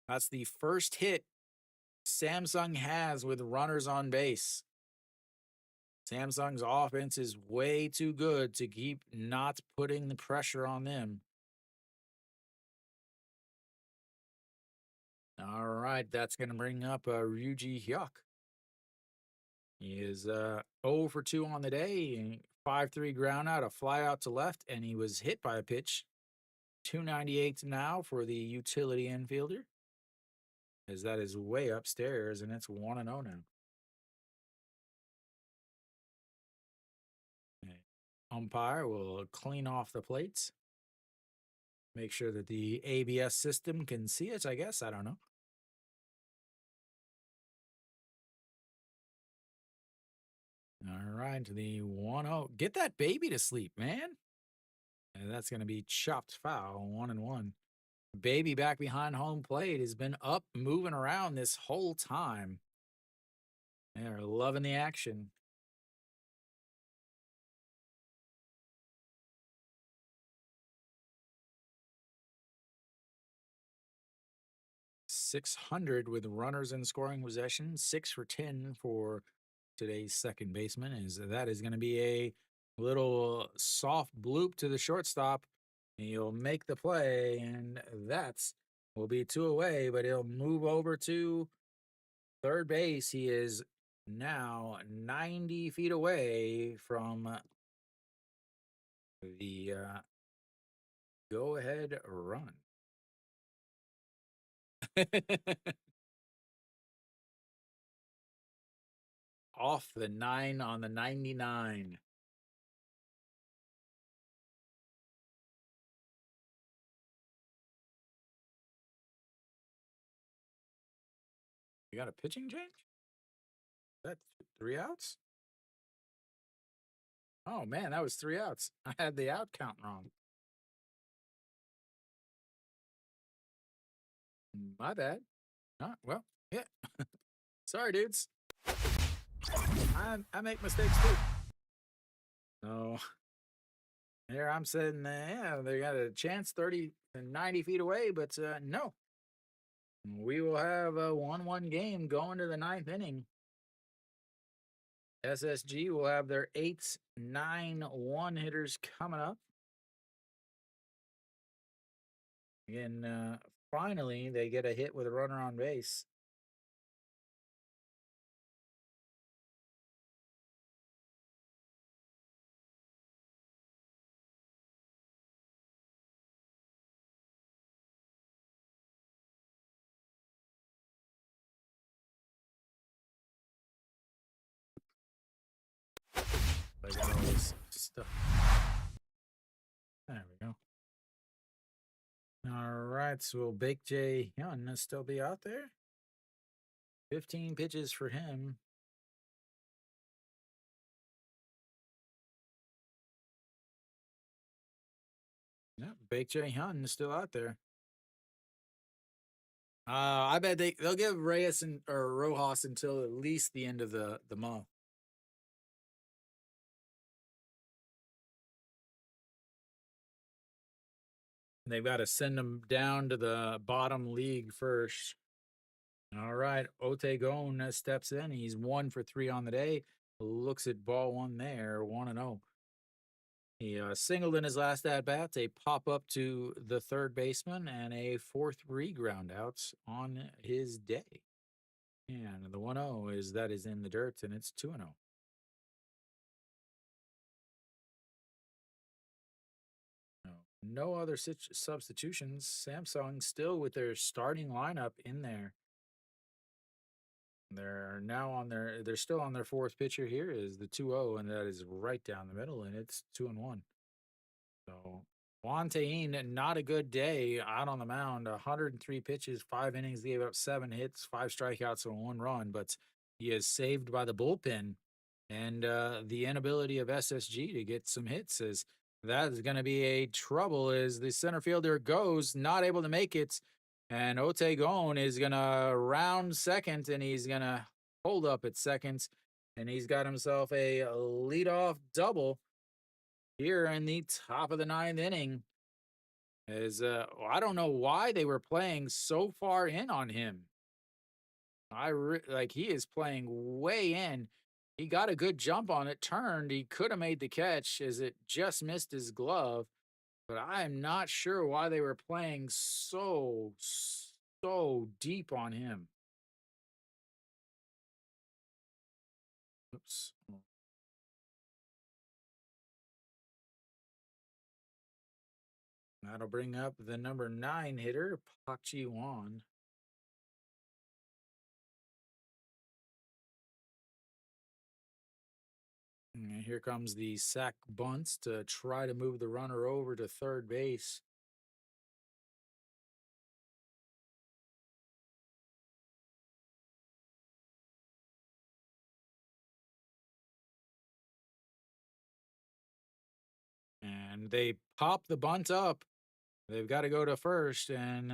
Speaker 1: That's the first hit Samsung has with runners on base. Samsung's offense is way too good to keep not putting the pressure on them. All right, that's going to bring up Ryuji Hyuk. He is 0 for 2 on the day, 5-3 ground out, a fly out to left, and he was hit by a pitch. 298 now for the utility infielder, as that is way upstairs, and it's 1-0 now. Okay. Umpire will clean off the plates. Make sure that the ABS system can see it, I guess. I don't know. All right, the 1-0. Get that baby to sleep, man. And that's going to be chopped foul, 1-1. Baby back behind home plate has been up, moving around this whole time. They're loving the action. .600 with runners in scoring possession, 6 for 10 for today's second baseman. That is going to be a little soft bloop to the shortstop. He'll make the play, and that's will be 2 away, but he'll move over to third base. He is now 90 feet away from the go ahead run. Off the 9 on the 99. You got a pitching change? That's 3 outs? Oh man, that was 3 outs. I had the out count wrong. My bad. Well, yeah. Sorry, dudes. I make mistakes too. So here I'm sitting there. Yeah, they got a chance 30 and 90 feet away, but no. We will have a 1-1 game going to the ninth inning. SSG will have their 8-9-1 hitters coming up. And finally, they get a hit with a runner on base. I got all this stuff. There we go. All right, so will Bake J Young still be out there? 15 pitches for him. Yep, Bake J Young is still out there. I bet they'll give Reyes or Rojas until at least the end of the month. They've got to send them down to the bottom league first. All right, Otegon steps in. He's 1 for 3 on the day. Looks at ball one there, 1-0. He singled in his last at bat, a pop up to the third baseman, and a 4-3 ground outs on his day. And the 1-0 is in the dirt, and it's 2-0. No other substitutions. Samsung still with their starting lineup in there. They're still on their fourth pitcher here is the 2-0, and that is right down the middle, and it's 2-1. So Juan Taín, not a good day out on the mound. 103 pitches, 5 innings, gave up 7 hits, 5 strikeouts, and 1 run, but he is saved by the bullpen and the inability of SSG to get some hits. As that is going to be a trouble as the center fielder goes, not able to make it. And Otegon is going to round second, and he's going to hold up at second. And he's got himself a leadoff double here in the top of the 9th inning. As I don't know why they were playing so far in on him. Like he is playing way in. He got a good jump on it, turned. He could have made the catch as it just missed his glove. But I am not sure why they were playing so deep on him. Oops. That'll bring up the number 9 hitter, Pak Ji Won. And here comes the sack bunts to try to move the runner over to third base. And they pop the bunt up. They've got to go to first, and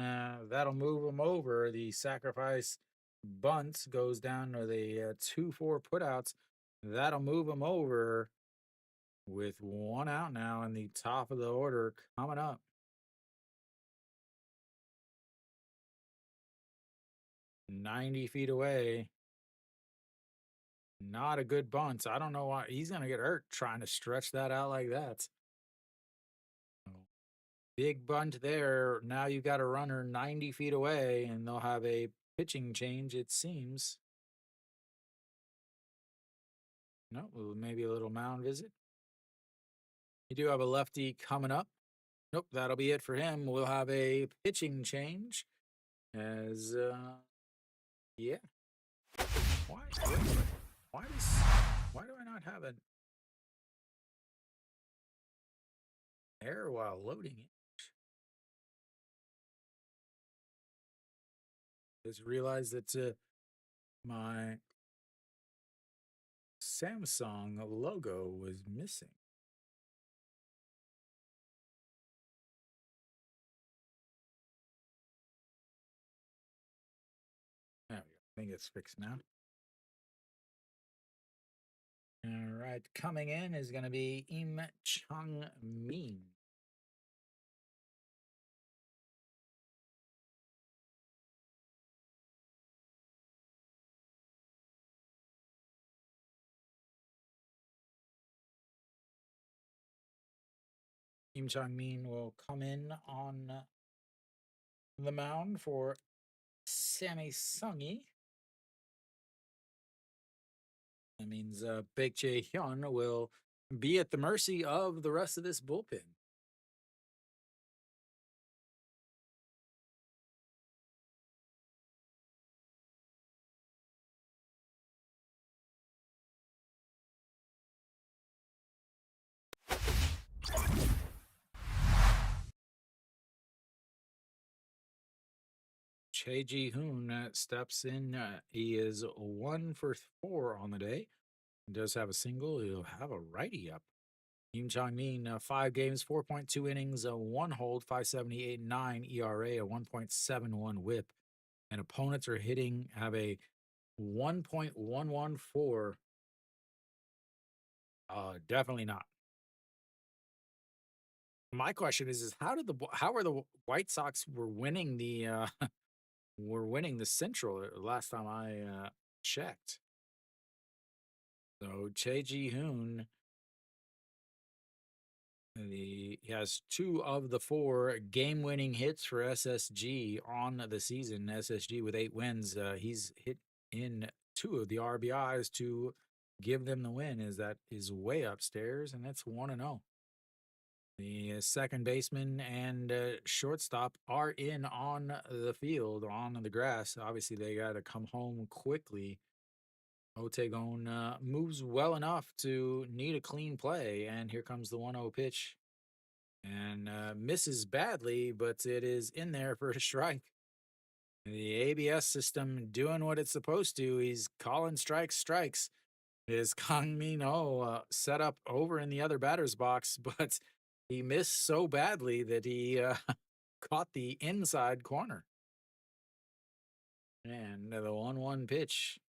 Speaker 1: that'll move them over. The sacrifice bunt goes down to the 2-4 putouts. That'll move them over with 1 out now in the top of the order coming up. 90 feet away. Not a good bunt. I don't know why he's going to get hurt trying to stretch that out like that. Oh, big bunt there. Now you got a runner 90 feet away, and they'll have a pitching change, it seems. No, maybe a little mound visit. You do have a lefty coming up. Nope, that'll be it for him. We'll have a pitching change. As yeah. Why? Wait, why does? Why do I not have an error while loading it? Just realized that my Samsung logo was missing. There we go. I think it's fixed now. All right, coming in is going to be Im Chung Min. Im Chung Min will come in on the mound for Sammy Sungy. That means Big Jae Hyun will be at the mercy of the rest of this bullpen. Che Ji Hoon steps in. He is 1 for 4 on the day. He does have a single. He'll have a righty up. Im Chong Min, 5 games, 4.2 innings, a 1 hold, 5.78.9 ERA, a 1.71 whip. And opponents are have a 1.114. Definitely not. My question is how are the White Sox were winning the were winning the Central last time I checked. So Che Ji Hoon, he has 2 of the 4 game-winning hits for SSG on the season. SSG with 8 wins. He's hit in 2 of the RBIs to give them the win. That is way upstairs, and that's 1-0. The second baseman and shortstop are in on the field, on the grass. Obviously, they got to come home quickly. Otegon moves well enough to need a clean play, and here comes the 1-0 pitch. And misses badly, but it is in there for a strike. The ABS system doing what it's supposed to. He's calling strikes. Is Kang Min Ho set up over in the other batter's box, but he missed so badly that he caught the inside corner. And the 1-1 pitch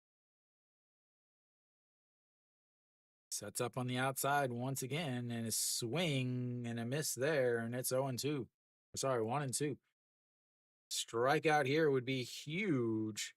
Speaker 1: sets up on the outside once again, and a swing and a miss there, and it's 0-2. Sorry, 1-2. Strikeout here would be huge.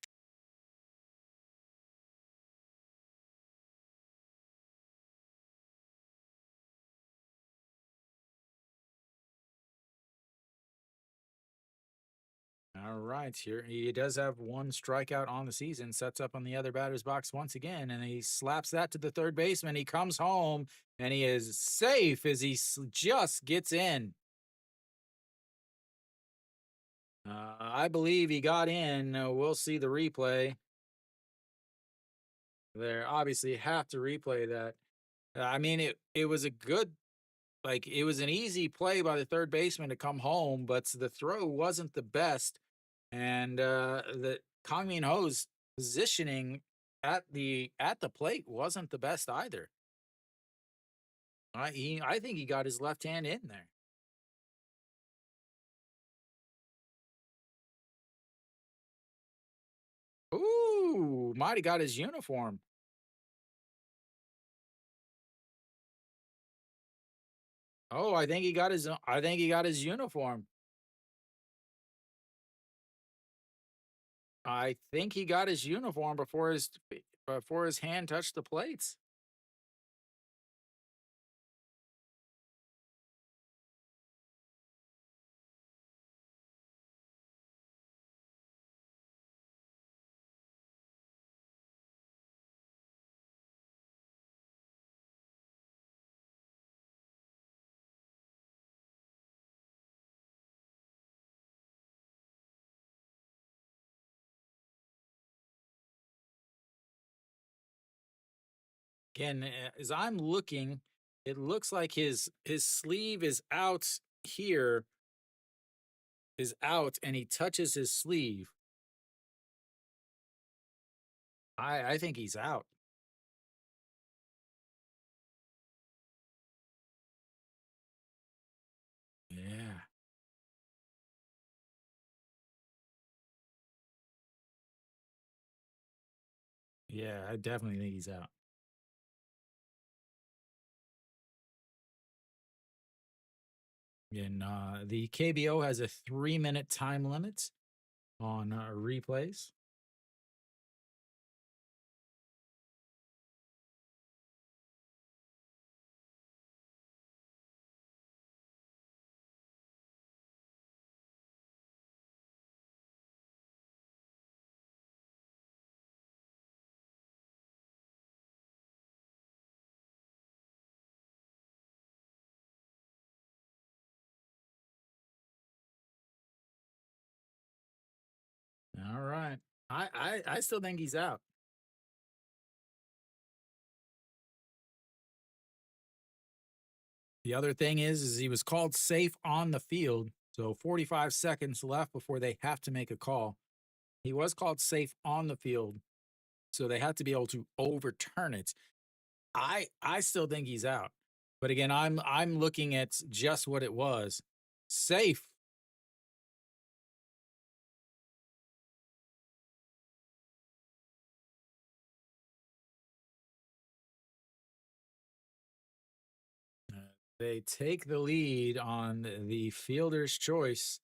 Speaker 1: All right, here he does have 1 strikeout on the season. Sets up on the other batter's box once again, and he slaps that to the third baseman. He comes home, and he is safe as he just gets in. I believe he got in. We'll see the replay. There, obviously have to replay that. I mean, it was a good, like it was an easy play by the third baseman to come home, but the throw wasn't the best. And the Kang Min Ho's positioning at the plate wasn't the best either. I think he got his left hand in there. Ooh, might have got his uniform. Oh, I think he got his uniform. I think he got his uniform before his hand touched the plates. Again, as I'm looking, it looks like his sleeve is out here, is out, and he touches his sleeve. I think he's out. Yeah. Yeah, I definitely think he's out. And the KBO has a 3-minute time limit on replays. All right. I still think he's out. The other thing is he was called safe on the field. So 45 seconds left before they have to make a call. He was called safe on the field. So they have to be able to overturn it. I still think he's out. But again, I'm looking at just what it was. Safe. Uh, They take the lead on the fielder's choice.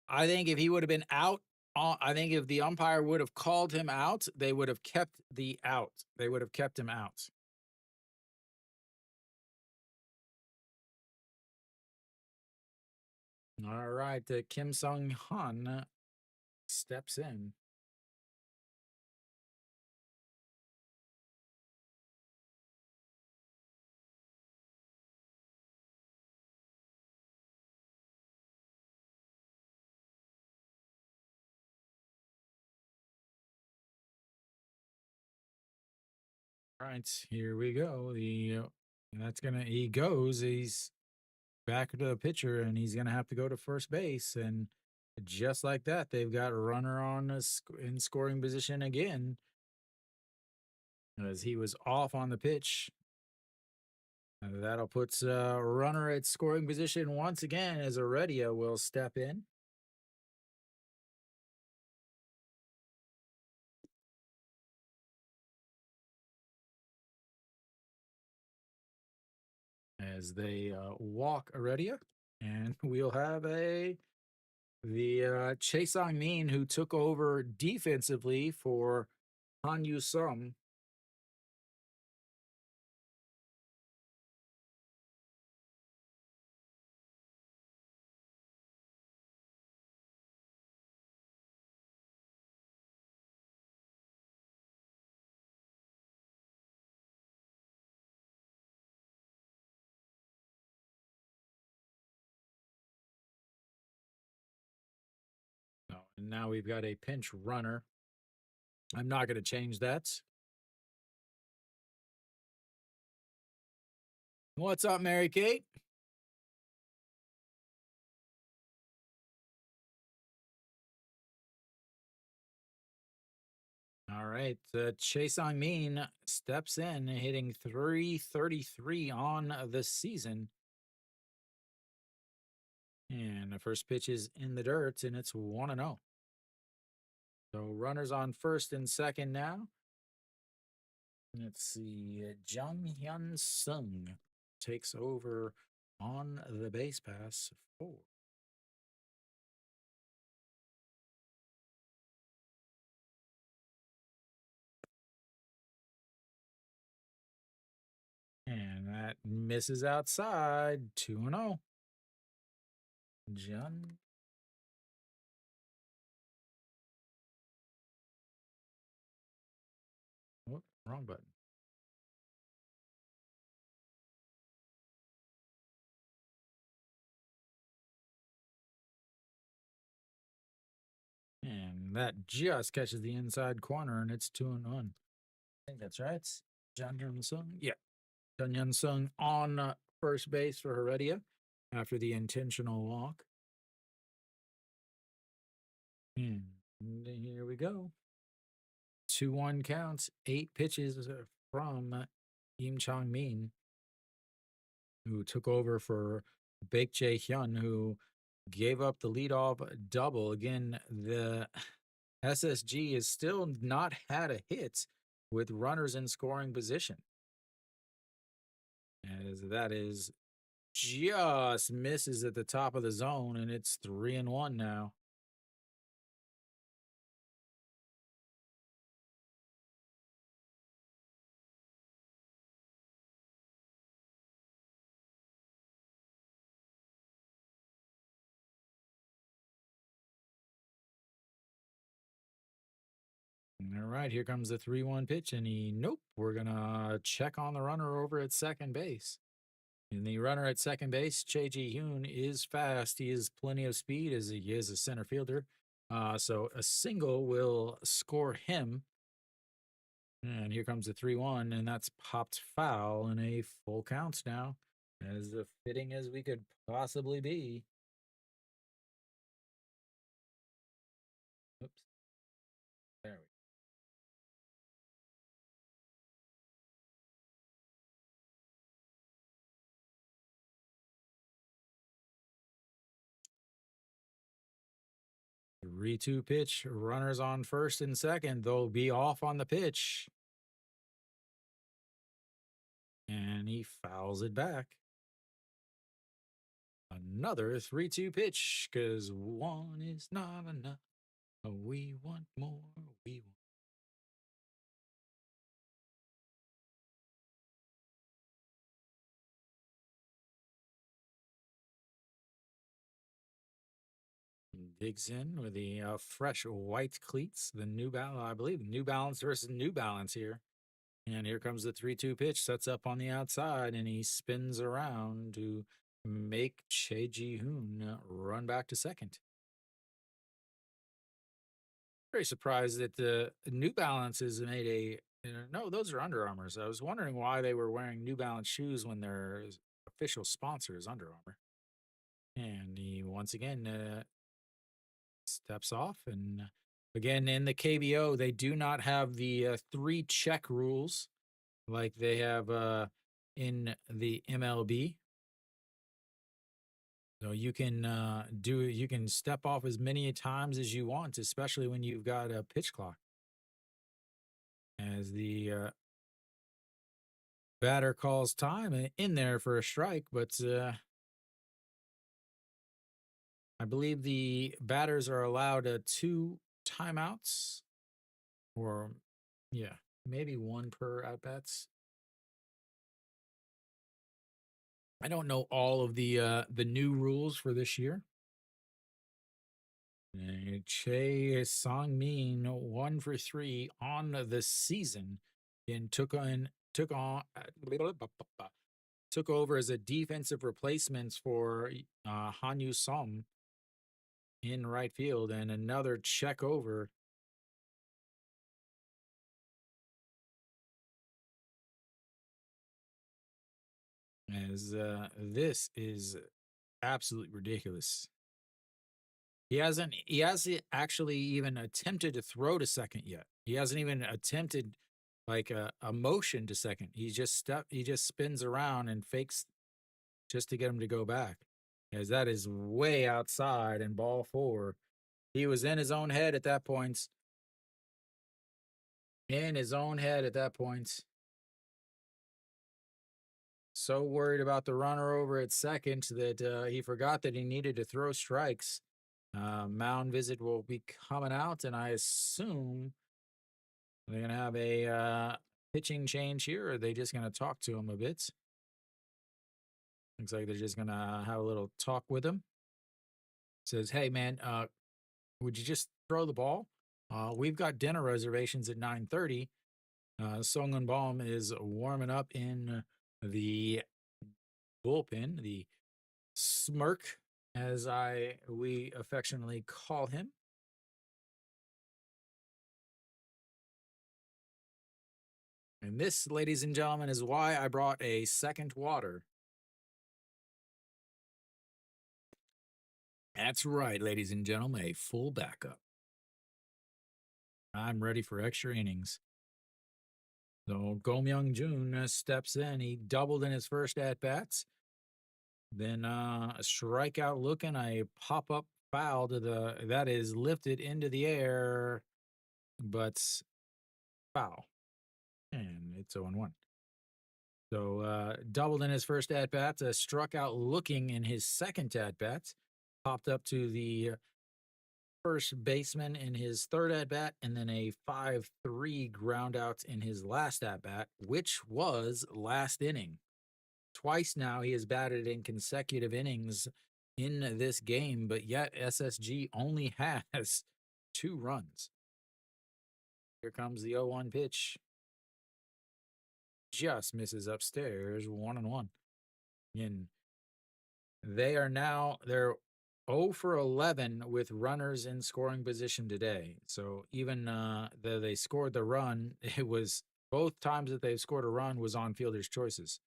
Speaker 1: I think if he would have been out, I think if the umpire would have called him out, they would have kept the out. They would have kept him out. All right, Kim Sung Han steps in. All right, here we go. He goes. He's back to the pitcher, and he's gonna have to go to first base. And just like that, they've got a runner on in scoring position again, as he was off on the pitch. That'll put runner at scoring position once again as Heredia will step in. As they walk Heredia, and we'll have the Chae Sang Min who took over defensively for Han Yu Sung. And now we've got a pinch runner. I'm not going to change that. What's up, Mary Kate? All right. Chae Sang Min steps in, hitting 333 on the season. And the first pitch is in the dirt, and it's 1 0. So runners on first and second now. Let's see. Jung Hyun Sung takes over on the base pass for And that misses outside. 2-0. John. Oh, wrong button. And that just catches the inside corner, and it's 2-1. I think that's right. John Sung. Yeah. John Yun Sung on first base for Heredia after the intentional walk. And here we go. 2-1 counts, 8 pitches from Im Chong Min, who took over for Baek Jae Hyun, who gave up the leadoff double. Again, the SSG has still not had a hit with runners in scoring position. As that is just misses at the top of the zone, and it's 3-1 now. All right, here comes the 3-1 pitch, and nope, we're gonna check on the runner over at second base. And the runner at second base, Che Ji-hoon, is fast. He has plenty of speed as he is a center fielder. So a single will score him. And here comes the 3-1, and that's popped foul in a full count now. As fitting as we could possibly be. Oops. There we go. 3-2 pitch. Runners on first and second. They'll be off on the pitch. And he fouls it back. Another 3-2 pitch because one is not enough. We want more. We want. Digs in with the fresh white cleats. The New Balance, I believe, New Balance versus New Balance here. And here comes the 3-2 pitch. Sets up on the outside, and he spins around to make Che Ji-hoon run back to second. Very surprised that the New Balance has made a. No, those are Under Armours. I was wondering why they were wearing New Balance shoes when their official sponsor is Under Armour. And he once again steps off. And again, in the KBO, they do not have the 3 check rules like they have in the MLB. So you can you can step off as many times as you want, especially when you've got a pitch clock. As the batter calls time in there for a strike, but I believe the batters are allowed 2 timeouts, or yeah, maybe 1 per at bats. I don't know all of the new rules for this year. Che Song-min 1 for 3 on the season, and took over as a defensive replacement for Han Yu Som in right field, and another check over. As this is absolutely ridiculous. He hasn't actually even attempted to throw to second yet. He hasn't even attempted like a motion to second. He just spins around and fakes just to get him to go back. As that is way outside and ball 4. He was in his own head at that point. In his own head at that point. So worried about the runner over at second that he forgot that he needed to throw strikes. Mound visit will be coming out, and I assume they're going to have a pitching change here, or are they just going to talk to him a bit? Looks like they're just going to have a little talk with him. Says, hey, man, would you just throw the ball? We've got dinner reservations at 9:30. Songun Baum is warming up in the bullpen, the smirk, as we affectionately call him. And this, ladies and gentlemen, is why I brought a second water. That's right, ladies and gentlemen, a full backup. I'm ready for extra innings. So Go Myung Jun steps in. He doubled in his first at bats. Then a strikeout looking, a pop up foul to that is lifted into the air, but foul. And it's 0-1. So doubled in his first at bat, struck out looking in his second at bat, popped up to the first baseman in his third at bat, and then a 5-3 ground out in his last at bat, which was last inning. Twice now he has batted in consecutive innings in this game, but yet SSG only has 2 runs. Here comes the 0-1 pitch. Just misses upstairs, 1-1. And they're 0 for 11 with runners in scoring position today. So even though they scored the run, it was both times that they've scored a run was on fielders' choices.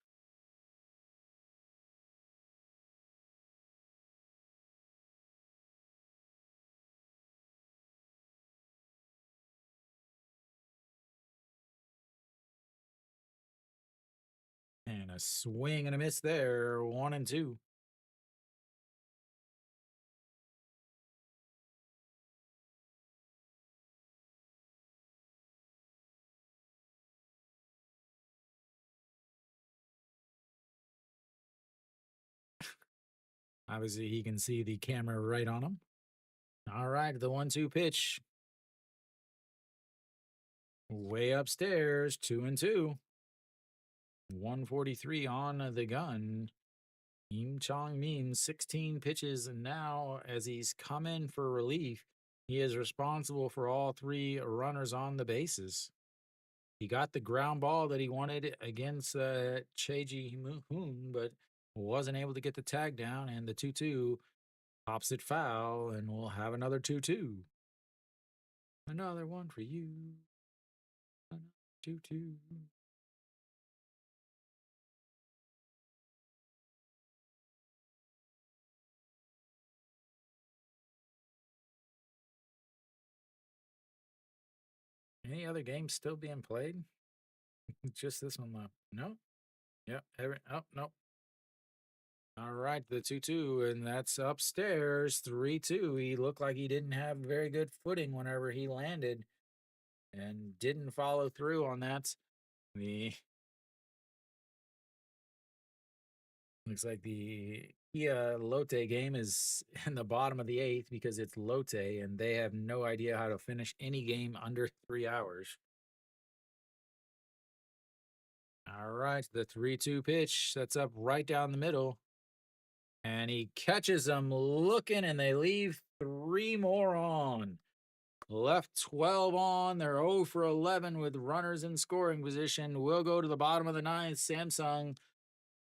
Speaker 1: And a swing and a miss there, 1-2. Obviously, he can see the camera right on him. All right, the 1-2 pitch. Way upstairs, 2-2. 143 on the gun. Im Chong Min, 16 pitches, and now as he's come in for relief, he is responsible for all 3 runners on the bases. He got the ground ball that he wanted against Cheji Hoon, but wasn't able to get the tag down, and the 2-2 pops it foul, and we'll have another 2-2. Another one for you. Another 2-2. Any other games still being played? Just this one left. No? Yep. Oh, no. All right, the 2-2, and that's upstairs, 3-2. He looked like he didn't have very good footing whenever he landed and didn't follow through on that. The looks like the Kia Lotte game is in the bottom of the 8th because it's Lotte, and they have no idea how to finish any game under 3 hours. All right, the 3-2 pitch sets up right down the middle. And he catches them looking, and they leave 3 more on. Left 12 on. They're 0 for 11 with runners in scoring position. We'll go to the bottom of the 9th. Samsung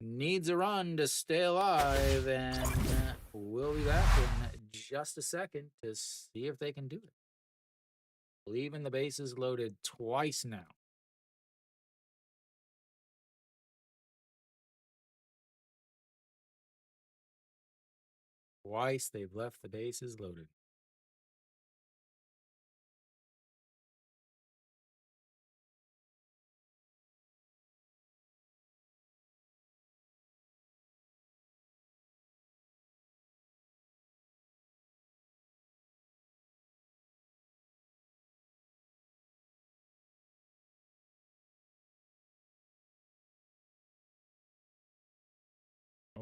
Speaker 1: needs a run to stay alive, and we'll be back in just a second to see if they can do it. Leaving the bases loaded twice now. Twice they've left the bases loaded.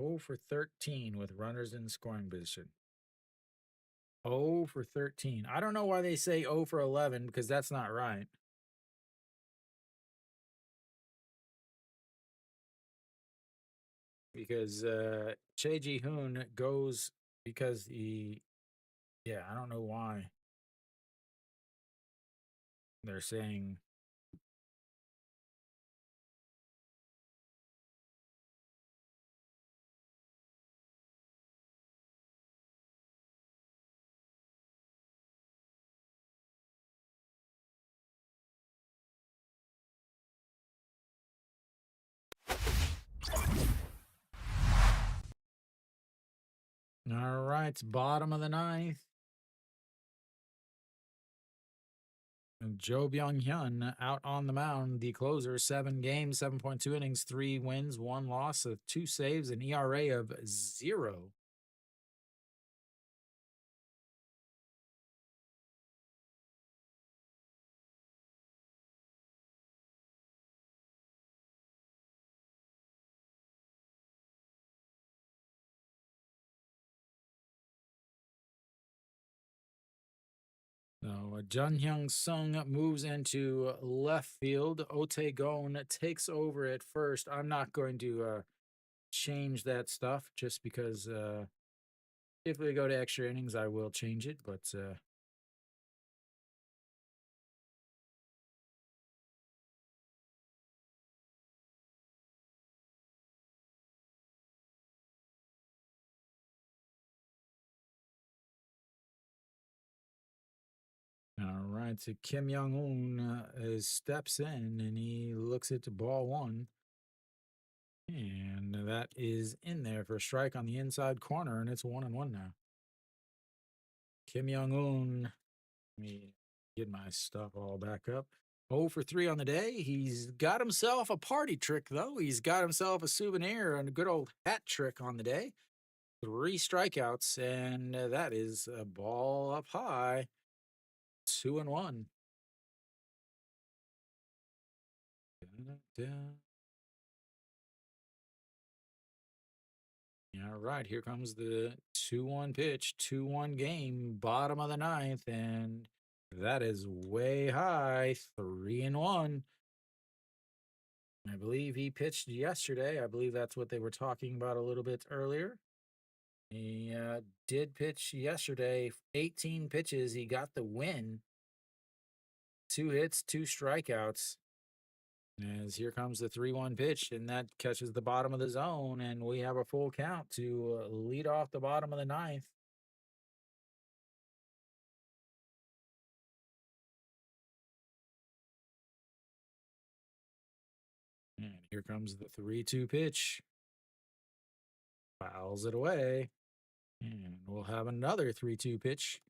Speaker 1: Oh for 13 with runners in scoring position. 0 for 13. I don't know why they say 0 for 11 because that's not right. because Che Ji Hoon goes because yeah, I don't know why they're saying. All right, bottom of the ninth. Jo Byung Hyun out on the mound. The closer, 7 games, 7.2 innings, 3 wins, 1 loss, 2 saves, an ERA of 0. So Jun Hyung Sung moves into left field. Ote Gon takes over at first. I'm not going to change that stuff just because if we go to extra innings, I will change it. But all right, so Kim Young Un steps in and he looks at the ball one. And that is in there for a strike on the inside corner, and it's 1-1 now. Kim Young Un, let me get my stuff all back up. 0 for 3 on the day. He's got himself a party trick, though. He's got himself a souvenir and a good old hat trick on the day. 3 strikeouts, and that is a ball up high. 2-1. All right, here comes the 2-1 pitch, 2-1 game, bottom of the ninth, and that is way high, 3-1. I believe he pitched yesterday. I believe that's what they were talking about a little bit earlier. He did pitch yesterday, 18 pitches. He got the win, 2 hits, 2 strikeouts. As here comes the 3-1 pitch, and that catches the bottom of the zone, and we have a full count to lead off the bottom of the ninth. And here comes the 3-2 pitch. Fouls it away. And we'll have another 3-2 pitch.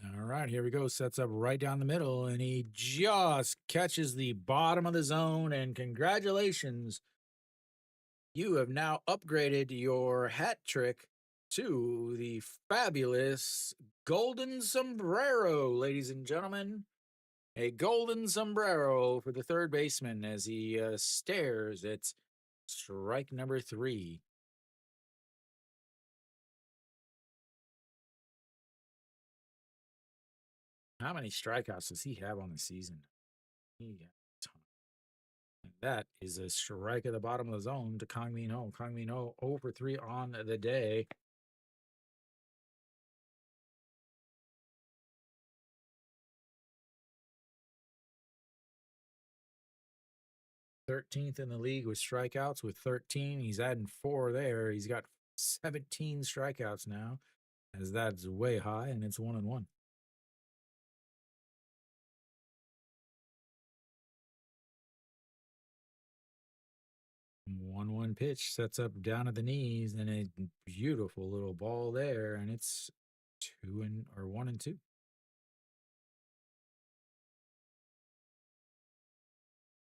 Speaker 1: All right, here we go. Sets up right down the middle, and he just catches the bottom of the zone. And congratulations, you have now upgraded your hat trick to the fabulous golden sombrero, ladies and gentlemen. A golden sombrero for the third baseman as he stares at strike number 3. How many strikeouts does he have on the season? He got a ton. And that is a strike at the bottom of the zone to Kang Min Ho. Kang Min Ho 0 for 3 on the day. 13th in the league with strikeouts with 13. He's adding 4 there. He's got 17 strikeouts now, as that's way high, and it's 1-1. One pitch sets up down at the knees, and a beautiful little ball there, and it's 1-2.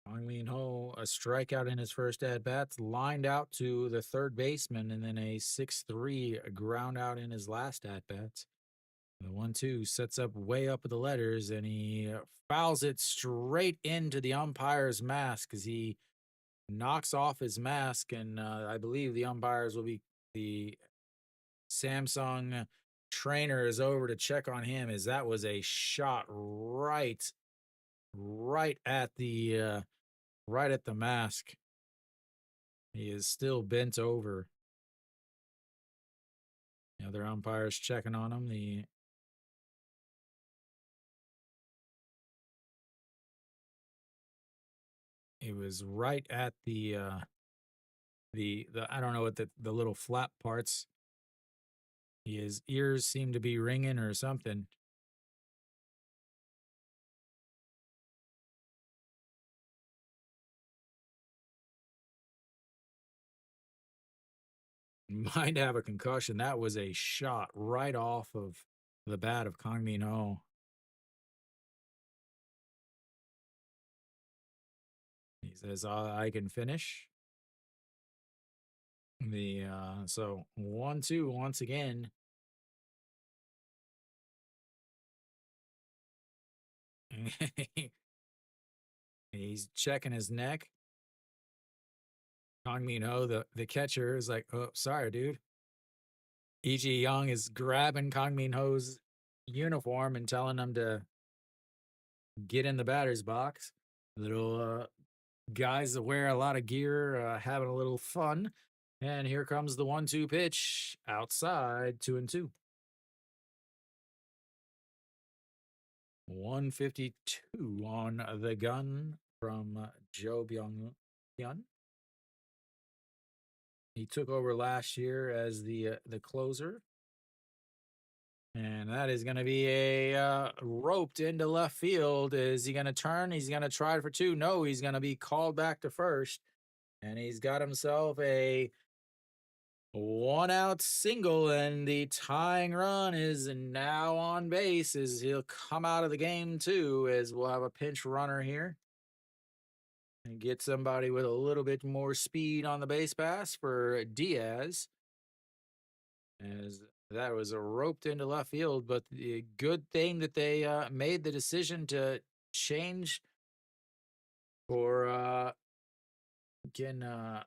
Speaker 1: Kang Min Ho, a strikeout in his first at bats, lined out to the third baseman, and then a 6-3 ground out in his last at bats. The 1-2 sets up way up with the letters, and he fouls it straight into the umpire's mask as he knocks off his mask, and I believe the umpires will be the Samsung trainer is over to check on him, as that was a shot right at the mask. He is still bent over. The other umpire's checking on him. It was right at the I don't know what the little flap parts. His ears seem to be ringing or something. Might have a concussion. That was a shot right off of the bat of Kang Min Ho. He says, I can finish. So 1-2 once again. He's checking his neck. Kang Min Ho, the catcher, is like, oh, sorry, dude. E.G. Young is grabbing Kang Min Ho's uniform and telling him to get in the batter's box. Little guys that wear a lot of gear having a little fun. And here comes the 1-2 pitch outside, 2-2. 152 on the gun from Joe Byung-hyun. He took over last year as the closer. And that is going to be a roped into left field. Is he going to turn? He's going to try for two. No, he's going to be called back to first. And he's got himself a 1-out single, and the tying run is now on base as he'll come out of the game too, as we'll have a pinch runner here and get somebody with a little bit more speed on the base pass for Diaz, as that was roped into left field. But the good thing that they made the decision to change for again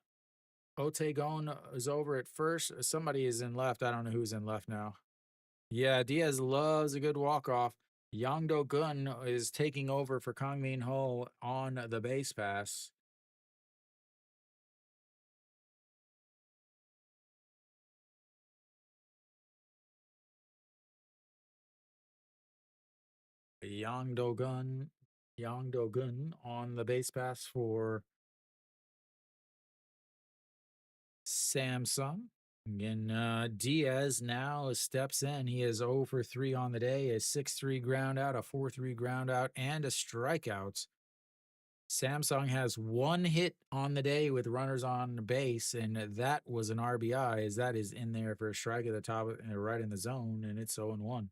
Speaker 1: Otagon is over at first. Somebody is in left. I don't know who's in left now. Yeah, Diaz loves a good walk-off. Yang Do-gun is taking over for Kang Min Ho on the base pass. Yang Do-gun on the base pass for Samsung. Again, Diaz now steps in. He is 0 for 3 on the day, a 6-3 ground out, a 4-3 ground out, and a strikeout. Samsung has one hit on the day with runners on base, and that was an RBI, as that is in there for a strike at the top, right in the zone, and it's 0-1.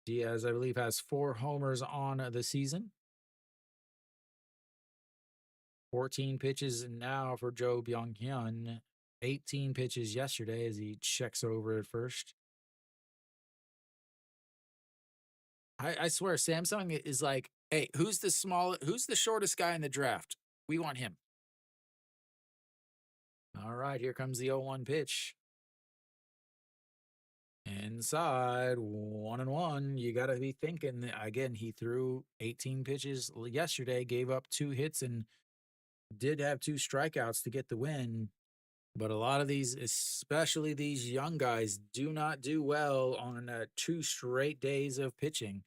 Speaker 1: Diaz, I believe, has 4 homers on the season. 14 pitches now for Joe Byung-hyun. 18 pitches yesterday as he checks over at first. I swear, Samsung is like, hey, who's the shortest guy in the draft? We want him. All right, here comes the 0-1 pitch. Inside, 1-1. You got to be thinking, again, he threw 18 pitches yesterday, gave up 2 hits, and did have 2 strikeouts to get the win. But a lot of these, especially these young guys, do not do well on 2 straight days of pitching.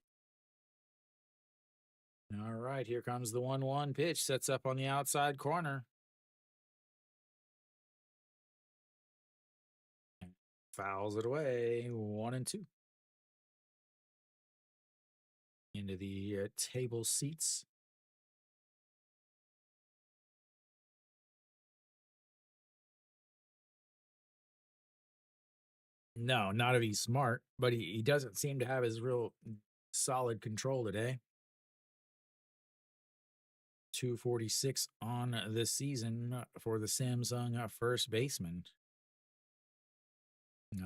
Speaker 1: All right, here comes the 1-1 pitch. Sets up on the outside corner. Fouls it away, 1-2. Into the table seats. No, not if he's smart, but he doesn't seem to have his real solid control today. 246 on the season for the Samsung first baseman.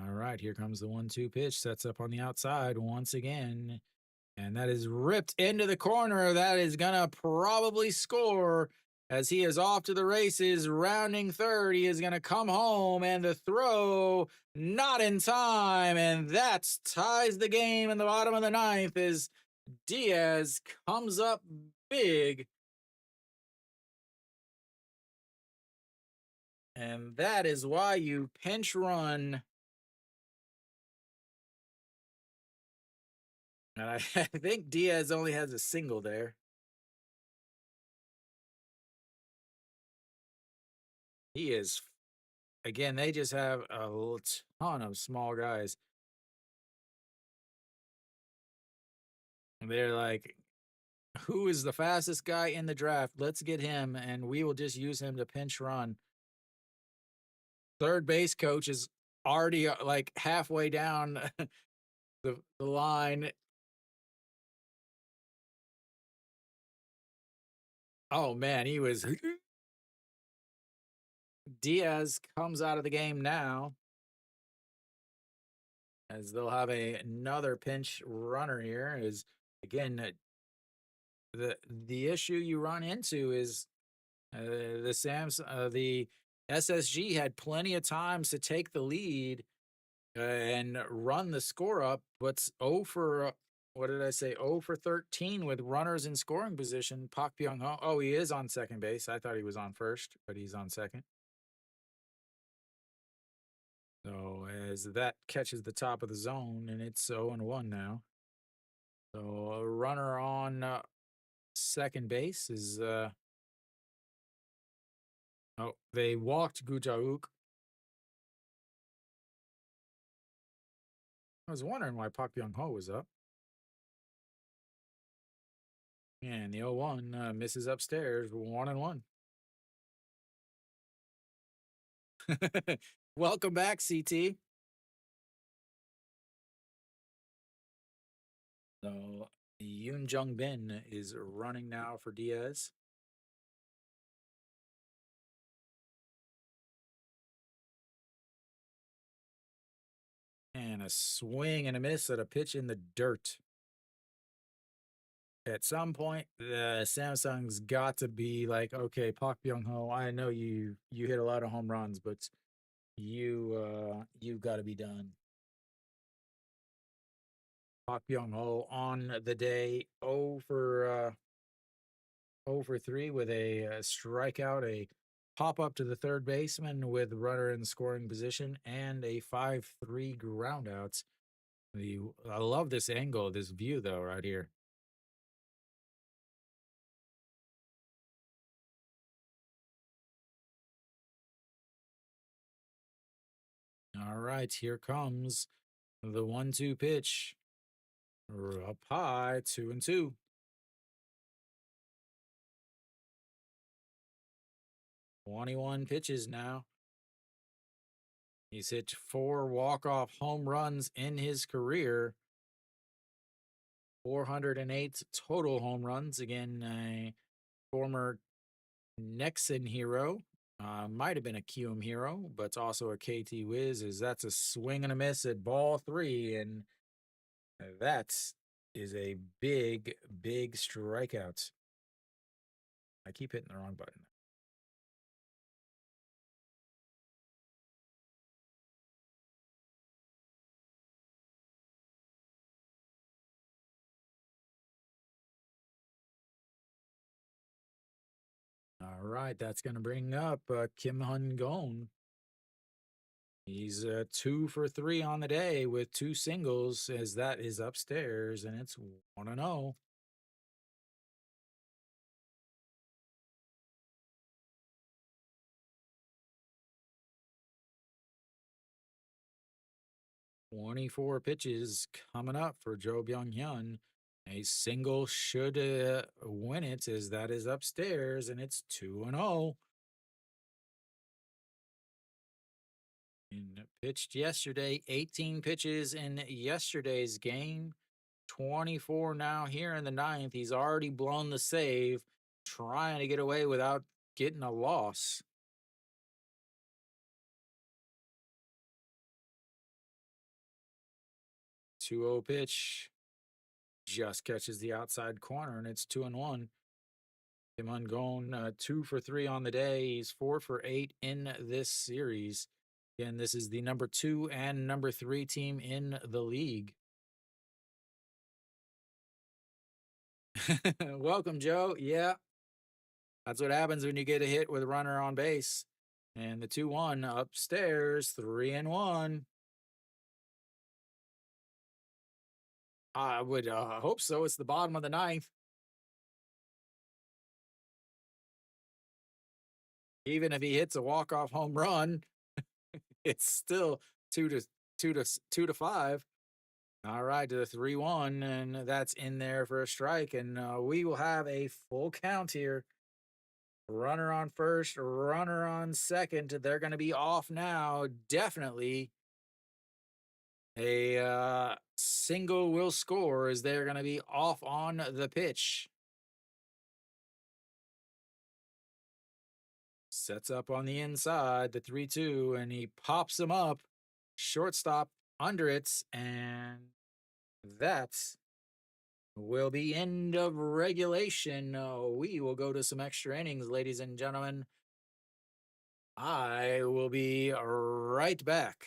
Speaker 1: All right, here comes the 1-2 pitch. Sets up on the outside once again. And that is ripped into the corner. That is going to probably score. as he is off to the races, rounding third. He is going to come home, and the throw not in time, and that ties the game in the bottom of the ninth as Diaz comes up big. And that is why you pinch run. And I think Diaz only has a single there. He is, again, they just have a ton of small guys. They're like, who is the fastest guy in the draft? Let's get him, and we will just use him to pinch run. Third base coach is already like halfway down the line. Oh man, he was. Diaz comes out of the game now, as they'll have another pinch runner here. Is again the issue you run into is the SSG had plenty of times to take the lead and run the score up, but 0 for what did I say? 0 for 13 with runners in scoring position. Pak Byung Ho. Oh, he is on second base. I thought he was on first, but he's on second. So as that catches the top of the zone, and it's 0-1 now. So a runner on second base is oh, they walked Gujauk. I was wondering why Pak Byung Ho was up. And the 0-1 misses upstairs, 1-1. Welcome back, CT. So Yoon Jung Bin is running now for Diaz. And a swing and a miss at a pitch in the dirt. At some point, the Samsung's got to be like, okay, Park Byung Ho, I know you hit a lot of home runs, but you've got to be done. Park Byung Ho on the day 0 for 3 with a strikeout, a pop up to the third baseman with runner in scoring position, and a 5-3 ground out. I love this angle, this view though, right here. All right, here comes the 1-2 pitch. Up high, 2-2. 21 pitches now. He's hit 4 walk-off home runs in his career. 408 total home runs. Again, a former Nexon hero. Might have been a QM hero, but also a KT Wiz. As that's a swing and a miss at ball 3, and that is a big, big strikeout. I keep hitting the wrong button. All right, that's going to bring up Kim Hun Gon. He's 2 for 3 on the day with 2 singles, as that is upstairs, and it's 1-0. "24 pitches coming up for Jo Byung Hyun. A single should win it, as that is upstairs, and it's 2-0. And pitched yesterday, 18 pitches in yesterday's game. 24 now here in the ninth. He's already blown the save, trying to get away without getting a loss. 2-0 pitch just catches the outside corner, and it's 2-1. Him going 2 for 3 on the day. He's 4 for 8 in this series. Again, this is the number 2 and number 3 team in the league. Welcome, Joe. Yeah, that's what happens when you get a hit with a runner on base. And the 2-1 upstairs, 3-1. I would hope so. It's the bottom of the ninth. Even if he hits a walk-off home run, it's still 2-5. All right, to the 3-1, and that's in there for a strike. And we will have a full count here. Runner on first, runner on second. They're going to be off now. Definitely a single will score as they're going to be off on the pitch. Sets up on the inside, the 3-2, and he pops him up. Shortstop under it, and that will be end of regulation. We will go to some extra innings, ladies and gentlemen. I will be right back.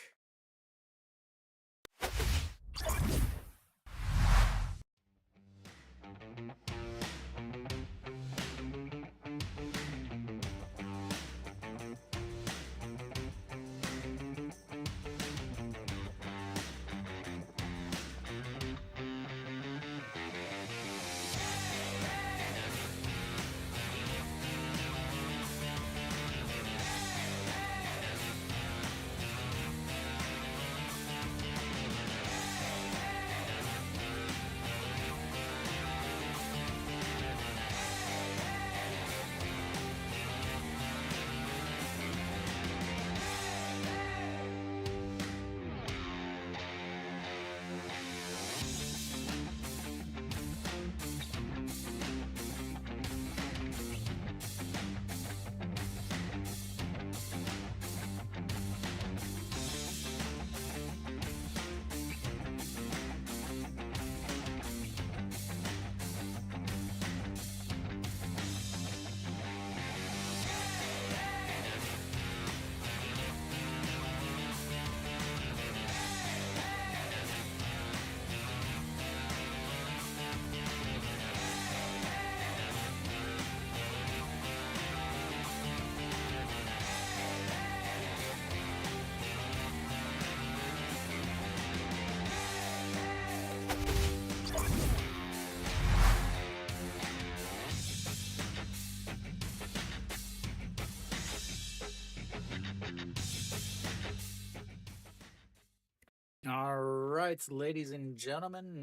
Speaker 1: All right, ladies and gentlemen,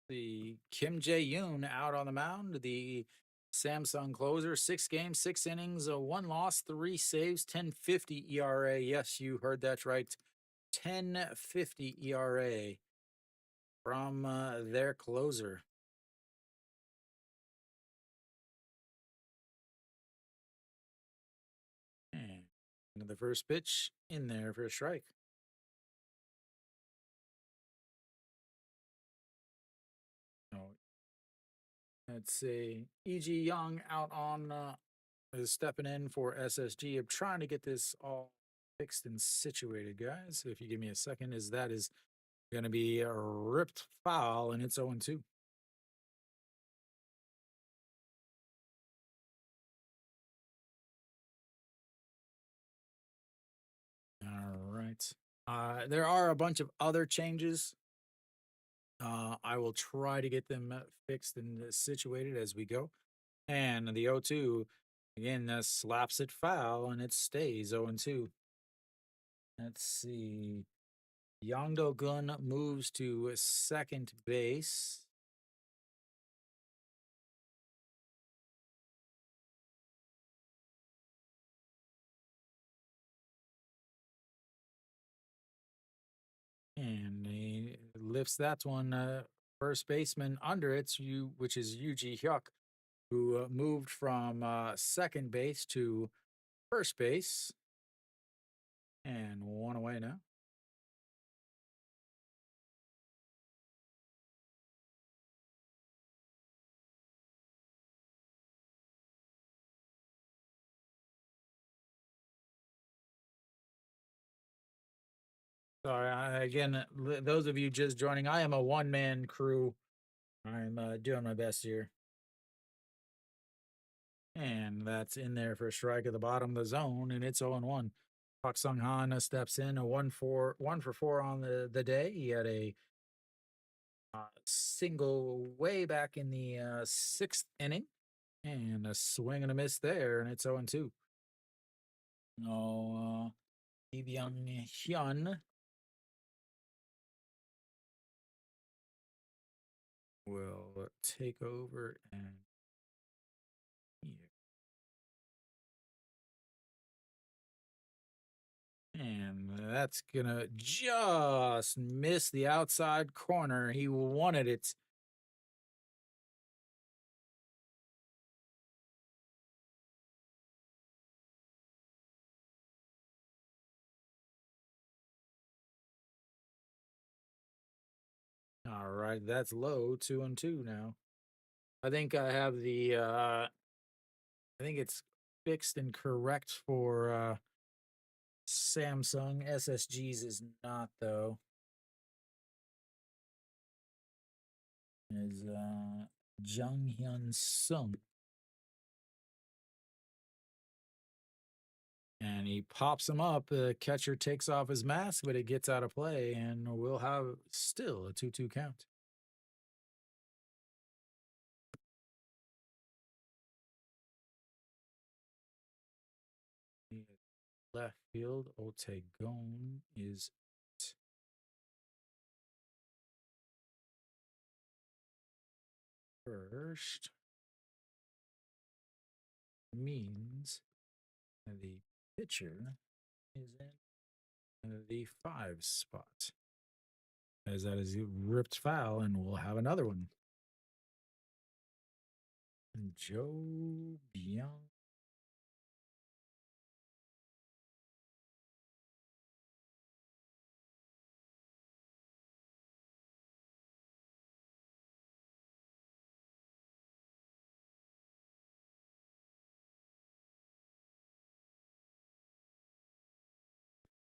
Speaker 1: the Kim Jae-yoon out on the mound, the Samsung closer, 6 games, 6 innings, 1 loss, 3 saves, 10.50 ERA. Yes, you heard that right. 10.50 ERA from their closer. And the first pitch in there for a strike. Oh, let's see. E.G. Young out on is stepping in for SSG. I'm trying to get this all fixed and situated, guys. If you give me a second, as that is going to be a ripped foul, and it's 0-2. All right. There are a bunch of other changes. I will try to get them fixed and situated as we go. And the 0-2, again, slaps it foul, and it stays 0-2. Let's see. Yongdo Gun moves to second base. And he lifts that one. First baseman under it, which is Yuji Hyuk, who moved from second base to first base. And 1 away now. Sorry, again, those of you just joining, I am a one-man crew. I'm doing my best here. And that's in there for a strike at the bottom of the zone, and it's 0-1. Park Sung Han steps in, a 1 for 4 on the day. He had a single way back in the sixth inning, and a swing and a miss there, and it's 0-2. No, Lee Byung Hyun will take over and here. And that's gonna just miss the outside corner. He wanted it. All right, that's low, 2-2 now. I think I have the I think it's fixed and correct for Samsung. SSG's is not though. Is Jung Hyun Sung. And he pops him up. The catcher takes off his mask, but it gets out of play, and we'll have still a 2-2 count. Left field, Otegon is first. Means the pitcher is in the 5 spot. As that is ripped foul, and we'll have another one. Joe Byung.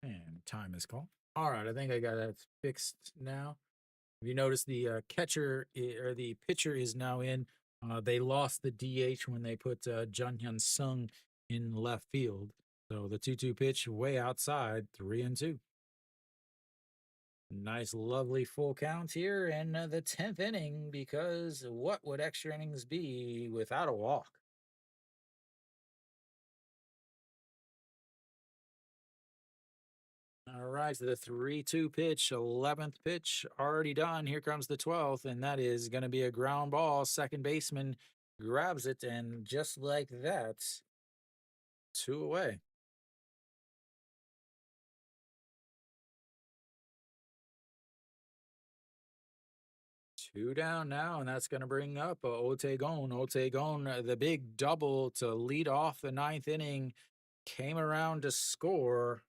Speaker 1: And time is called. All right, I think I got that fixed now. If you notice, the catcher or the pitcher is now in. They lost the DH when they put Jun Hyun Sung in left field. So the 2-2 pitch way outside, 3-2. Nice, lovely full count here in the 10th inning, because what would extra innings be without a walk? All right, so the 3-2 pitch, 11th pitch already done. Here comes the 12th, and that is going to be a ground ball. Second baseman grabs it, and just like that, 2 away. Two down now, and that's going to bring up Otegon. Otegon, the big double to lead off the 9th inning, came around to score.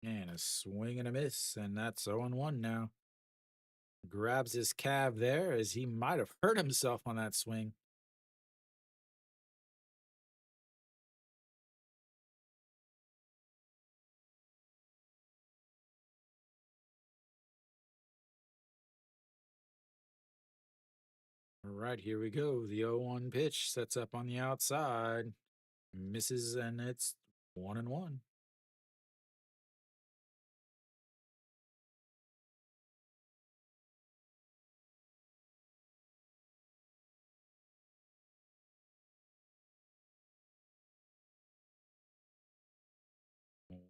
Speaker 1: And a swing and a miss, and that's 0-1 now. Grabs his calf there, as he might have hurt himself on that swing. All right, here we go. The 0-1 pitch sets up on the outside, misses, and it's 1-1.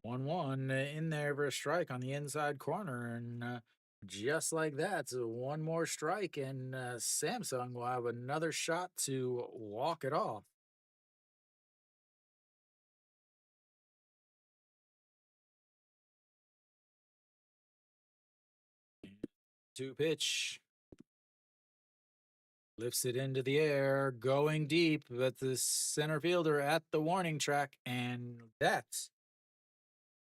Speaker 1: 1-1 in there for a strike on the inside corner, and just like that, so one more strike, and Samsung will have another shot to walk it off. Two pitch. Lifts it into the air, going deep, but the center fielder at the warning track, and that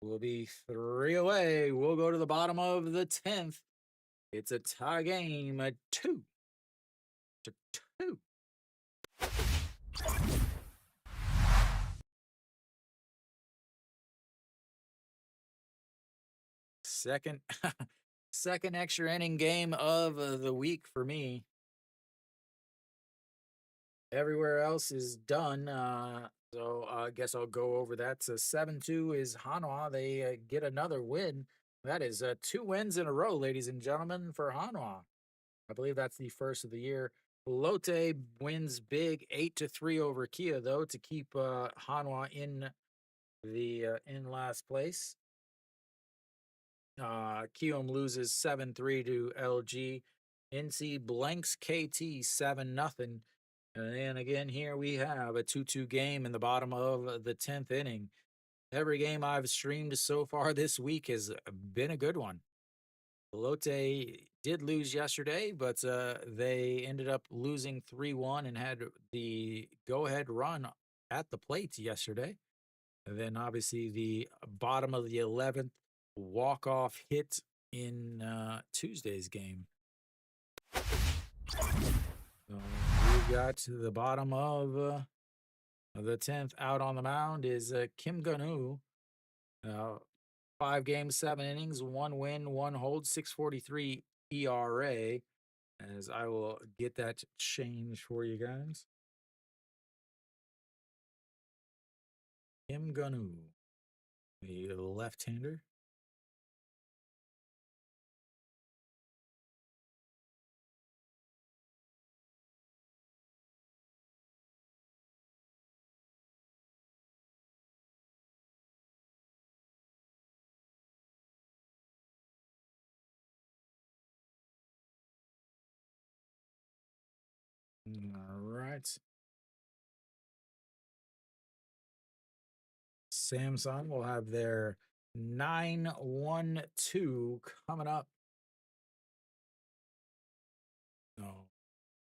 Speaker 1: will be 3 away. We'll go to the bottom of the 10th. It's a tie game, 2-2. Second, second extra inning game of the week for me. Everywhere else is done. So I guess I'll go over that. So 7-2 is Hanwha. They get another win. That is 2 wins in a row, ladies and gentlemen, for Hanwha. I believe that's the first of the year. Lotte wins big 8-3 over Kia, though, to keep Hanwha in last place. Kium loses 7-3 to LG. NC blanks KT 7-0. And then again, here we have a 2-2 game in the bottom of the 10th inning. Every game I've streamed so far this week has been a good one. Lotte did lose yesterday, but they ended up losing 3-1 and had the go-ahead run at the plate yesterday. And then obviously the bottom of the 11th walk-off hit in Tuesday's game. So we got to the bottom of the 10th. Out on the mound is Kim Gun-woo. 5 games, 7 innings, 1 win, 1 hold, 6.43 ERA. As I will get that change for you guys. Kim Gun-woo, the left-hander. All right. Samsung will have their 9-1-2 coming up. So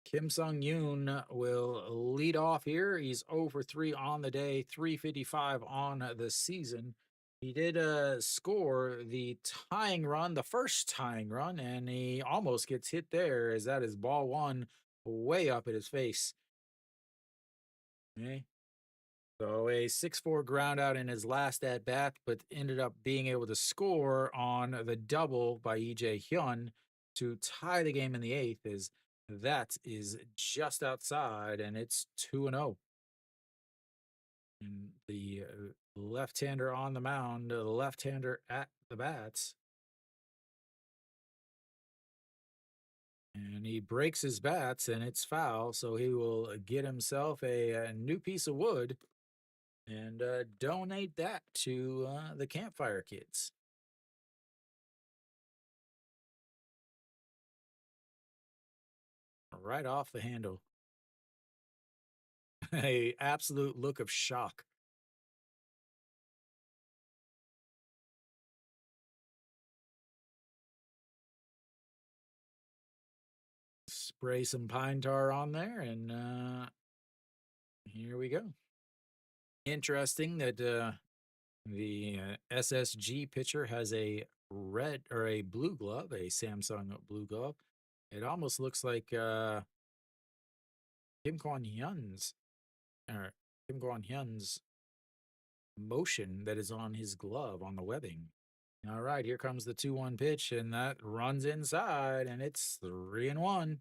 Speaker 1: Kim Sung Yoon will lead off here. He's 0 for 3 on the day, 355 on the season. He did score the tying run, the first tying run, and he almost gets hit there as that is ball one way up at his face. Okay. So a 6-4 ground out in his last at bat, but ended up being able to score on the double by EJ Hyun to tie the game in the eighth. Is that is just outside, and it's 2-0. And the left-hander on the mound, the left-hander at the bats, and he breaks his bats, and it's foul. So he will get himself a new piece of wood and donate that to the campfire kids. Right off the handle. A absolute look of shock. Spray some pine tar on there, and here we go. Interesting that the SSG pitcher has a red or a blue glove, a Samsung blue glove. It almost looks like Kim Kwon Hyun's or Kim Kwon Hyun's motion that is on his glove on the webbing. All right, here comes the 2-1 pitch, and that runs inside, and it's 3-1.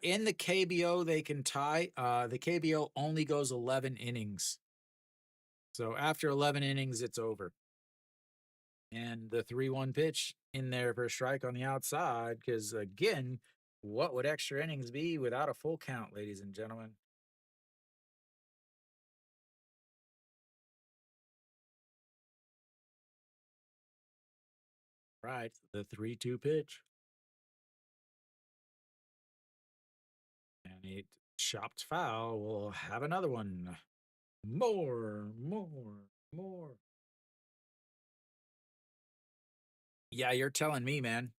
Speaker 1: In the KBO, they can tie. The KBO only goes 11 innings. So after 11 innings, it's over. And the 3-1 pitch in there for a strike on the outside, because again, what would extra innings be without a full count, ladies and gentlemen? Right, the 3-2 pitch. And a chopped foul will have another one. More. Yeah, you're telling me, man.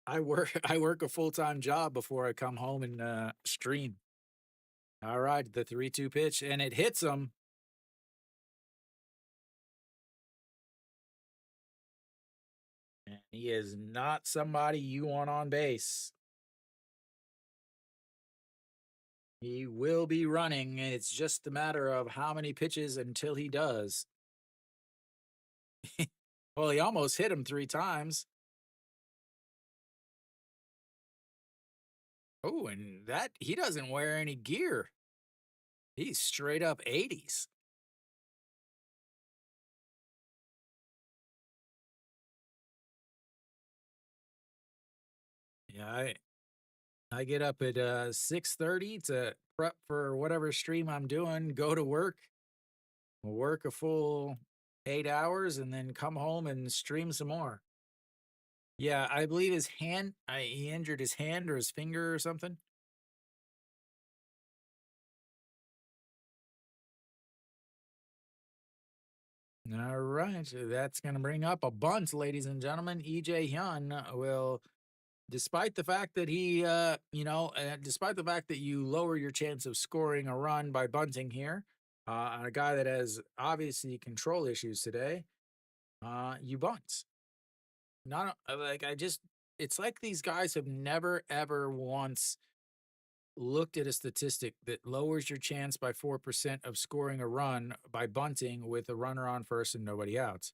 Speaker 1: I work a full-time job before I come home and stream. All right, the 3-2 pitch, and it hits him. He is not somebody you want on base. He will be running. It's just a matter of how many pitches until he does. Well, he almost hit him 3 times. Oh, and that he doesn't wear any gear. He's straight up 80s. Yeah, I get up at 6:30 to prep for whatever stream I'm doing, go to work a full 8 hours, and then come home and stream some more. Yeah, I believe his hand, he injured his hand or his finger or something. All right, so that's going to bring up a bunt, ladies and gentlemen. EJ Hyun will, despite the fact that despite the fact that you lower your chance of scoring a run by bunting here, on a guy that has obviously control issues today, you bunt. Not like I just, it's like these guys have never ever once looked at a statistic that lowers your chance by 4% of scoring a run by bunting with a runner on first and nobody out.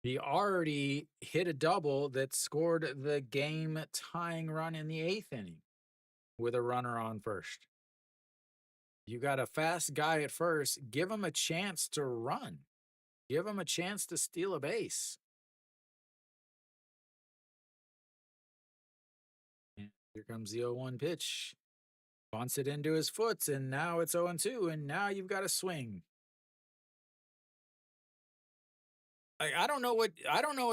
Speaker 1: He already hit a double that scored the game tying run in the 8th inning with a runner on first. You got a fast guy at first, give him a chance to run, give him a chance to steal a base. And here comes the 0-1 pitch. Bunts it into his foot, and now it's 0-2, and now you've got a swing. I don't know what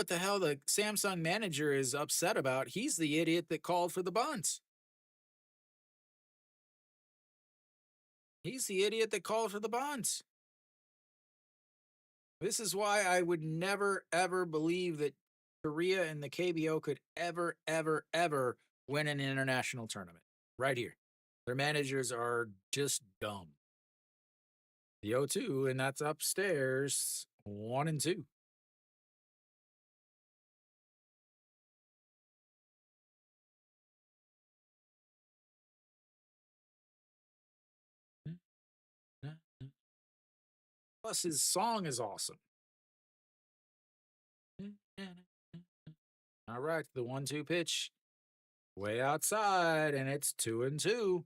Speaker 1: the hell the Samsung manager is upset about. He's the idiot that called for the bunt. He's the idiot that called for the bunt. This is why I would never ever believe that Korea and the KBO could ever ever ever win an international tournament. Right here. Their managers are just dumb. The 0-2, and that's upstairs. 1-2. Plus, his song is awesome. All right, the 1-2 pitch. Way outside, and it's 2-2.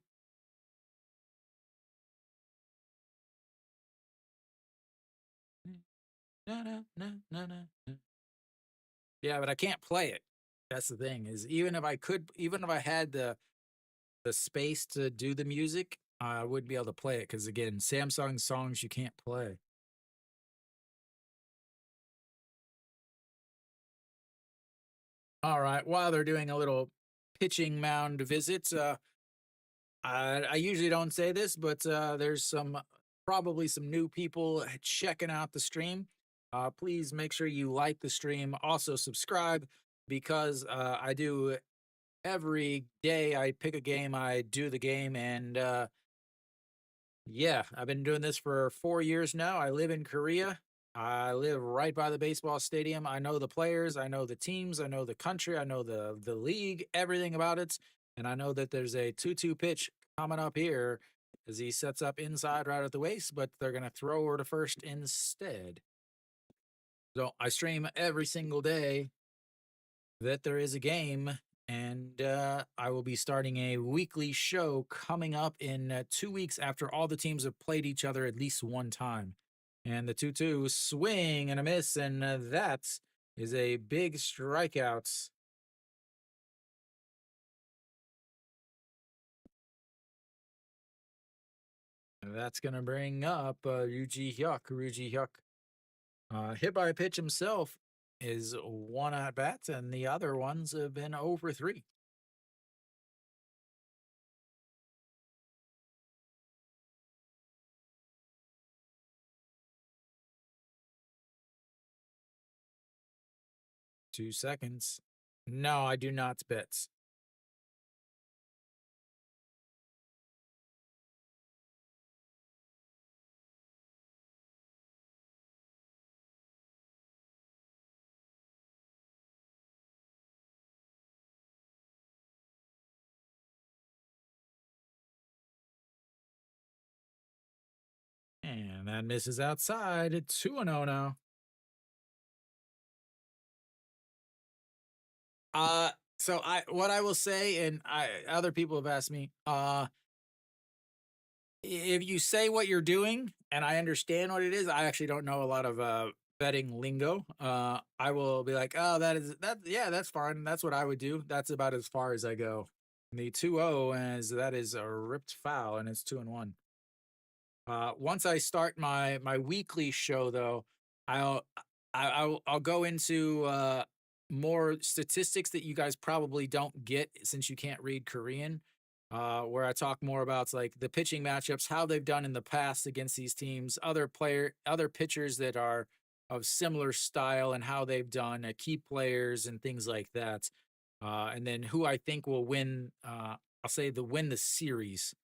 Speaker 1: Yeah, but I can't play it. That's the thing, is even if I had the space to do the music, I wouldn't be able to play it because again, Samsung songs you can't play. All right, while they're doing a little pitching mound visit, I usually don't say this, but there's probably some new people checking out the stream. Please make sure you like the stream. Also subscribe because I do every day. I pick a game, I do the game, and yeah, I've been doing this for 4 years now. I live in Korea. I live right by the baseball stadium. I know the players, I know the teams, I know the country, I know the league, everything about it. And I know that there's a 2-2 pitch coming up here as he sets up inside right at the waist, but they're going to throw her to first instead. So I stream every single day that there is a game, and I will be starting a weekly show coming up in 2 weeks after all the teams have played each other at least one time. And the 2-2 swing and a miss, and that is a big strikeout. And that's going to bring up Ryuji Hyuk. Ryuji Hyuk, hit by a pitch himself, is one at bat, and the other ones have been over 3. 2 seconds. No, I do not bet. And that misses outside. It's 2-0 now. Uh, so what I will say, and other people have asked me, if you say what you're doing and I understand what it is, I actually don't know a lot of betting lingo. I will be like, oh, yeah, that's fine. That's what I would do. That's about as far as I go. The 2-0 as that is a ripped foul and it's 2-1. Once I start my weekly show, though, I'll I'll go into more statistics that you guys probably don't get since you can't read Korean. Where I talk more about like the pitching matchups, how they've done in the past against these teams, other pitchers that are of similar style, and how they've done, key players and things like that. And then who I think will win. I'll say win the series.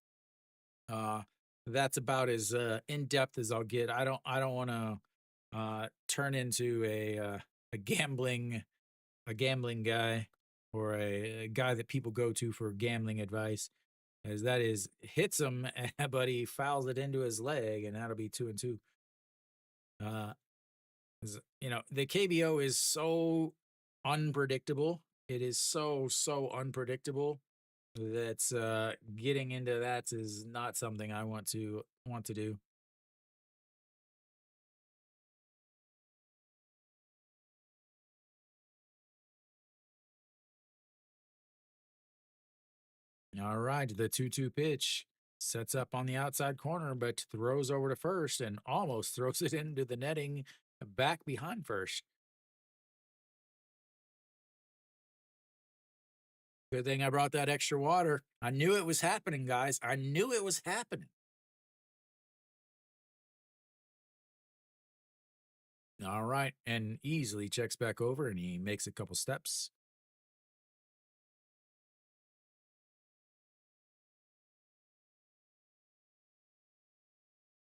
Speaker 1: Uh, that's about as in depth as I'll get. I don't want to turn into a gambling guy or a guy that people go to for gambling advice, as that is hits him, but he fouls it into his leg, and that'll be 2-2. Uh, the KBO is so unpredictable. It is so unpredictable that getting into that is not something I want to do. All right, the 2-2 pitch sets up on the outside corner, but throws over to first and almost throws it into the netting back behind first. Good thing I brought that extra water. I knew it was happening, guys. I knew it was happening. All right, and easily checks back over and he makes a couple steps.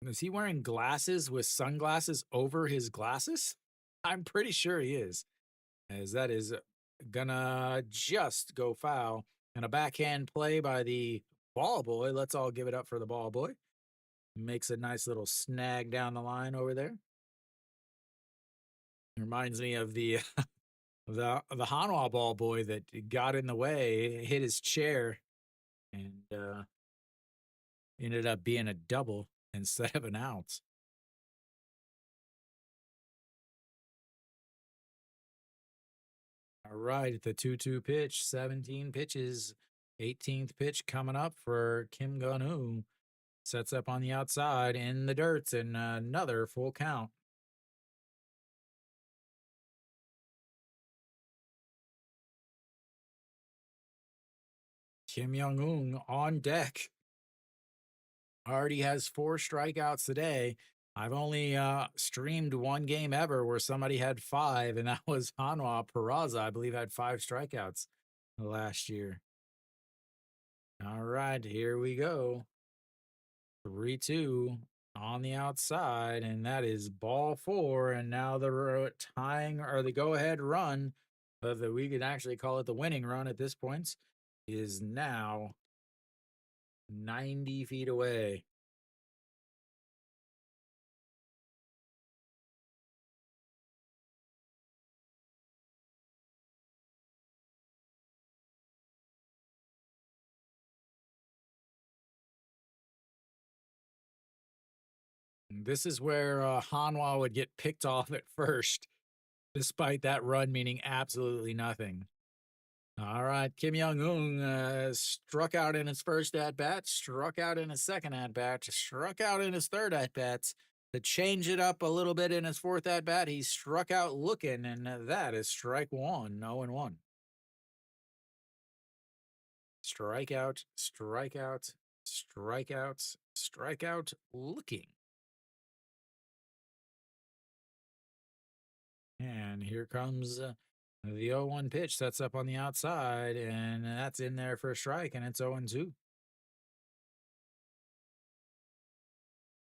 Speaker 1: Is he wearing glasses with sunglasses over his glasses? I'm pretty sure he is, as that is gonna just go foul. And a backhand play by the ball boy. Let's all give it up for the ball boy. Makes a nice little snag down the line over there. Reminds me of the Hanwha ball boy that got in the way, hit his chair, and ended up being a double instead of an out. All right, the 2-2 pitch, 17 pitches, 18th pitch coming up for Kim Gun-woo. Sets up on the outside in the dirt and another full count. Kim Young-un on deck. Already has 4 strikeouts today. I've only streamed one game ever where somebody had 5, and that was Hanwha Peraza, I believe, had 5 strikeouts last year. All right, here we go. 3-2 on the outside, and that is ball 4. And now the tying or the go ahead run, that we could actually call it the winning run at this point, is now 90 feet away. This is where Hanwha would get picked off at first, despite that run meaning absolutely nothing. All right, Kim Young Un struck out in his first at bat, struck out in his second at bat, struck out in his third at bat. To change it up a little bit in his fourth at bat, he struck out looking, and that is strike 1, 0-1. Strikeout, strikeout, strikeout, strikeout, looking. And here comes the 0-1 pitch. That's up on the outside, and that's in there for a strike, and it's 0-2.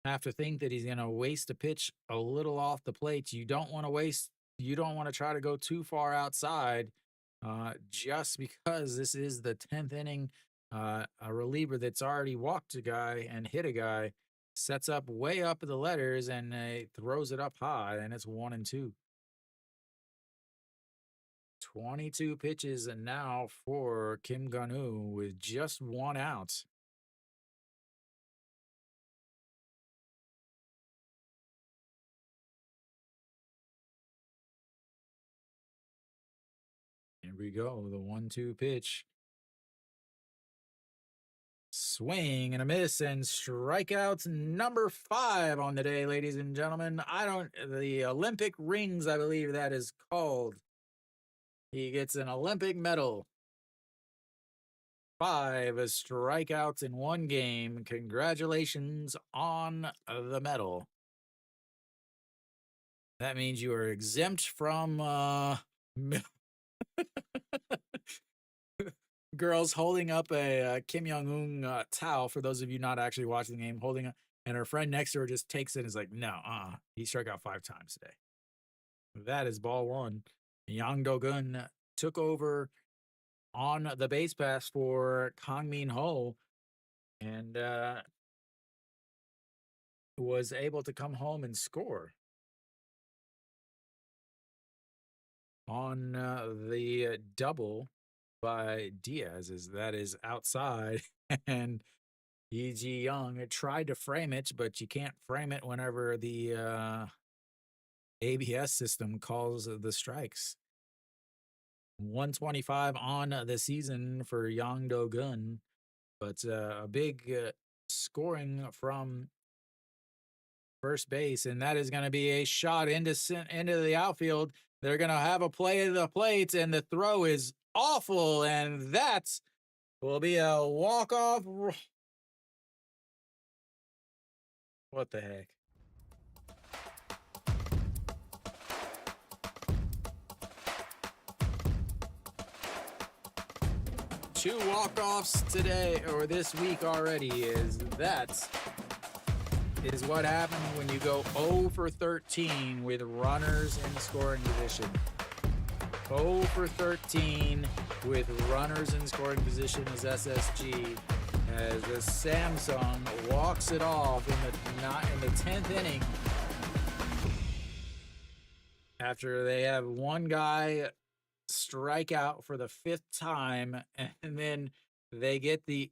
Speaker 1: Have to think that he's going to waste a pitch a little off the plate. You don't want to try to go too far outside just because this is the 10th inning. A reliever that's already walked a guy and hit a guy Sets up way up the letters and throws it up high, and it's 1-2. 22 pitches and now for Kim Gun-woo with just one out. Here we go, the 1-2 pitch. Swing and a miss and strikeout number 5 on the day, ladies and gentlemen. The Olympic rings, I believe that is called. He gets an Olympic medal. 5 strikeouts in one game. Congratulations on the medal. That means you are exempt from girls holding up a Kim Jong-un towel. For those of you not actually watching the game, holding it, and her friend next to her just takes it and is like, no, he struck out 5 times today. That is ball 1. Yang Do-gun took over on the base pass for Kang Min-ho and was able to come home and score on the double by Diaz. That is outside, and Yi Ji Young tried to frame it, but you can't frame it whenever the ABS system calls the strikes. 125 on the season for Yang Do-gun, but a big scoring from first base, and that is going to be a shot into the outfield. They're going to have a play at the plate, and the throw is awful, and that will be a walk-off. What the heck? Two walk-offs today, or this week already, is what happened when you go 0 for 13 with runners in scoring position. 0 for 13 with runners in scoring position is SSG, as the Samsung walks it off in the 10th inning after they have one guy strike out for the 5th time, and then they get the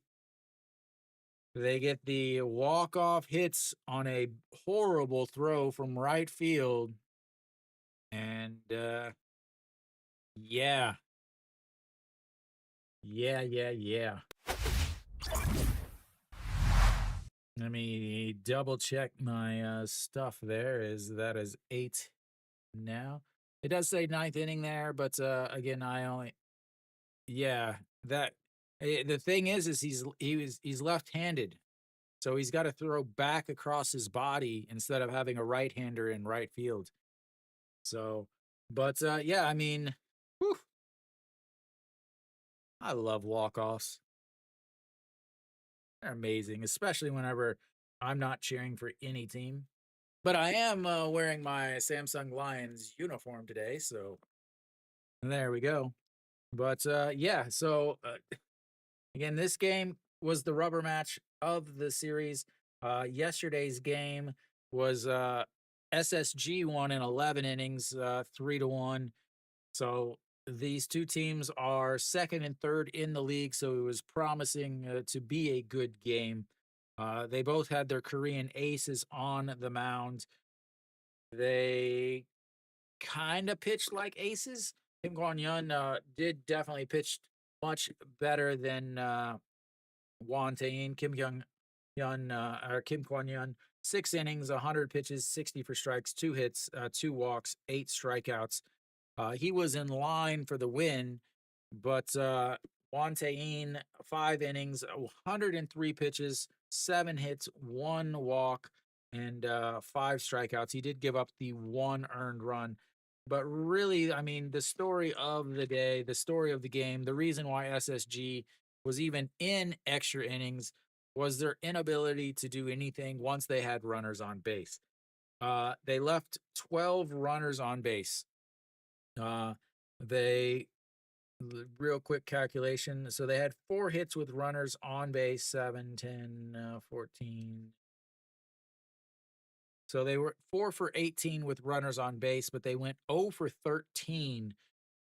Speaker 1: walk-off hits on a horrible throw from right field. And yeah. Let me double check my stuff there. That is 8 now. It does say 9th inning there, but again, the thing is he's left-handed, so he's got to throw back across his body instead of having a right-hander in right field. So, but yeah, I mean, whew, I love walk-offs. They're amazing, especially whenever I'm not cheering for any team. But I am wearing my Samsung Lions uniform today, so there we go. But yeah, so again, this game was the rubber match of the series. Yesterday's game was SSG won in 11 innings, 3-1. So these two teams are second and third in the league, so it was promising to be a good game. They both had their Korean aces on the mound. They kind of pitched like aces. Kim Kwon-yeon did definitely pitch much better than Won Tae-in. Kim Kwon-yeon, 6 innings, 100 pitches, 60 for strikes, 2 hits, 2 walks, 8 strikeouts. He was in line for the win, but Won Tae-in, 5 innings, 103 pitches, 7 hits, 1 walk, and 5 strikeouts. He did give up the 1 earned run. But really, I mean, the story of the day, the story of the game, the reason why SSG was even in extra innings was their inability to do anything once they had runners on base. They left 12 runners on base. Real quick calculation. So they had 4 hits with runners on base, 7, 10, 14, So they were 4 for 18 with runners on base, but they went 0 for 13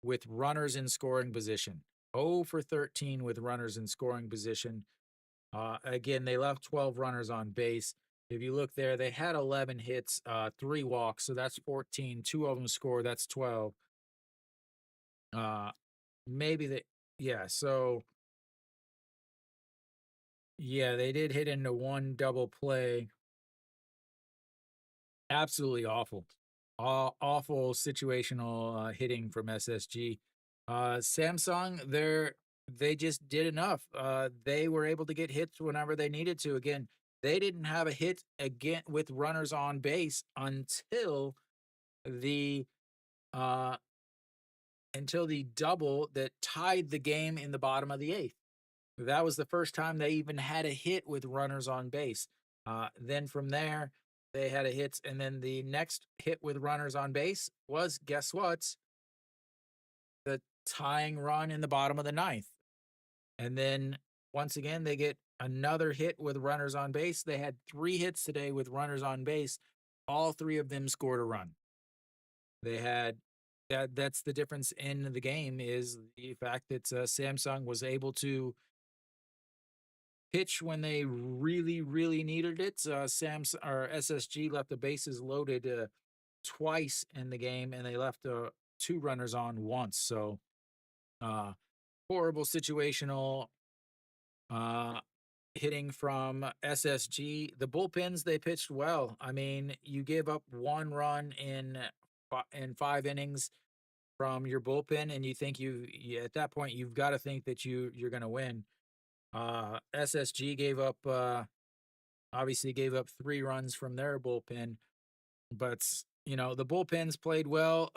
Speaker 1: with runners in scoring position. 0 for 13 with runners in scoring position. Again, they left 12 runners on base. If you look there, they had 11 hits, 3 walks, so that's 14. 2 of them scored, that's 12. Uh, maybe they, yeah, so yeah, they did hit into one double play. Absolutely awful. Awful situational hitting from SSG. Samsung, they just did enough. They were able to get hits whenever they needed to. Again, they didn't have a hit again with runners on base the uh until the double that tied the game in the bottom of the eighth. That was the first time they even had a hit with runners on base. Then from there, they had a hit, and then the next hit with runners on base was, guess what? The tying run in the bottom of the ninth. And then once again, they get another hit with runners on base. They had 3 hits today with runners on base. All 3 of them scored a run. They had that's the difference in the game, is the fact that Samsung was able to pitch when they really, really needed it. Sam's or SSG left the bases loaded twice in the game, and they left 2 runners on once. So uh, horrible situational uh, hitting from SSG. The bullpens, they pitched well. I mean, you give up 1 run in 5 innings from your bullpen, and you think at that point you've got to think that you're going to win. SSG gave up obviously gave up 3 runs from their bullpen, but the bullpens played well.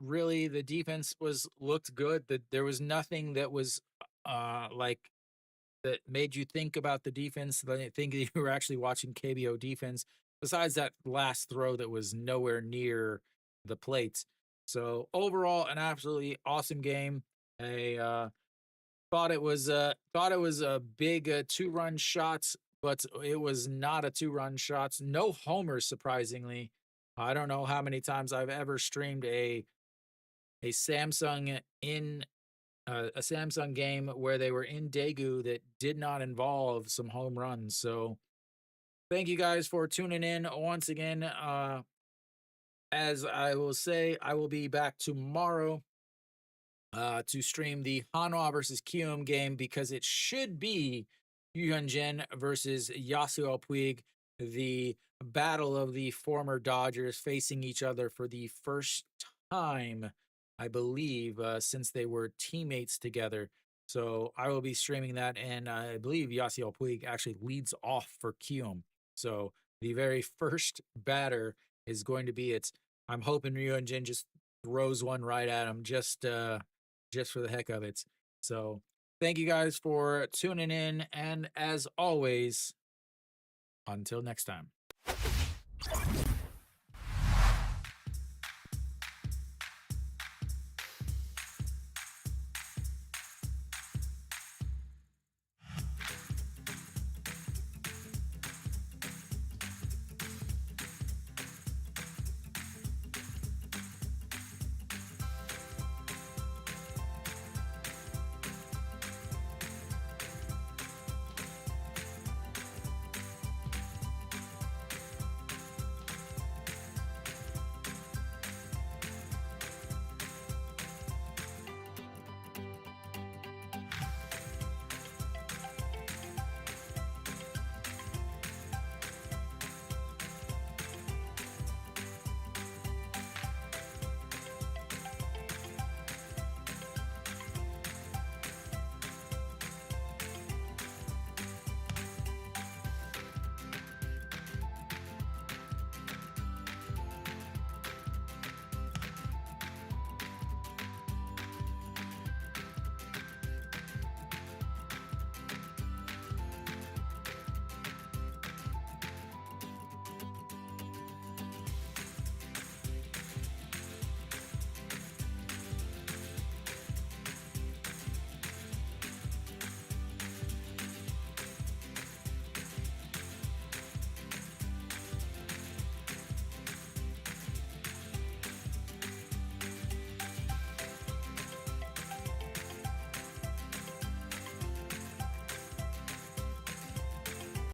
Speaker 1: Really, the defense looked good. That there was nothing that was like that made you think about the defense. I think you were actually watching KBO defense. Besides that last throw that was nowhere near the plate. So overall, an absolutely awesome game. A thought it was a big 2-run shots, but it was not a 2-run shots. No homers, surprisingly. I don't know how many times I've ever streamed a Samsung in a Samsung game where they were in Daegu that did not involve some home runs. So thank you guys for tuning in once again. As I will say, I will be back tomorrow to stream the Hanwha versus Kium game, because it should be Hyunjin versus Yasuo Puig, the battle of the former Dodgers facing each other for the first time, I believe, since they were teammates together. So I will be streaming that, and I believe Yasiel Puig actually leads off for Kium. So the very first batter is going to be it. I'm hoping Ryunjin just throws one right at him, just for the heck of it. So thank you guys for tuning in. And as always, until next time.